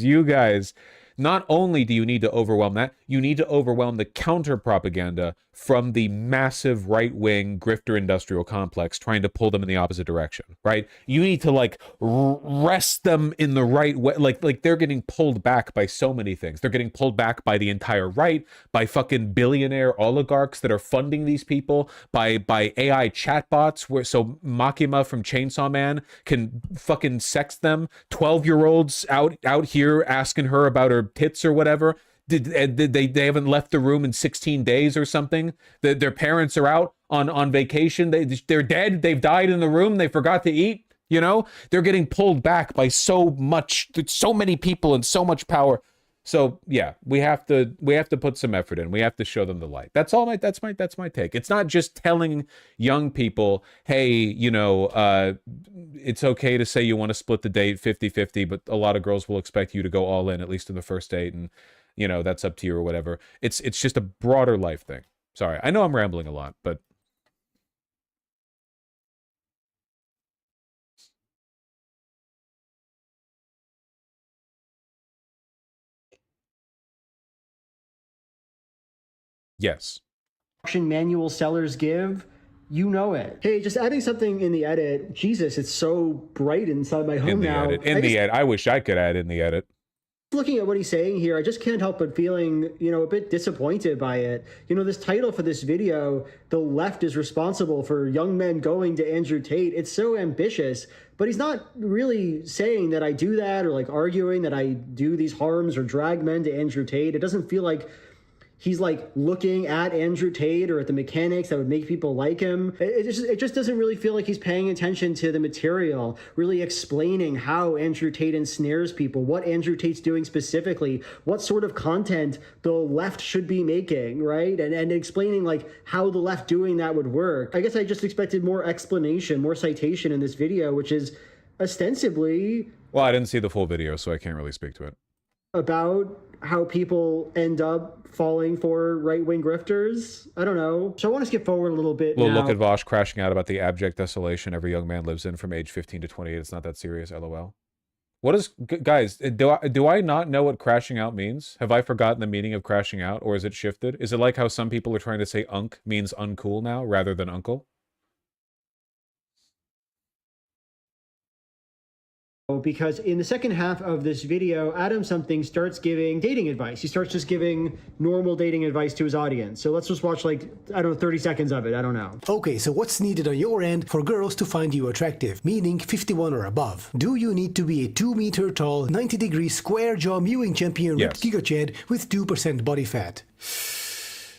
you guys. Not only do you need to overwhelm that, you need to overwhelm the counter propaganda from the massive right-wing grifter industrial complex trying to pull them in the opposite direction, right? You need to like rest them in the right way. Like they're getting pulled back by so many things. They're getting pulled back by the entire right, by fucking billionaire oligarchs that are funding these people, by AI chatbots so Makima from Chainsaw Man can fucking sex them. 12-year-olds out here asking her about her tits or whatever. They haven't left the room in 16 days or something. Their parents are out on vacation. They're dead. They've died in the room. They forgot to eat. You know, they're getting pulled back by so many people and so much power. So yeah, we have to put some effort in. We have to show them the light. That's my take. It's not just telling young people, hey, you know, it's okay to say you want to split the date 50-50, but a lot of girls will expect you to go all in, at least in the first date, and you know, that's up to you or whatever. It's just a broader life thing. Sorry, I know I'm rambling a lot, but yes. Manual sellers give, you know it. Hey, just adding something in the edit. Jesus, it's so bright inside my home now. I wish I could add in the edit. Looking at what he's saying here, I just can't help but feeling, a bit disappointed by it. This title for this video, "The Left is Responsible for Young Men Going to Andrew Tate," it's so ambitious, but he's not really saying that I do that or like arguing that I do these harms or drag men to Andrew Tate. It doesn't feel like he's like looking at Andrew Tate or at the mechanics that would make people like him. It just doesn't really feel like he's paying attention to the material, really explaining how Andrew Tate ensnares people, what Andrew Tate's doing specifically, what sort of content the left should be making, right? And explaining like how the left doing that would work. I guess I just expected more explanation, more citation in this video, which is ostensibly... Well, I didn't see the full video, so I can't really speak to it. About how people end up falling for right-wing grifters. I don't know. So I want to skip forward a little bit now. Look at Vosh crashing out about the abject desolation every young man lives in from age 15 to 28. It's not that serious, LOL. What is... Guys, do I not know what crashing out means? Have I forgotten the meaning of crashing out, or is it shifted? Is it like how some people are trying to say unk means uncool now, rather than uncle? Because in the second half of this video, Adam Something starts giving dating advice. He starts just giving normal dating advice to his audience. So let's just watch like, I don't know, 30 seconds of it. I don't know. Okay, so what's needed on your end for girls to find you attractive, meaning 51 or above? Do you need to be a 2-meter tall, 90-degree square jaw mewing champion ripped gigached with 2% body fat?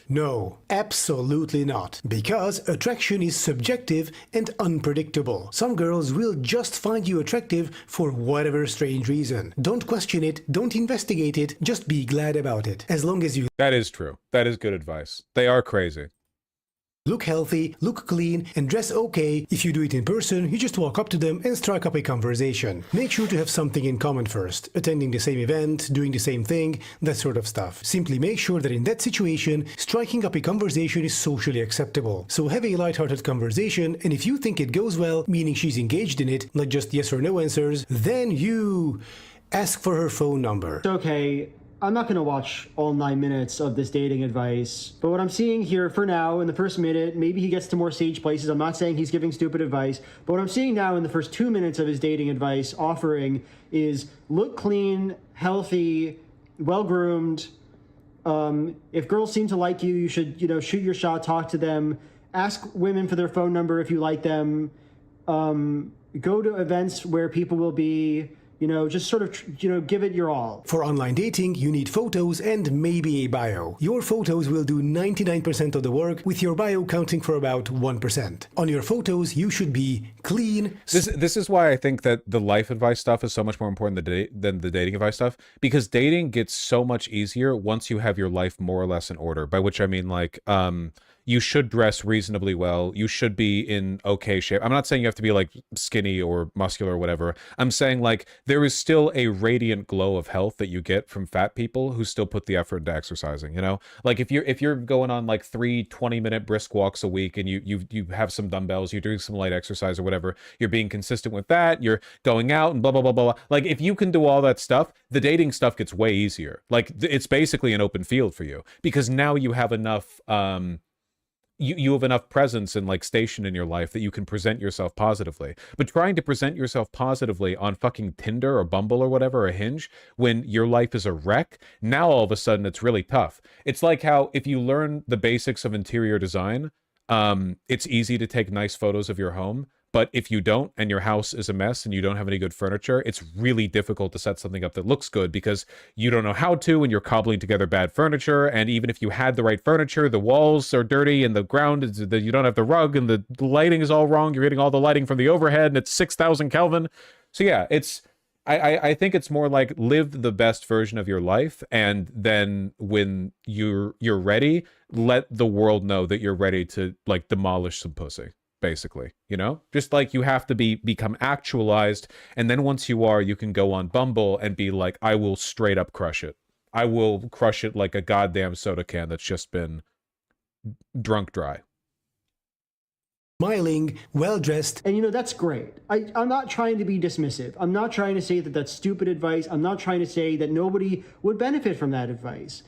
No, absolutely not. Because attraction is subjective and unpredictable. Some girls will just find you attractive for whatever strange reason. Don't question it, don't investigate it, just be glad about it. As long as you... That is true. That is good advice. They are crazy. Look healthy, look clean, and dress okay. If you do it in person, you just walk up to them and strike up a conversation. Make sure to have something in common first. Attending the same event, doing the same thing, that sort of stuff. Simply make sure that in that situation, striking up a conversation is socially acceptable. So have a lighthearted conversation, and if you think it goes well, meaning she's engaged in it, not just yes or no answers, then you ask for her phone number. Okay. I'm not going to watch all 9 minutes of this dating advice, but what I'm seeing here for now in the first minute, maybe he gets to more sage places. I'm not saying he's giving stupid advice, but what I'm seeing now in the first 2 minutes of his dating advice offering is look clean, healthy, well-groomed. If girls seem to like you, you should, shoot your shot, talk to them, ask women for their phone number if you like them, go to events where people will be, just sort of, give it your all. For online dating, you need photos and maybe a bio. Your photos will do 99% of the work, with your bio counting for about 1%. On your photos, you should be clean. This is why I think that the life advice stuff is so much more important than the dating advice stuff, because dating gets so much easier once you have your life more or less in order, by which I mean like, you should dress reasonably well. You should be in okay shape. I'm not saying you have to be like skinny or muscular or whatever. I'm saying like there is still a radiant glow of health that you get from fat people who still put the effort into exercising, Like if you're going on like 3 20-minute brisk walks a week and you have some dumbbells, you're doing some light exercise or whatever, you're being consistent with that, you're going out and blah, blah, blah, blah, blah. Like if you can do all that stuff, the dating stuff gets way easier. Like it's basically an open field for you because now you have enough, you have enough presence and like station in your life that you can present yourself positively. But trying to present yourself positively on fucking Tinder or Bumble or whatever, or Hinge, when your life is a wreck, now all of a sudden it's really tough. It's like how if you learn the basics of interior design, it's easy to take nice photos of your home. But if you don't, and your house is a mess and you don't have any good furniture, it's really difficult to set something up that looks good because you don't know how to, and you're cobbling together bad furniture. And even if you had the right furniture, the walls are dirty and the ground is that you don't have the rug and the lighting is all wrong. You're getting all the lighting from the overhead and it's 6,000 Kelvin. So yeah, I think it's more like live the best version of your life, and then when you're ready, let the world know that you're ready to like demolish some pussy. Basically, just like you have to become actualized, and then once you are, you can go on Bumble and be like, I will straight up crush it. I will crush it like a goddamn soda can that's just been drunk dry. Smiling, well-dressed. And that's great. I'm not trying to be dismissive. I'm not trying to say that that's stupid advice. I'm not trying to say that nobody would benefit from that advice.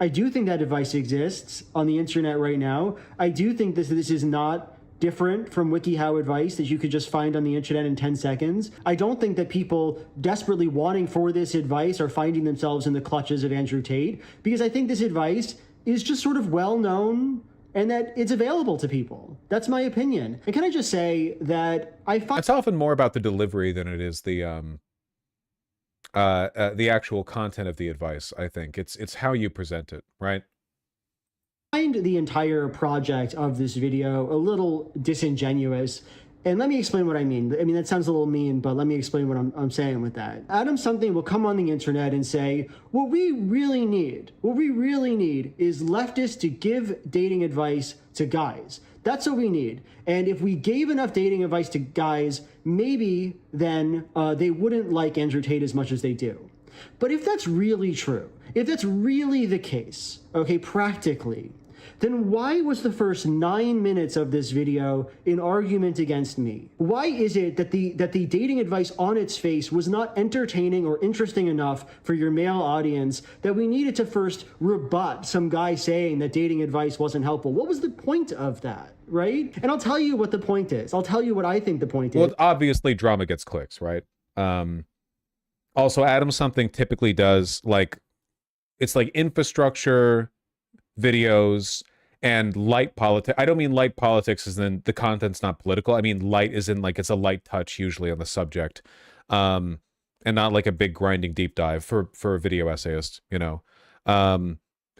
I do think that advice exists on the internet right now. I do think this is not different from WikiHow advice that you could just find on the internet in 10 seconds. I don't think that people desperately wanting for this advice are finding themselves in the clutches of Andrew Tate, because I think this advice is just sort of well known and that it's available to people. That's my opinion. And can I just say that I find it's often more about the delivery than it is the actual content of the advice. I think it's how you present it, right? I find the entire project of this video a little disingenuous. And let me explain what I mean. I mean, that sounds a little mean, but let me explain what I'm saying with that. Adam Something will come on the internet and say, what we really need is leftists to give dating advice to guys. That's what we need. And if we gave enough dating advice to guys, maybe then they wouldn't like Andrew Tate as much as they do. But if that's really true, if that's really the case, okay, practically, then why was the first 9 minutes of this video an argument against me? Why is it that the dating advice on its face was not entertaining or interesting enough for your male audience that we needed to first rebut some guy saying that dating advice wasn't helpful? What was the point of that, right? And I'll tell you what the point is. I'll tell you what I think the point is. Well, obviously drama gets clicks, right? Also, Adam Something typically does, like, it's like infrastructure videos and light politics. I don't mean light politics as in the content's not political. I mean light is in like it's a light touch usually on the subject, and not like a big grinding deep dive for a video essayist. You know,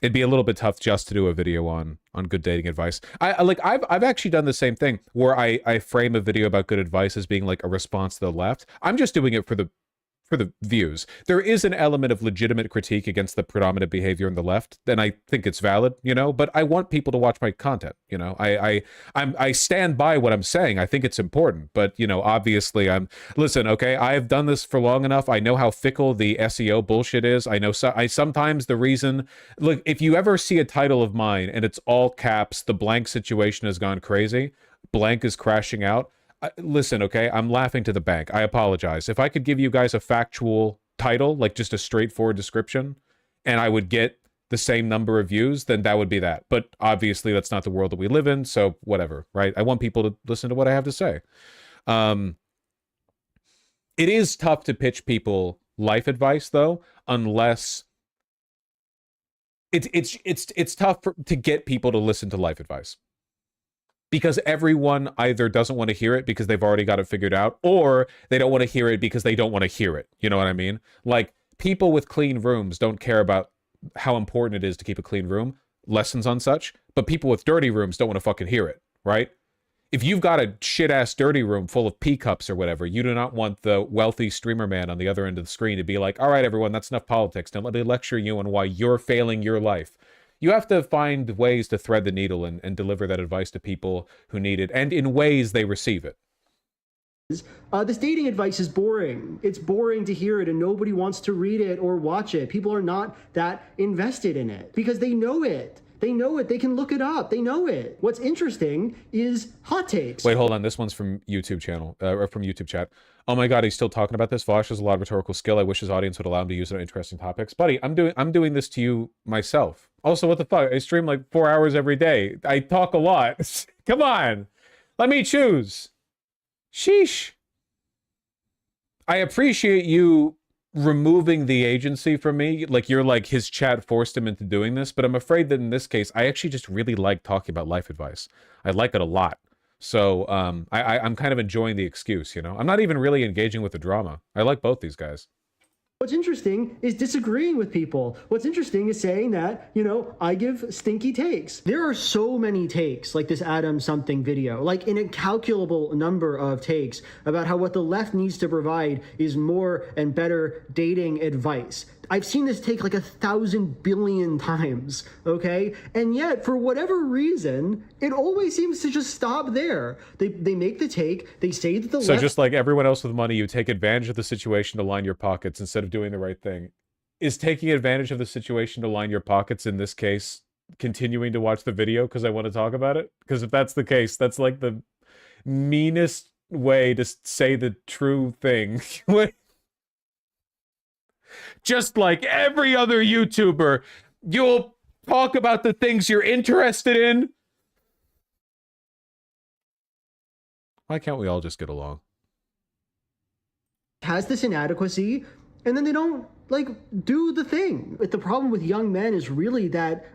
it'd be a little bit tough just to do a video on good dating advice. I've actually done the same thing where I frame a video about good advice as being like a response to the left. I'm just doing it for the views. There is an element of legitimate critique against the predominant behavior on the left, and I think it's valid, you know, but I want people to watch my content, you know. I stand by what I'm saying. I think it's important, but, you know, obviously listen, okay, I've done this for long enough. I know how fickle the SEO bullshit is. I know sometimes the reason, look, if you ever see a title of mine and it's all caps, the blank situation has gone crazy, blank is crashing out. Listen, okay, I'm laughing to the bank. I apologize. If I could give you guys a factual title, like just a straightforward description, and I would get the same number of views, then that would be that. But obviously, that's not the world that we live in, so whatever, right? I want people to listen to what I have to say. It is tough to pitch people life advice, though, unless it's tough to get people to listen to life advice. Because everyone either doesn't want to hear it because they've already got it figured out, or they don't want to hear it because they don't want to hear it. You know what I mean? Like, people with clean rooms don't care about how important it is to keep a clean room, lessons on such, but people with dirty rooms don't want to fucking hear it, right? If you've got a shit-ass dirty room full of pee cups or whatever, you do not want the wealthy streamer man on the other end of the screen to be like, all right, everyone, that's enough politics. Now let me lecture you on why you're failing your life. You have to find ways to thread the needle and deliver that advice to people who need it, and in ways they receive it. This dating advice is boring. It's boring to hear it, and nobody wants to read it or watch it. People are not that invested in it because they know it. They know it. They can look it up. They know it. What's interesting is hot takes. Wait, hold on. This one's from YouTube channel, or from YouTube chat. Oh my God, he's still talking about this. Vosh has a lot of rhetorical skill. I wish his audience would allow him to use it on interesting topics. Buddy, I'm doing this to you myself. Also, what the fuck? I stream like 4 hours every day. I talk a lot. Come on. Let me choose. Sheesh. I appreciate you removing the agency from me. Like, you're like, his chat forced him into doing this. But I'm afraid that in this case, I actually just really like talking about life advice. I like it a lot. So I'm kind of enjoying the excuse, you know? I'm not even really engaging with the drama. I like both these guys. What's interesting is disagreeing with people. What's interesting is saying that, you know, I give stinky takes. There are so many takes like this Adam Something video, like an incalculable number of takes about how what the left needs to provide is more and better dating advice. I've seen this take like 1,000 billion times, okay? And yet, for whatever reason, it always seems to just stop there. They make the take, they say that the left... So just like everyone else with money, you take advantage of the situation to line your pockets instead of doing the right thing. Is taking advantage of the situation to line your pockets, in this case, continuing to watch the video because I want to talk about it? Because if that's the case, that's like the meanest way to say the true thing. Just like every other YouTuber, you'll talk about the things you're interested in. Why can't we all just get along? Has this inadequacy, and then they don't like do the thing. But the problem with young men is really that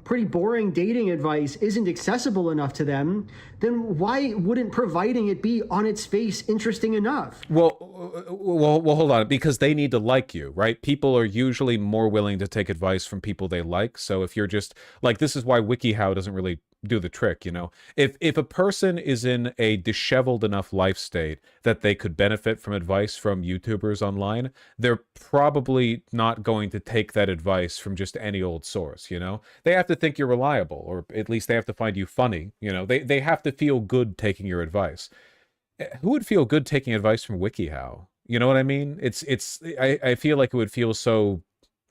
pretty boring dating advice isn't accessible enough to them. Then why wouldn't providing it be on its face interesting enough? Well, hold on, because they need to like you, right? People are usually more willing to take advice from people they like. So if you're just like, this is why WikiHow doesn't really do the trick, you know? If a person is in a disheveled enough life state that they could benefit from advice from YouTubers online, they're probably not going to take that advice from just any old source, you know? They have to think you're reliable, or at least they have to find you funny, you know? They have to feel good taking your advice. Who would feel good taking advice from WikiHow? You know what I mean? I feel like it would feel so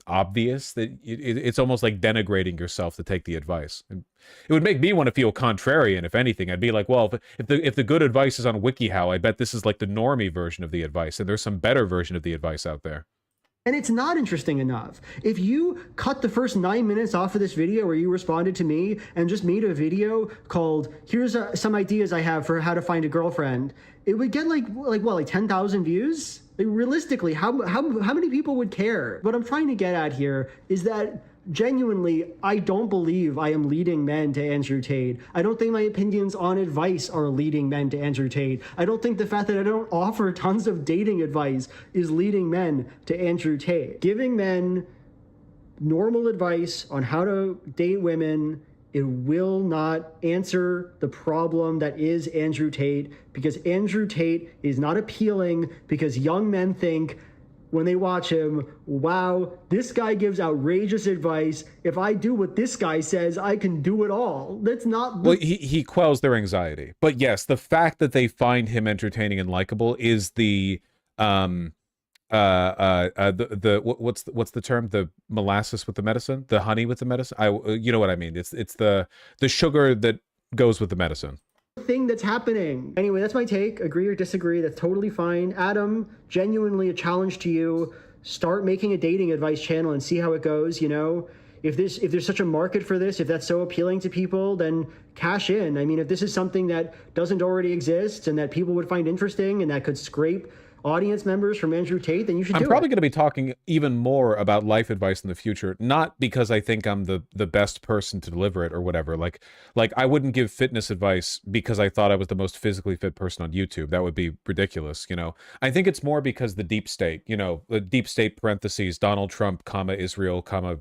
obvious that it's almost like denigrating yourself to take the advice. And it would make me want to feel contrarian, if anything. I'd be like, well, if the good advice is on WikiHow, I bet this is like the normie version of the advice, and there's some better version of the advice out there. And it's not interesting enough. If you cut the first 9 minutes off of this video where you responded to me and just made a video called, here's some ideas I have for how to find a girlfriend, it would get like 10,000 views? Like, realistically, how many people would care? What I'm trying to get at here is that genuinely, I don't believe I am leading men to Andrew Tate. I don't think my opinions on advice are leading men to Andrew Tate. I don't think the fact that I don't offer tons of dating advice is leading men to Andrew Tate. Giving men normal advice on how to date women, it will not answer the problem that is Andrew Tate, because Andrew Tate is not appealing because young men think, when they watch him, wow, this guy gives outrageous advice. If I do what this guy says, I can do it all. That's not... Well, he quells their anxiety. But yes, the fact that they find him entertaining and likable is the what's the term? The molasses with the medicine? The honey with the medicine? You know what I mean. It's the sugar that goes with the medicine. Thing that's happening. Anyway, that's my take. Agree or disagree, that's totally fine. Adam, genuinely a challenge to you. Start making a dating advice channel and see how it goes, you know? If there's such a market for this, if that's so appealing to people, then cash in. I mean, if this is something that doesn't already exist and that people would find interesting and that could scrape audience members from Andrew Tate, then you should do it. I'm probably going to be talking even more about life advice in the future, not because I think I'm the best person to deliver it or whatever. Like I wouldn't give fitness advice because I thought I was the most physically fit person on YouTube. That would be ridiculous, you know. I think it's more because the deep state, you know, the deep state parentheses, Donald Trump, comma, Israel, comma,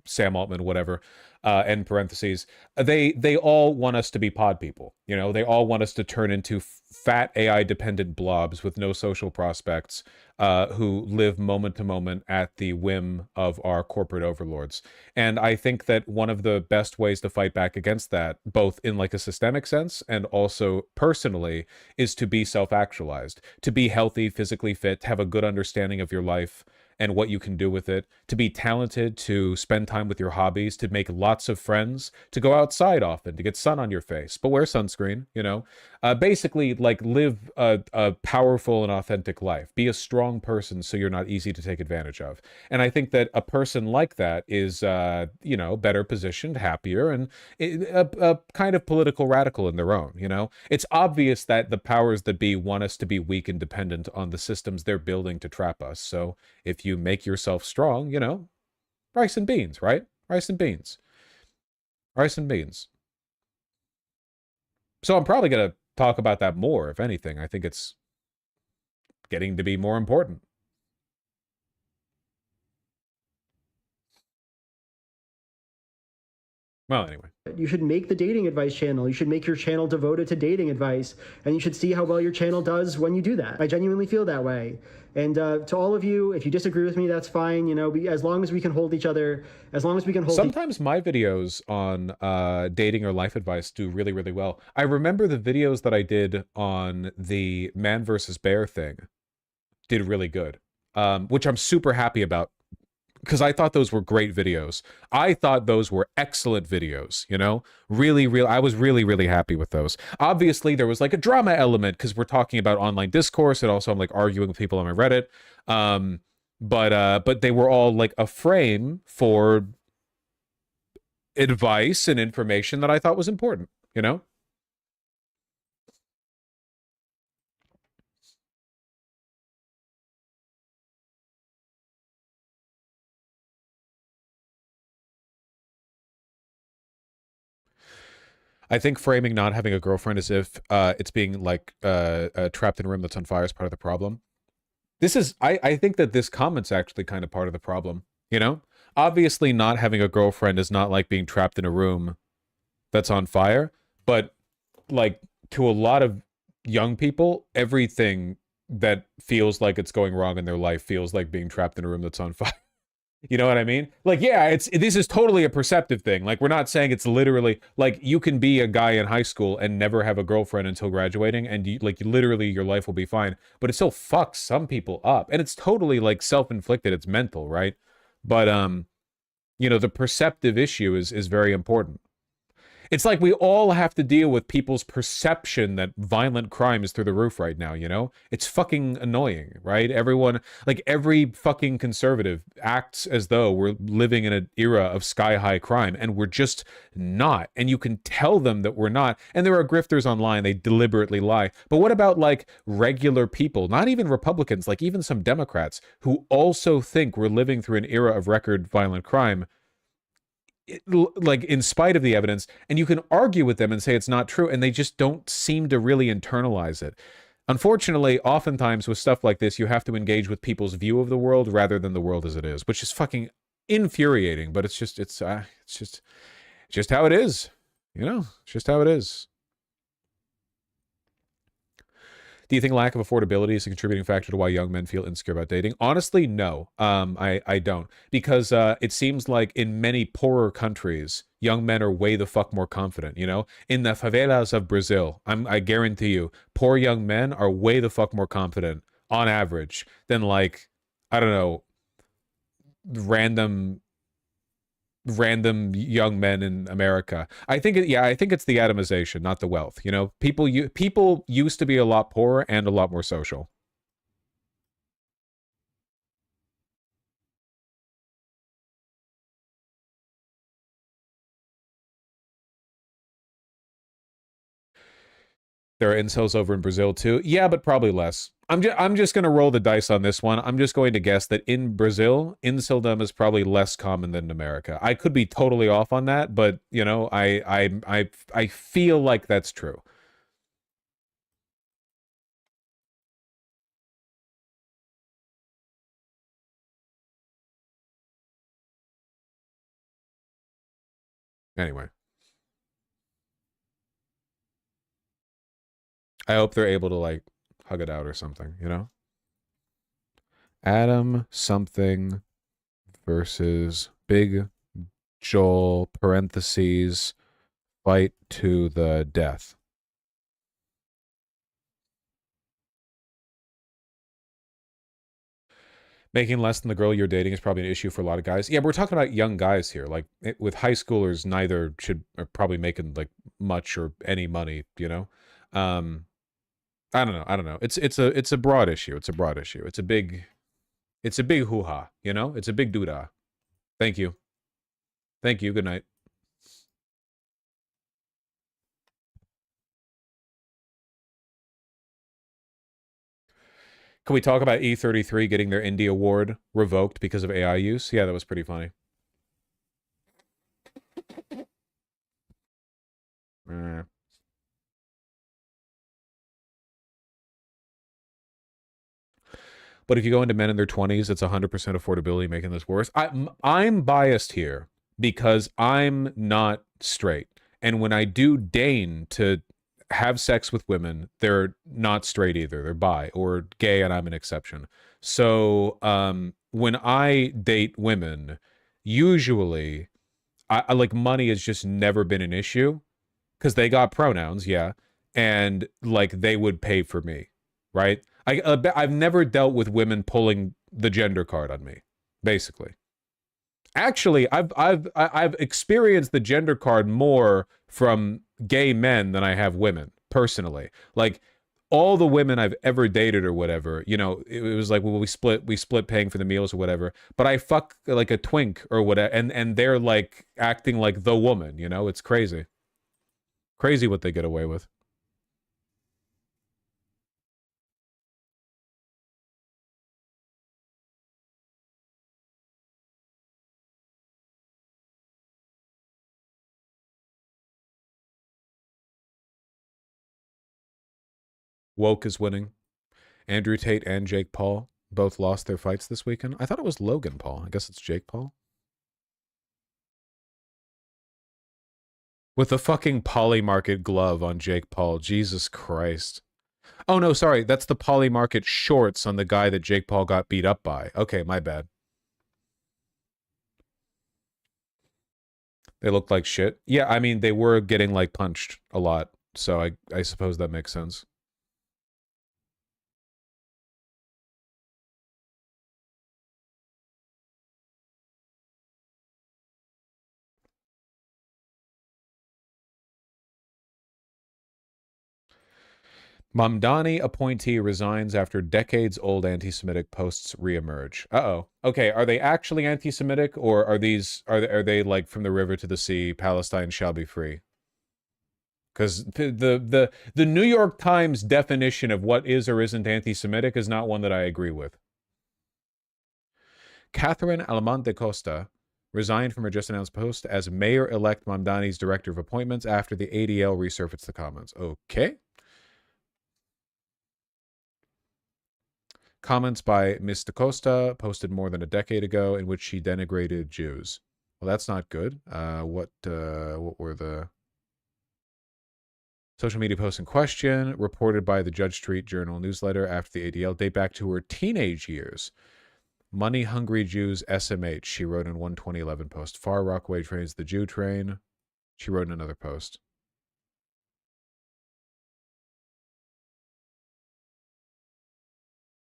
Sam Altman, whatever, end parentheses, they all want us to be pod people. You know, they all want us to turn into fat AI dependent blobs with no social prospects, who live moment to moment at the whim of our corporate overlords. And I think that one of the best ways to fight back against that, both in like a systemic sense and also personally, is to be self-actualized, to be healthy, physically fit, to have a good understanding of your life and what you can do with it, to be talented, to spend time with your hobbies, to make lots of friends, to go outside often, to get sun on your face, but wear sunscreen, you know, basically like live a powerful and authentic life, be a strong person so you're not easy to take advantage of. And I think that a person like that is, you know, better positioned, happier, and a kind of political radical in their own, you know. It's obvious that the powers that be want us to be weak and dependent on the systems they're building to trap us. So if you make yourself strong, you know, rice and beans, right? Rice and beans. Rice and beans. So I'm probably going to talk about that more, if anything. I think it's getting to be more important. Well, anyway. You should make the dating advice channel. You should make your channel devoted to dating advice. And you should see how well your channel does when you do that. I genuinely feel that way. And to all of you, if you disagree with me, that's fine. You know, as long as we can hold each other, as long as we can hold... Sometimes my videos on dating or life advice do really, really well. I remember the videos that I did on the man versus bear thing did really good, which I'm super happy about, because I thought those were great videos. I thought those were excellent videos, you know? I was really, really happy with those. Obviously, there was like a drama element because we're talking about online discourse, and also I'm like arguing with people on my Reddit. But they were all like a frame for advice and information that I thought was important, you know? I think framing not having a girlfriend as if it's being like trapped in a room that's on fire is part of the problem. This is, I think that this comment's actually kind of part of the problem, you know? Obviously not having a girlfriend is not like being trapped in a room that's on fire, but like to a lot of young people, everything that feels like it's going wrong in their life feels like being trapped in a room that's on fire. You know what I mean? Like, yeah, this is totally a perceptive thing. Like, we're not saying it's literally like you can be a guy in high school and never have a girlfriend until graduating, and literally your life will be fine. But it still fucks some people up, and it's totally like self-inflicted. It's mental, right? But you know, the perceptive issue is very important. It's like we all have to deal with people's perception that violent crime is through the roof right now, you know? It's fucking annoying, right? Everyone, like every fucking conservative acts as though we're living in an era of sky-high crime, and we're just not. And you can tell them that we're not. And there are grifters online, they deliberately lie. But what about like regular people, not even Republicans, like even some Democrats, who also think we're living through an era of record violent crime, like in spite of the evidence, and you can argue with them and say it's not true, and they just don't seem to really internalize it. Unfortunately, oftentimes with stuff like this, you have to engage with people's view of the world rather than the world as it is, which is fucking infuriating, but it's just how it is, you know? It's just how it is. Do you think lack of affordability is a contributing factor to why young men feel insecure about dating? Honestly, no. I don't. Because it seems like in many poorer countries, young men are way the fuck more confident, you know? In the favelas of Brazil, I guarantee you, poor young men are way the fuck more confident, on average, than like, I don't know, random young men in America. I think it's the atomization, not the wealth. You know, people used to be a lot poorer and a lot more social. There are incels over in Brazil too. Yeah, but probably less. I'm just going to roll the dice on this one. I'm just going to guess that in Brazil, inceldom is probably less common than in America. I could be totally off on that, but you know, I feel like that's true. Anyway. I hope they're able to like hug it out or something, you know? Adam something versus Big Joel parentheses fight to the death. Making less than the girl you're dating is probably an issue for a lot of guys. Yeah, but we're talking about young guys here. Like with high schoolers, neither are probably making like much or any money, you know? I don't know. It's a broad issue. It's a broad issue. It's a big hoo-ha, you know? It's a big doodah. Thank you. Thank you. Good night. Can we talk about E33 getting their Indie Award revoked because of AI use? Yeah, that was pretty funny. But if you go into men in their 20s, it's 100% affordability making this worse. I'm biased here because I'm not straight. And when I do deign to have sex with women, they're not straight either. They're bi or gay, and I'm an exception. So when I date women, usually I like money has just never been an issue because they got pronouns, yeah, and like they would pay for me, right? I've never dealt with women pulling the gender card on me, basically. Actually, I've experienced the gender card more from gay men than I have women, personally. Like all the women I've ever dated or whatever, you know, it was like, well, we split paying for the meals or whatever. But I fuck like a twink or whatever, and they're like acting like the woman, you know, it's crazy. Crazy what they get away with. Woke is winning. Andrew Tate and Jake Paul both lost their fights this weekend. I thought it was Logan Paul. I guess it's Jake Paul. With the fucking Polymarket glove on Jake Paul. Jesus Christ. Oh, no, sorry. That's the Polymarket shorts on the guy that Jake Paul got beat up by. Okay, my bad. They looked like shit. Yeah, I mean, they were getting, like, punched a lot. So I suppose that makes sense. Mamdani appointee resigns after decades-old anti-Semitic posts reemerge. Uh-oh. Okay, are they actually anti-Semitic, or are they like from the river to the sea, Palestine shall be free? Because the New York Times definition of what is or isn't anti-Semitic is not one that I agree with. Catherine Alamante Costa resigned from her just-announced post as Mayor-elect Mamdani's Director of Appointments after the ADL resurfaced the comments. Okay. Comments by Ms. DaCosta posted more than a decade ago in which she denigrated Jews. Well, that's not good. What were the social media posts in question, reported by the Judge Street Journal newsletter after the ADL, date back to her teenage years. Money-hungry Jews, SMH, she wrote in one 2011 post. Far Rockaway trains the Jew train, she wrote in another post.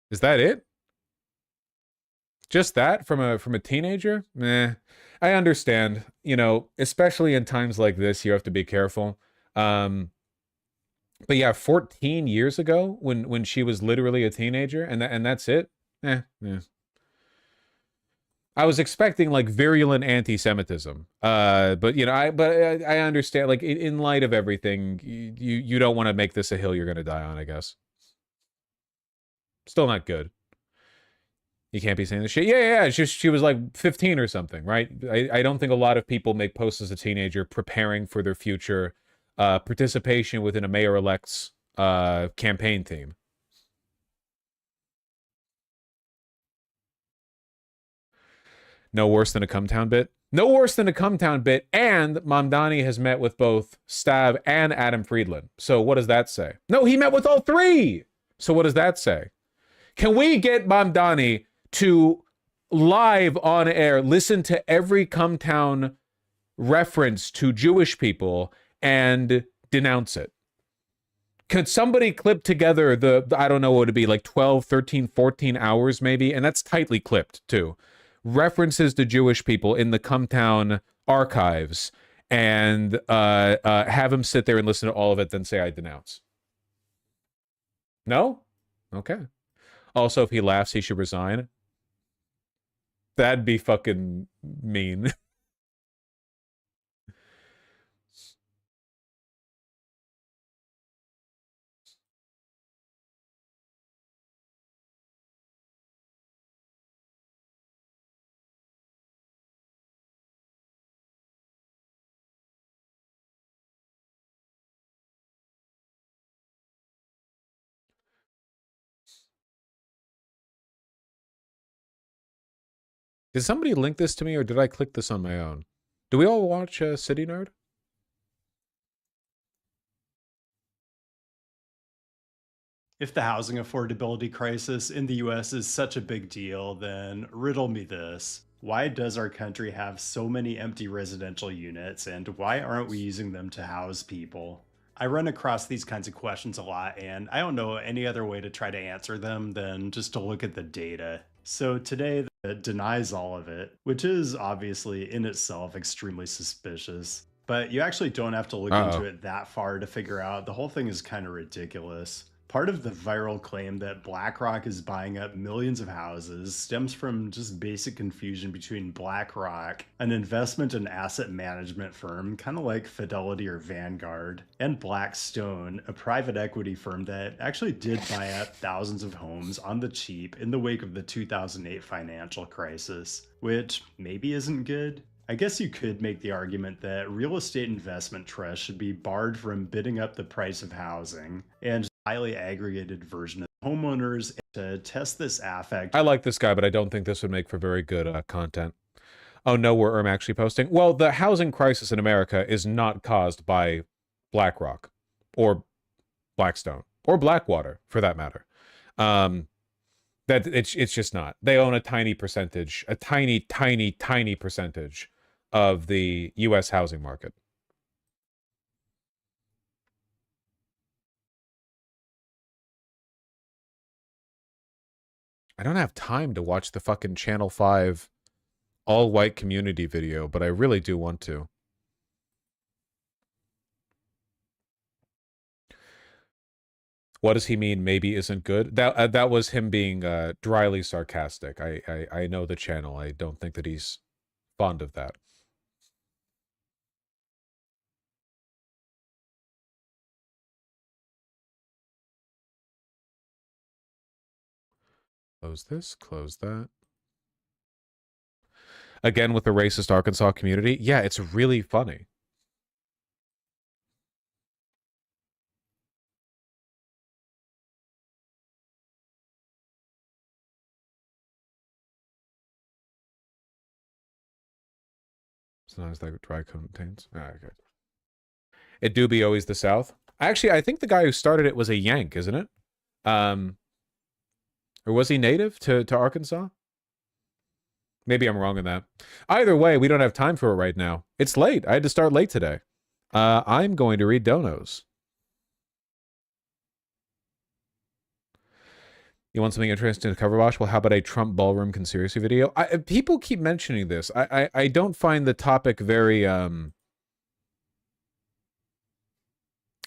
Is that it? Just that from a teenager? Meh. I understand. You know, especially in times like this, you have to be careful. But yeah, 14 years ago, when she was literally a teenager, and that's it. I was expecting like virulent anti-Semitism. But you know, I understand. Like in light of everything, you don't want to make this a hill you're gonna die on, I guess. Still not good. You can't be saying this shit. Yeah. She was like 15 or something, right? I don't think a lot of people make posts as a teenager preparing for their future participation within a mayor-elect's campaign team. No worse than a Cumtown bit. No worse than a Cumtown bit, and Mamdani has met with both Stav and Adam Friedland. So what does that say? No, he met with all three! So what does that say? Can we get Mamdani to live on air listen to every Cumtown reference to Jewish people and denounce it? Could somebody clip together I don't know what it would be, like 12, 13, 14 hours maybe, and that's tightly clipped too, references to Jewish people in the Cumtown archives, and have him sit there and listen to all of it, then say I denounce? No? Okay. Also, if he laughs, he should resign. That'd be fucking mean. Did somebody link this to me, or did I click this on my own? Do we all watch City Nerd? If the housing affordability crisis in the US is such a big deal, then riddle me this. Why does our country have so many empty residential units, and why aren't we using them to house people? I run across these kinds of questions a lot, and I don't know any other way to try to answer them than just to look at the data. So today, that denies all of it, which is obviously in itself extremely suspicious. But you actually don't have to look into it that far to figure out the whole thing is kind of ridiculous. Part of the viral claim that BlackRock is buying up millions of houses stems from just basic confusion between BlackRock, an investment and asset management firm kind of like Fidelity or Vanguard, and Blackstone, a private equity firm that actually did buy up thousands of homes on the cheap in the wake of the 2008 financial crisis, which maybe isn't good. I guess you could make the argument that real estate investment trusts should be barred from bidding up the price of housing, and highly aggregated version of homeowners to test this affect. I like this guy, but I don't think this would make for very good content. Oh, no, where I'm actually posting. Well, the housing crisis in America is not caused by BlackRock or Blackstone or Blackwater, for that matter. That it's just not. They own a tiny percentage, a tiny percentage of the U.S. housing market. I don't have time to watch the fucking Channel 5 all-white community video, but I really do want to. What does he mean maybe isn't good? That was him being dryly sarcastic. I know the channel. I don't think that he's fond of that. Close this, close that. Again, with the racist Arkansas community. Yeah, it's really funny. Sometimes that dry contains. Okay. It do be always the South. Actually, I think the guy who started it was a Yank, isn't it? Or was he native to Arkansas? Maybe I'm wrong in that. Either way, we don't have time for it right now. It's late. I had to start late today. I'm going to read donos. You want something interesting to cover, Bosch? Well, how about a Trump ballroom conspiracy video? People keep mentioning this. I don't find the topic very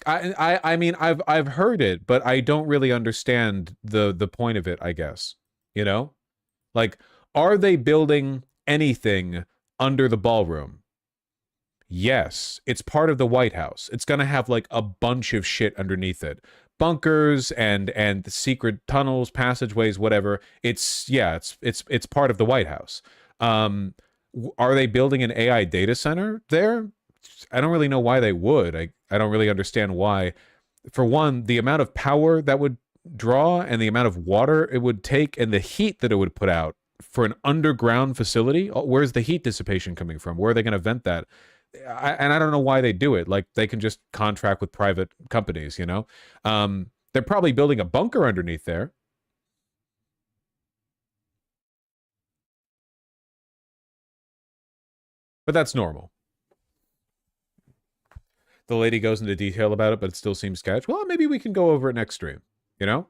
I mean I've heard it, but I don't really understand the point of it, I guess. You know? Like, are they building anything under the ballroom? Yes, it's part of the White House. It's going to have like a bunch of shit underneath it. Bunkers and secret tunnels, passageways, whatever. It's part of the White House. Are they building an AI data center there? I don't really know why they would. I don't really understand why. For one, the amount of power that would draw and the amount of water it would take and the heat that it would put out for an underground facility. Where's the heat dissipation coming from? Where are they going to vent that? And I don't know why they do it. Like, they can just contract with private companies, you know? They're probably building a bunker underneath there. But that's normal. The lady goes into detail about it, but it still seems sketch. Well, maybe we can go over it next stream, you know?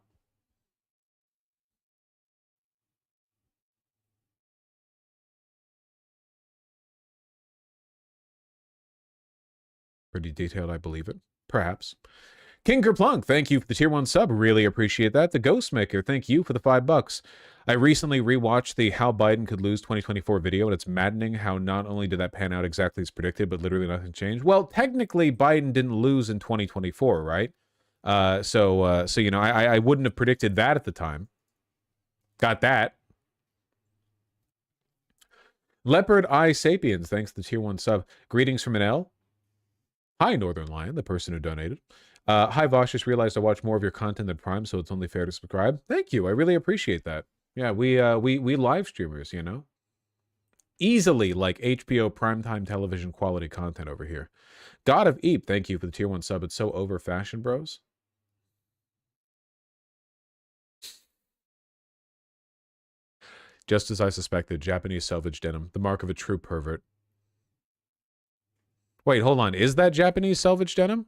Pretty detailed, I believe it. Perhaps. King Kerplunk, thank you for the tier 1 sub. Really appreciate that. The Ghostmaker, thank you for the $5. I recently rewatched the How Biden Could Lose 2024 video, and it's maddening how not only did that pan out exactly as predicted, but literally nothing changed. Well, technically, Biden didn't lose in 2024, right? So you know, I wouldn't have predicted that at the time. Got that. Leopard Eye Sapiens, thanks to the tier 1 sub. Greetings from an L. Hi, Northern Lion, the person who donated. Hi, Vosh, just realized I watch more of your content than Prime, so it's only fair to subscribe. Thank you. I really appreciate that. Yeah, we live streamers, you know. Easily like HBO primetime television quality content over here. God of Eep, thank you for the tier 1 sub. It's so over fashion, bros. Just as I suspected, Japanese selvage denim, the mark of a true pervert. Wait, hold on. Is that Japanese selvage denim?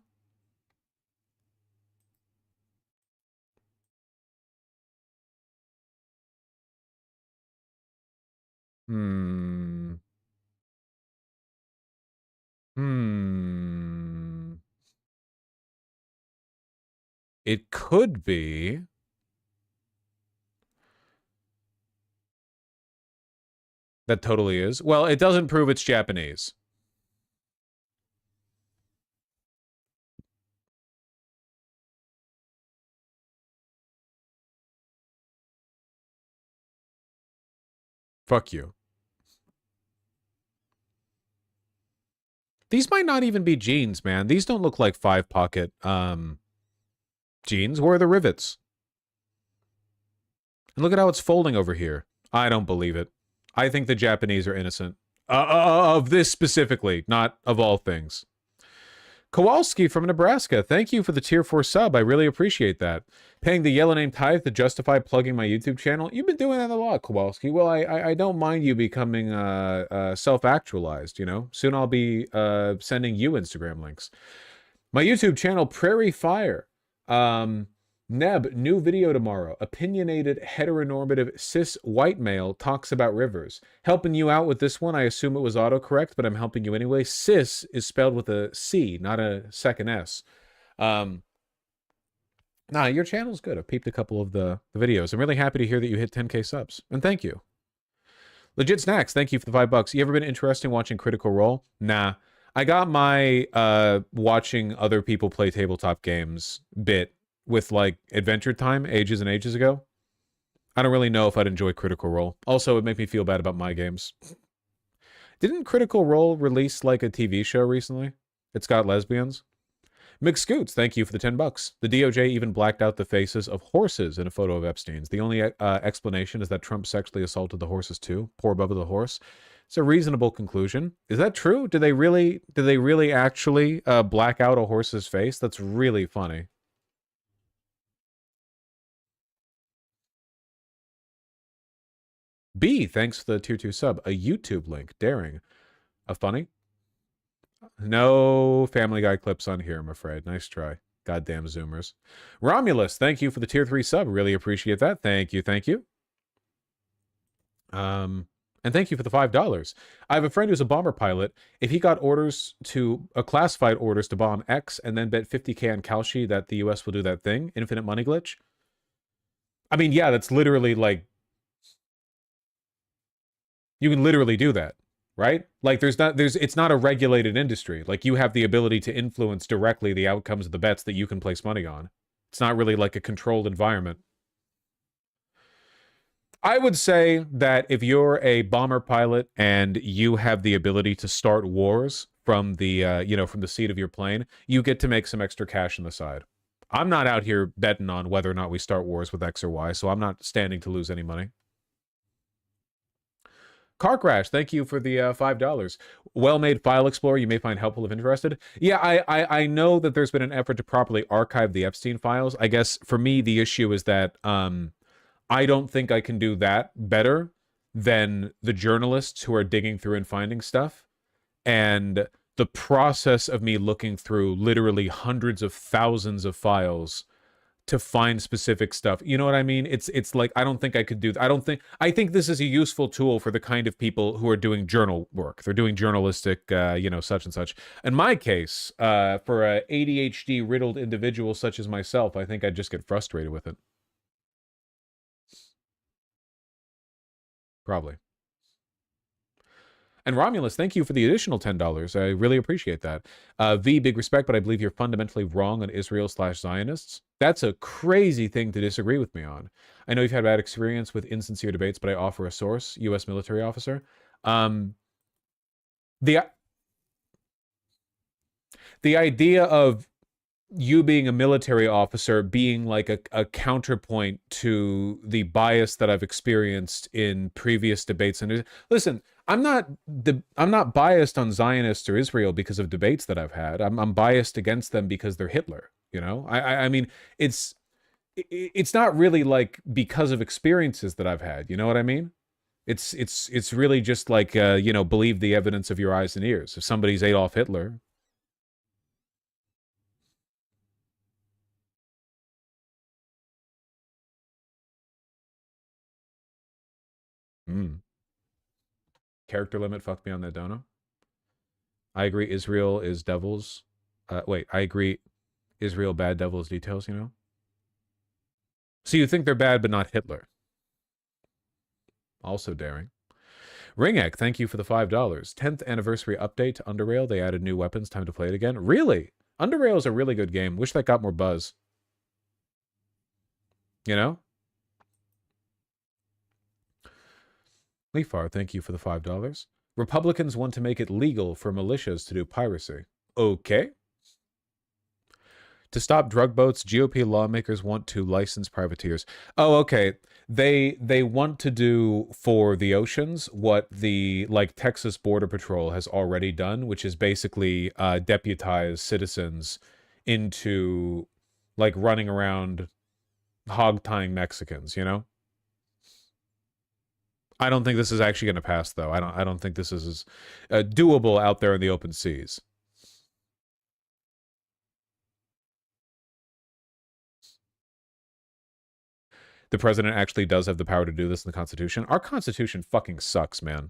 It could be. That totally is. Well, it doesn't prove it's Japanese. Fuck you. These might not even be jeans, man. These don't look like 5-pocket Jeans, where are the rivets? And look at how it's folding over here. I don't believe it. I think the Japanese are innocent. Of this specifically, not of all things. Kowalski from Nebraska, thank you for the tier 4 sub. I really appreciate that. Paying the yellow name tithe to justify plugging my YouTube channel. You've been doing that a lot, Kowalski. Well, I don't mind you becoming self-actualized, you know. Soon I'll be sending you Instagram links. My YouTube channel, Prairie Fire. Neb, new video tomorrow. Opinionated, heteronormative, cis white male talks about rivers. Helping you out with this one. I assume it was autocorrect, but I'm helping you anyway. Cis is spelled with a C, not a second S. Nah, your channel's good. I've peeped a couple of the videos. I'm really happy to hear that you hit 10K subs. And thank you. Legit Snacks, thank you for the $5. You ever been interested in watching Critical Role? Nah. I got my watching other people play tabletop games bit with like Adventure Time ages and ages ago. I don't really know if I'd enjoy Critical Role. Also, it would make me feel bad about my games. Didn't Critical Role release like a TV show recently? It's got lesbians. McScoots, thank you for the $10. The DOJ even blacked out the faces of horses in a photo of Epstein's. The only explanation is that Trump sexually assaulted the horses too. Poor Bubba the horse. It's a reasonable conclusion. Is that true? Did they really actually black out a horse's face? That's really funny. B, thanks for the tier 2 sub. A YouTube link. Daring. A funny? No Family Guy clips on here, I'm afraid. Nice try. Goddamn Zoomers. Romulus, thank you for the tier 3 sub. Really appreciate that. Thank you, thank you. And thank you for the $5. I have a friend who's a bomber pilot. If he got orders to classified orders to bomb X and then bet 50K on Kalshi that the US will do that thing, infinite money glitch. I mean, yeah, that's literally like, you can literally do that, right? Like it's not a regulated industry. Like you have the ability to influence directly the outcomes of the bets that you can place money on. It's not really like a controlled environment. I would say that if you're a bomber pilot and you have the ability to start wars from the from the seat of your plane, you get to make some extra cash on the side. I'm not out here betting on whether or not we start wars with X or Y, so I'm not standing to lose any money. Car Crash, thank you for the $5. Well-made file explorer you may find helpful if interested. Yeah, I know that there's been an effort to properly archive the Epstein files. I guess for me the issue is that I don't think I can do that better than the journalists who are digging through and finding stuff. And the process of me looking through literally hundreds of thousands of files to find specific stuff. You know what I mean? It's like, I don't think I could do that. I think this is a useful tool for the kind of people who are doing journal work. They're doing journalistic, such and such. In my case, for a ADHD riddled individual such as myself, I think I'd just get frustrated with it. Probably. And Romulus, thank you for the additional $10. I really appreciate that. V, big respect, but I believe you're fundamentally wrong on Israel/Zionists. That's a crazy thing to disagree with me on. I know you've had bad experience with insincere debates, but I offer a source, U.S. military officer. The idea of you being a military officer being like a counterpoint to the bias that I've experienced in previous debates. And listen, I'm not biased on Zionists or Israel because of debates that I've had. I'm biased against them because they're Hitler. You know, I mean, it's not really like because of experiences that I've had. You know what I mean? It's really just like believe the evidence of your eyes and ears. If somebody's Adolf Hitler. Character limit fucked me on that dono. I agree Israel is devils. I agree Israel bad devils details, you know? So you think they're bad but not Hitler. Also daring. Ringek, thank you for the $5. 10th anniversary update to Underrail. They added new weapons. Time to play it again. Really? Underrail is a really good game. Wish that got more buzz. You know? Leafar, thank you for the $5. Republicans want to make it legal for militias to do piracy. Okay. To stop drug boats, GOP lawmakers want to license privateers. Oh, okay. They want to do for the oceans what the Texas Border Patrol has already done, which is basically deputize citizens into running around hog tying Mexicans, you know? I don't think this is actually going to pass, though. I don't think this is doable out there in the open seas. The president actually does have the power to do this in the Constitution. Our Constitution fucking sucks, man.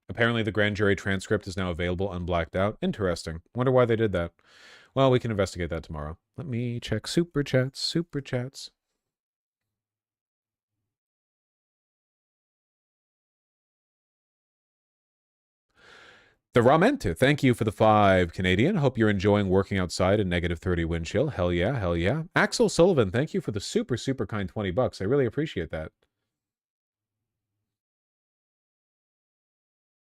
Apparently the grand jury transcript is now available unblacked out. Interesting. Wonder why they did that. Well, we can investigate that tomorrow. Let me check super chats. Super chats. The Ramentu, thank you for the 5 Canadian. Hope you're enjoying working outside in -30 wind chill. Hell yeah, hell yeah. Axel Sullivan, thank you for the super, super kind $20. I really appreciate that.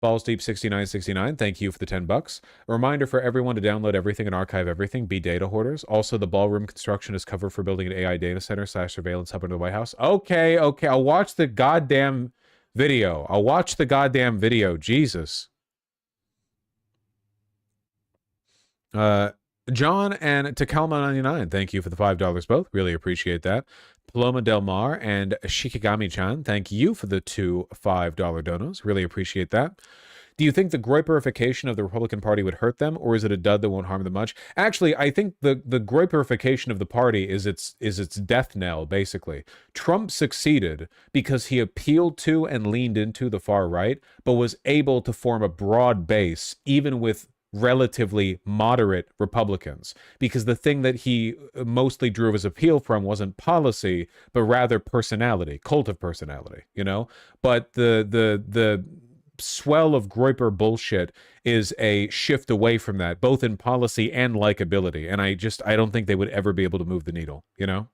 Balls Deep 6969, thank you for the $10. A reminder for everyone to download everything and archive everything. Be data hoarders. Also, the ballroom construction is covered for building an AI data center / surveillance hub under the White House. Okay, okay. I'll watch the goddamn video. I'll watch the goddamn video. Jesus. John and Takalma99, thank you for the $5 both. Really appreciate that. Paloma Del Mar and Shikigami-chan, thank you for the 2 $5 donos. Really appreciate that. Do you think the groyperification of the Republican Party would hurt them, or is it a dud that won't harm them much? Actually, I think the groyperification of the party is its death knell, basically. Trump succeeded because he appealed to and leaned into the far right, but was able to form a broad base, even with relatively moderate Republicans, because the thing that he mostly drew his appeal from wasn't policy, but rather personality, cult of personality, you know? But the swell of Groyper bullshit is a shift away from that, both in policy and likability. And I don't think they would ever be able to move the needle, you know?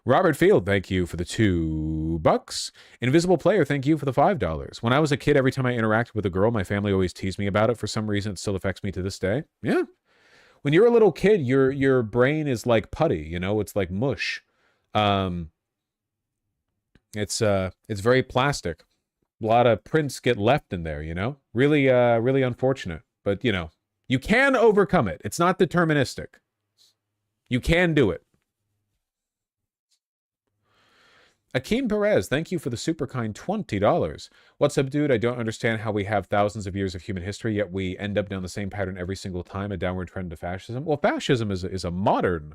Robert Field, thank you for the $2. Invisible Player, thank you for the $5. When I was a kid, every time I interacted with a girl, my family always teased me about it. For some reason, it still affects me to this day. Yeah. When you're a little kid, your brain is like putty, you know? It's like mush. It's very plastic. A lot of prints get left in there, you know? Really, really unfortunate. But, you know, you can overcome it. It's not deterministic. You can do it. Akeem Perez, thank you for the super kind $20. What's up, dude? I don't understand how we have thousands of years of human history, yet we end up down the same pattern every single time, a downward trend to fascism. Well, fascism is a modern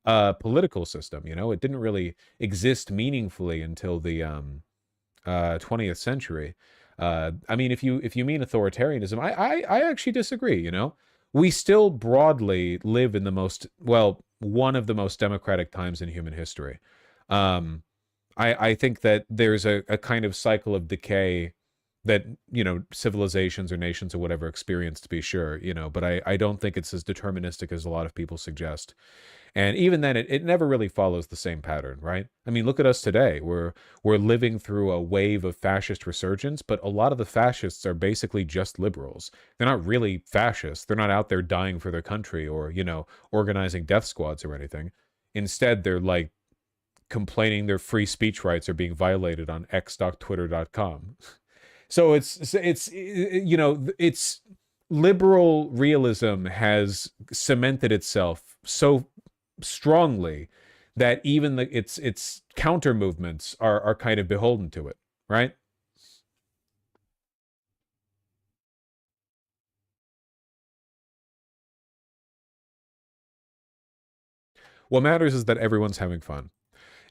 political system, you know? It didn't really exist meaningfully until the 20th century. I mean, if you mean authoritarianism, I actually disagree, you know? We still broadly live in one of the most democratic times in human history. I think that there's a kind of cycle of decay that, you know, civilizations or nations or whatever experience, to be sure, you know, but I don't think it's as deterministic as a lot of people suggest. And even then, it never really follows the same pattern, right? I mean, look at us today. We're living through a wave of fascist resurgence, but a lot of the fascists are basically just liberals. They're not really fascists. They're not out there dying for their country or, you know, organizing death squads or anything. Instead, they're like complaining their free speech rights are being violated on x.twitter.com. So it's you know, it's liberal realism has cemented itself so strongly that even its counter movements are kind of beholden to it, right? What matters is that everyone's having fun.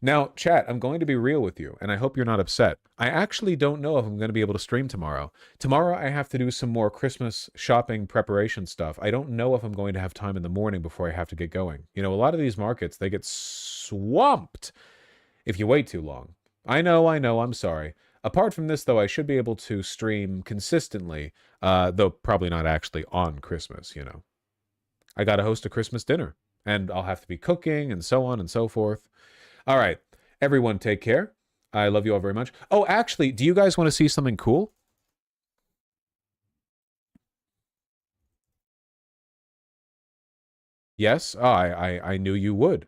Now, chat, I'm going to be real with you, and I hope you're not upset. I actually don't know if I'm going to be able to stream tomorrow. Tomorrow, I have to do some more Christmas shopping preparation stuff. I don't know if I'm going to have time in the morning before I have to get going. You know, a lot of these markets, they get swamped if you wait too long. I know, I'm sorry. Apart from this, though, I should be able to stream consistently, though probably not actually on Christmas, you know. I got to host a Christmas dinner, and I'll have to be cooking and so on and so forth. All right, everyone take care. I love you all very much. Oh, actually, do you guys want to see something cool? Yes? Oh, I knew you would.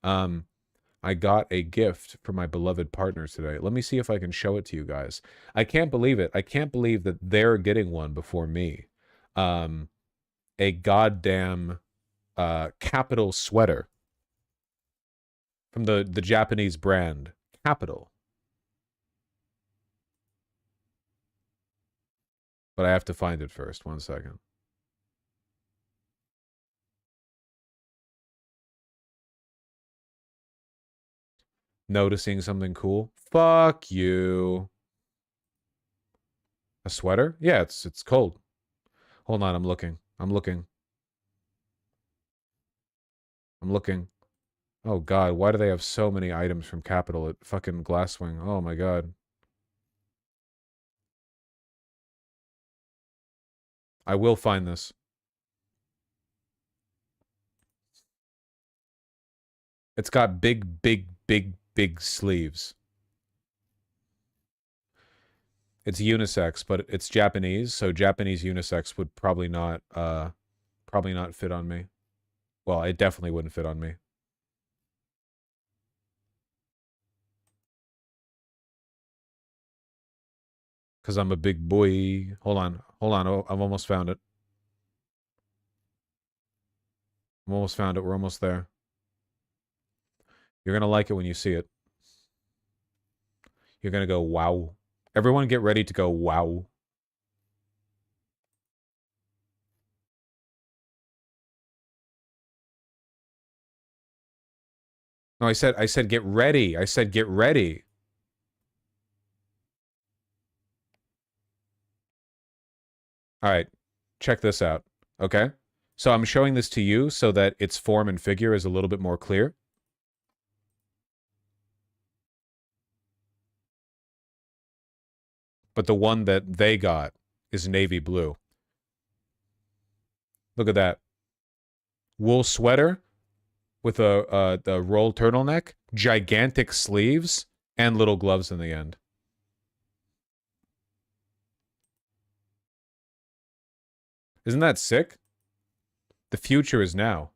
I got a gift for my beloved partners today. Let me see if I can show it to you guys. I can't believe it. I can't believe that they're getting one before me. A goddamn Capital sweater. From the Japanese brand, Capital. But I have to find it first. 1 second. Noticing something cool? Fuck you. A sweater? Yeah, it's cold. Hold on, I'm looking. I'm looking. Oh god, why do they have so many items from Capital at fucking Glasswing? Oh my god. I will find this. It's got big sleeves. It's unisex, but it's Japanese, so Japanese unisex would probably not fit on me. Well, it definitely wouldn't fit on me. Because I'm a big boy. Hold on. Oh, I've almost found it. We're almost there. You're going to like it when you see it. You're going to go, wow. Everyone get ready to go, wow. No, I said get ready. I said get ready. All right, check this out, okay? So I'm showing this to you so that its form and figure is a little bit more clear. But the one that they got is navy blue. Look at that. Wool sweater with a roll turtleneck, gigantic sleeves, and little gloves in the end. Isn't that sick? The future is now.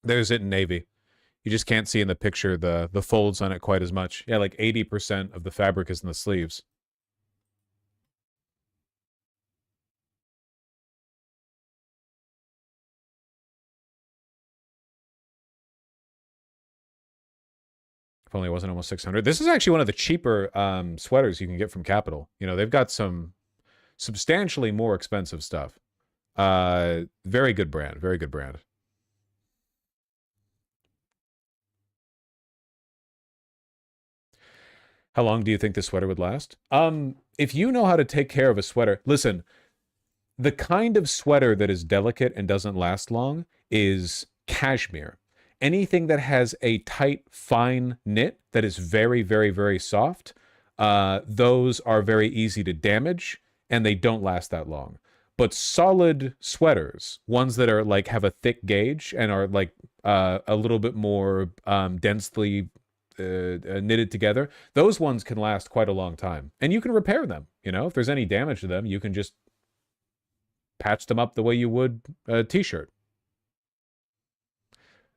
There's it in navy. You just can't see in the picture the folds on it quite as much. Yeah, like 80% of the fabric is in the sleeves. If only it wasn't almost 600. This is actually one of the cheaper sweaters you can get from Capital. You know, they've got some substantially more expensive stuff. Very good brand. Very good brand. How long do you think this sweater would last? If you know how to take care of a sweater, listen, the kind of sweater that is delicate and doesn't last long is cashmere. Anything that has a tight, fine knit that is very, very, very soft, those are very easy to damage and they don't last that long. But solid sweaters, ones that are like have a thick gauge and are like a little bit more densely knitted together, those ones can last quite a long time. And you can repair them. You know, if there's any damage to them, you can just patch them up the way you would a t-shirt.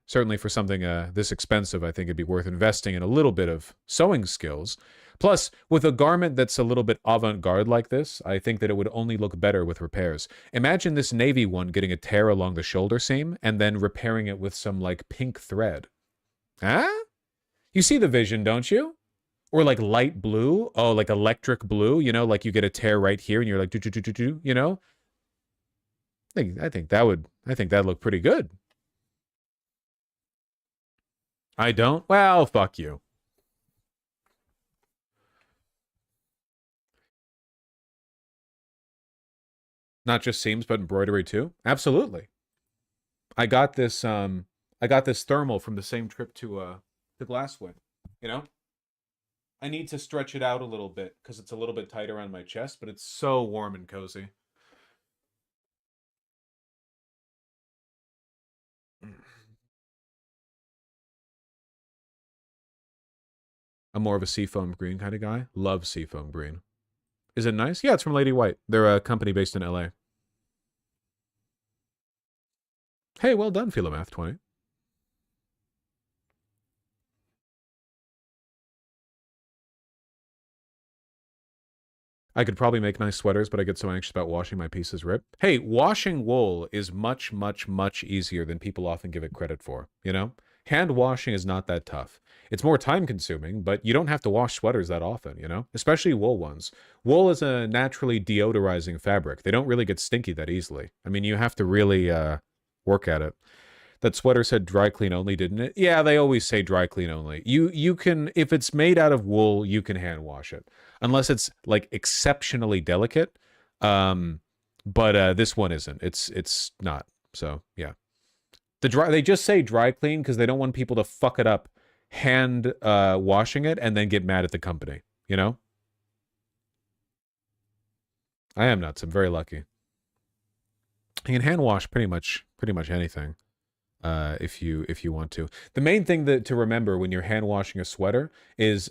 Certainly for something this expensive, I think it'd be worth investing in a little bit of sewing skills. Plus, with a garment that's a little bit avant-garde like this, I think that it would only look better with repairs. Imagine this navy one getting a tear along the shoulder seam and then repairing it with some, like, pink thread. Huh? You see the vision, don't you? Or, like, light blue. Oh, like electric blue, you know? Like, you get a tear right here and you're like, do-do-do-do-do, you know? I think that'd look pretty good. I don't? Well, fuck you. Not just seams, but embroidery too? Absolutely. I got this thermal from the same trip to Glasswing, you know? I need to stretch it out a little bit because it's a little bit tight around my chest, but it's so warm and cozy. I'm more of a seafoam green kind of guy. Love seafoam green. Is it nice? Yeah, it's from Lady White. They're a company based in LA. Hey, well done, Philomath20. I could probably make nice sweaters, but I get so anxious about washing my pieces rip. Hey, washing wool is much, much, much easier than people often give it credit for, you know? Hand washing is not that tough. It's more time consuming, but you don't have to wash sweaters that often, you know? Especially wool ones. Wool is a naturally deodorizing fabric. They don't really get stinky that easily. I mean, you have to really work at it. That sweater said dry clean only, didn't it? Yeah, they always say dry clean only. You can, if it's made out of wool, you can hand wash it. Unless it's like exceptionally delicate. But this one isn't. It's not. So yeah. They just say dry clean because they don't want people to fuck it up hand washing it and then get mad at the company, you know? I am nuts. I'm very lucky. You can hand wash pretty much anything. If you want to. The main thing to remember when you're hand washing a sweater is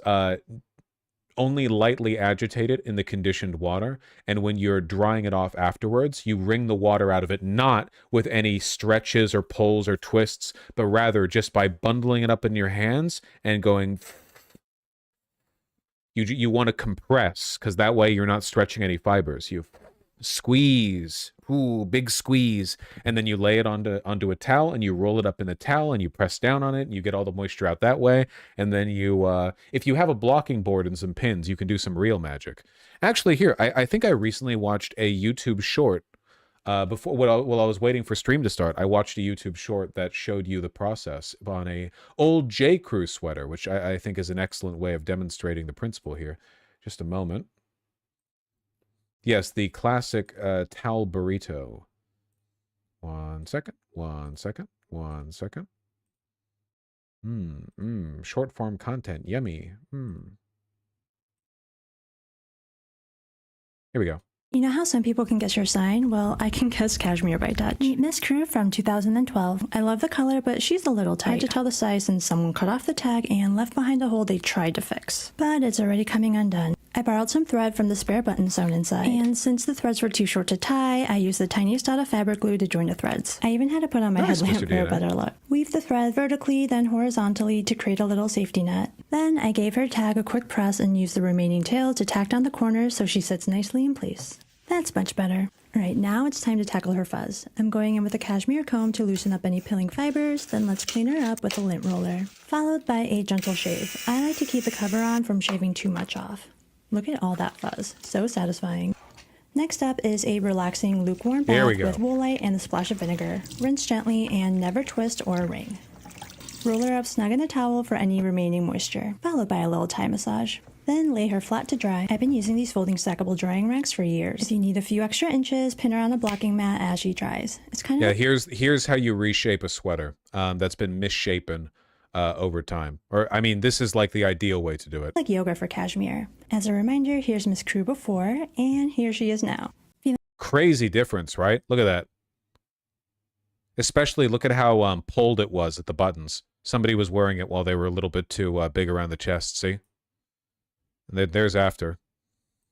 only lightly agitate it in the conditioned water, and when you're drying it off afterwards, you wring the water out of it, not with any stretches or pulls or twists, but rather just by bundling it up in your hands and going. You want to compress, because that way you're not stretching any fibers. You squeeze, ooh, big squeeze, and then you lay it onto a towel and you roll it up in the towel and you press down on it and you get all the moisture out that way. And then you, if you have a blocking board and some pins, you can do some real magic. Actually, here, I think I recently watched a YouTube short before while I was waiting for stream to start. I watched a YouTube short that showed you the process on a old J. Crew sweater, which I think is an excellent way of demonstrating the principle here. Just a moment. Yes, the classic towel burrito. 1 second. Short form content. Yummy. Here we go. You know how some people can guess your sign? Well, I can guess Cashmere by touch. Meet Miss Crew from 2012. I love the color, but she's a little tight. I had to tell the size since someone cut off the tag and left behind a hole they tried to fix. But it's already coming undone. I borrowed some thread from the spare button sewn inside, and since the threads were too short to tie, I used the tiniest dot of fabric glue to join the threads. I even had to put on my headlamp for a better look. Weave the thread vertically, then horizontally to create a little safety net. Then I gave her tag a quick press and used the remaining tail to tack down the corners so she sits nicely in place. That's much better. Alright, now it's time to tackle her fuzz. I'm going in with a cashmere comb to loosen up any pilling fibers, then let's clean her up with a lint roller, followed by a gentle shave. I like to keep the cover on from shaving too much off. Look at all that fuzz. So satisfying. Next up is a relaxing lukewarm bath with woolite and a splash of vinegar. Rinse gently and never twist or wring. Roll her up snug in a towel for any remaining moisture, followed by a little Thai massage. Then lay her flat to dry. I've been using these folding stackable drying racks for years. If you need a few extra inches, pin her on a blocking mat as she dries. It's kind of... Yeah, here's how you reshape a sweater that's been misshapen over time. Or, I mean, this is like the ideal way to do it. Like yoga for cashmere. As a reminder, here's Miss Crew before, and here she is now. Crazy difference, right? Look at that. Especially look at how pulled it was at the buttons. Somebody was wearing it while they were a little bit too big around the chest, see? And there's after.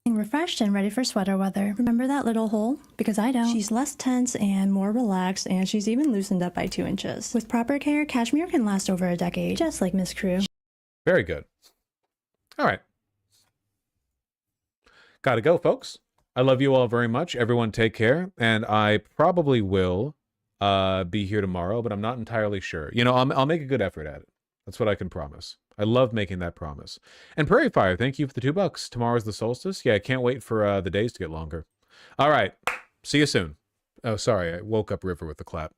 Refreshed and ready for sweater weather. Remember that little hole? Because I don't. She's less tense and more relaxed, and she's even loosened up by 2 inches. With proper care, cashmere can last over a decade, just like Miss Crew. Very good. All right. Gotta go, folks. I love you all very much. Everyone take care, and I probably will be here tomorrow, but I'm not entirely sure. You know, I'll make a good effort at it. That's what I can promise. I love making that promise. And Prairie Fire, thank you for the $2. Tomorrow's the solstice. Yeah, I can't wait for the days to get longer. All right. See you soon. Oh, sorry. I woke up River with the clap.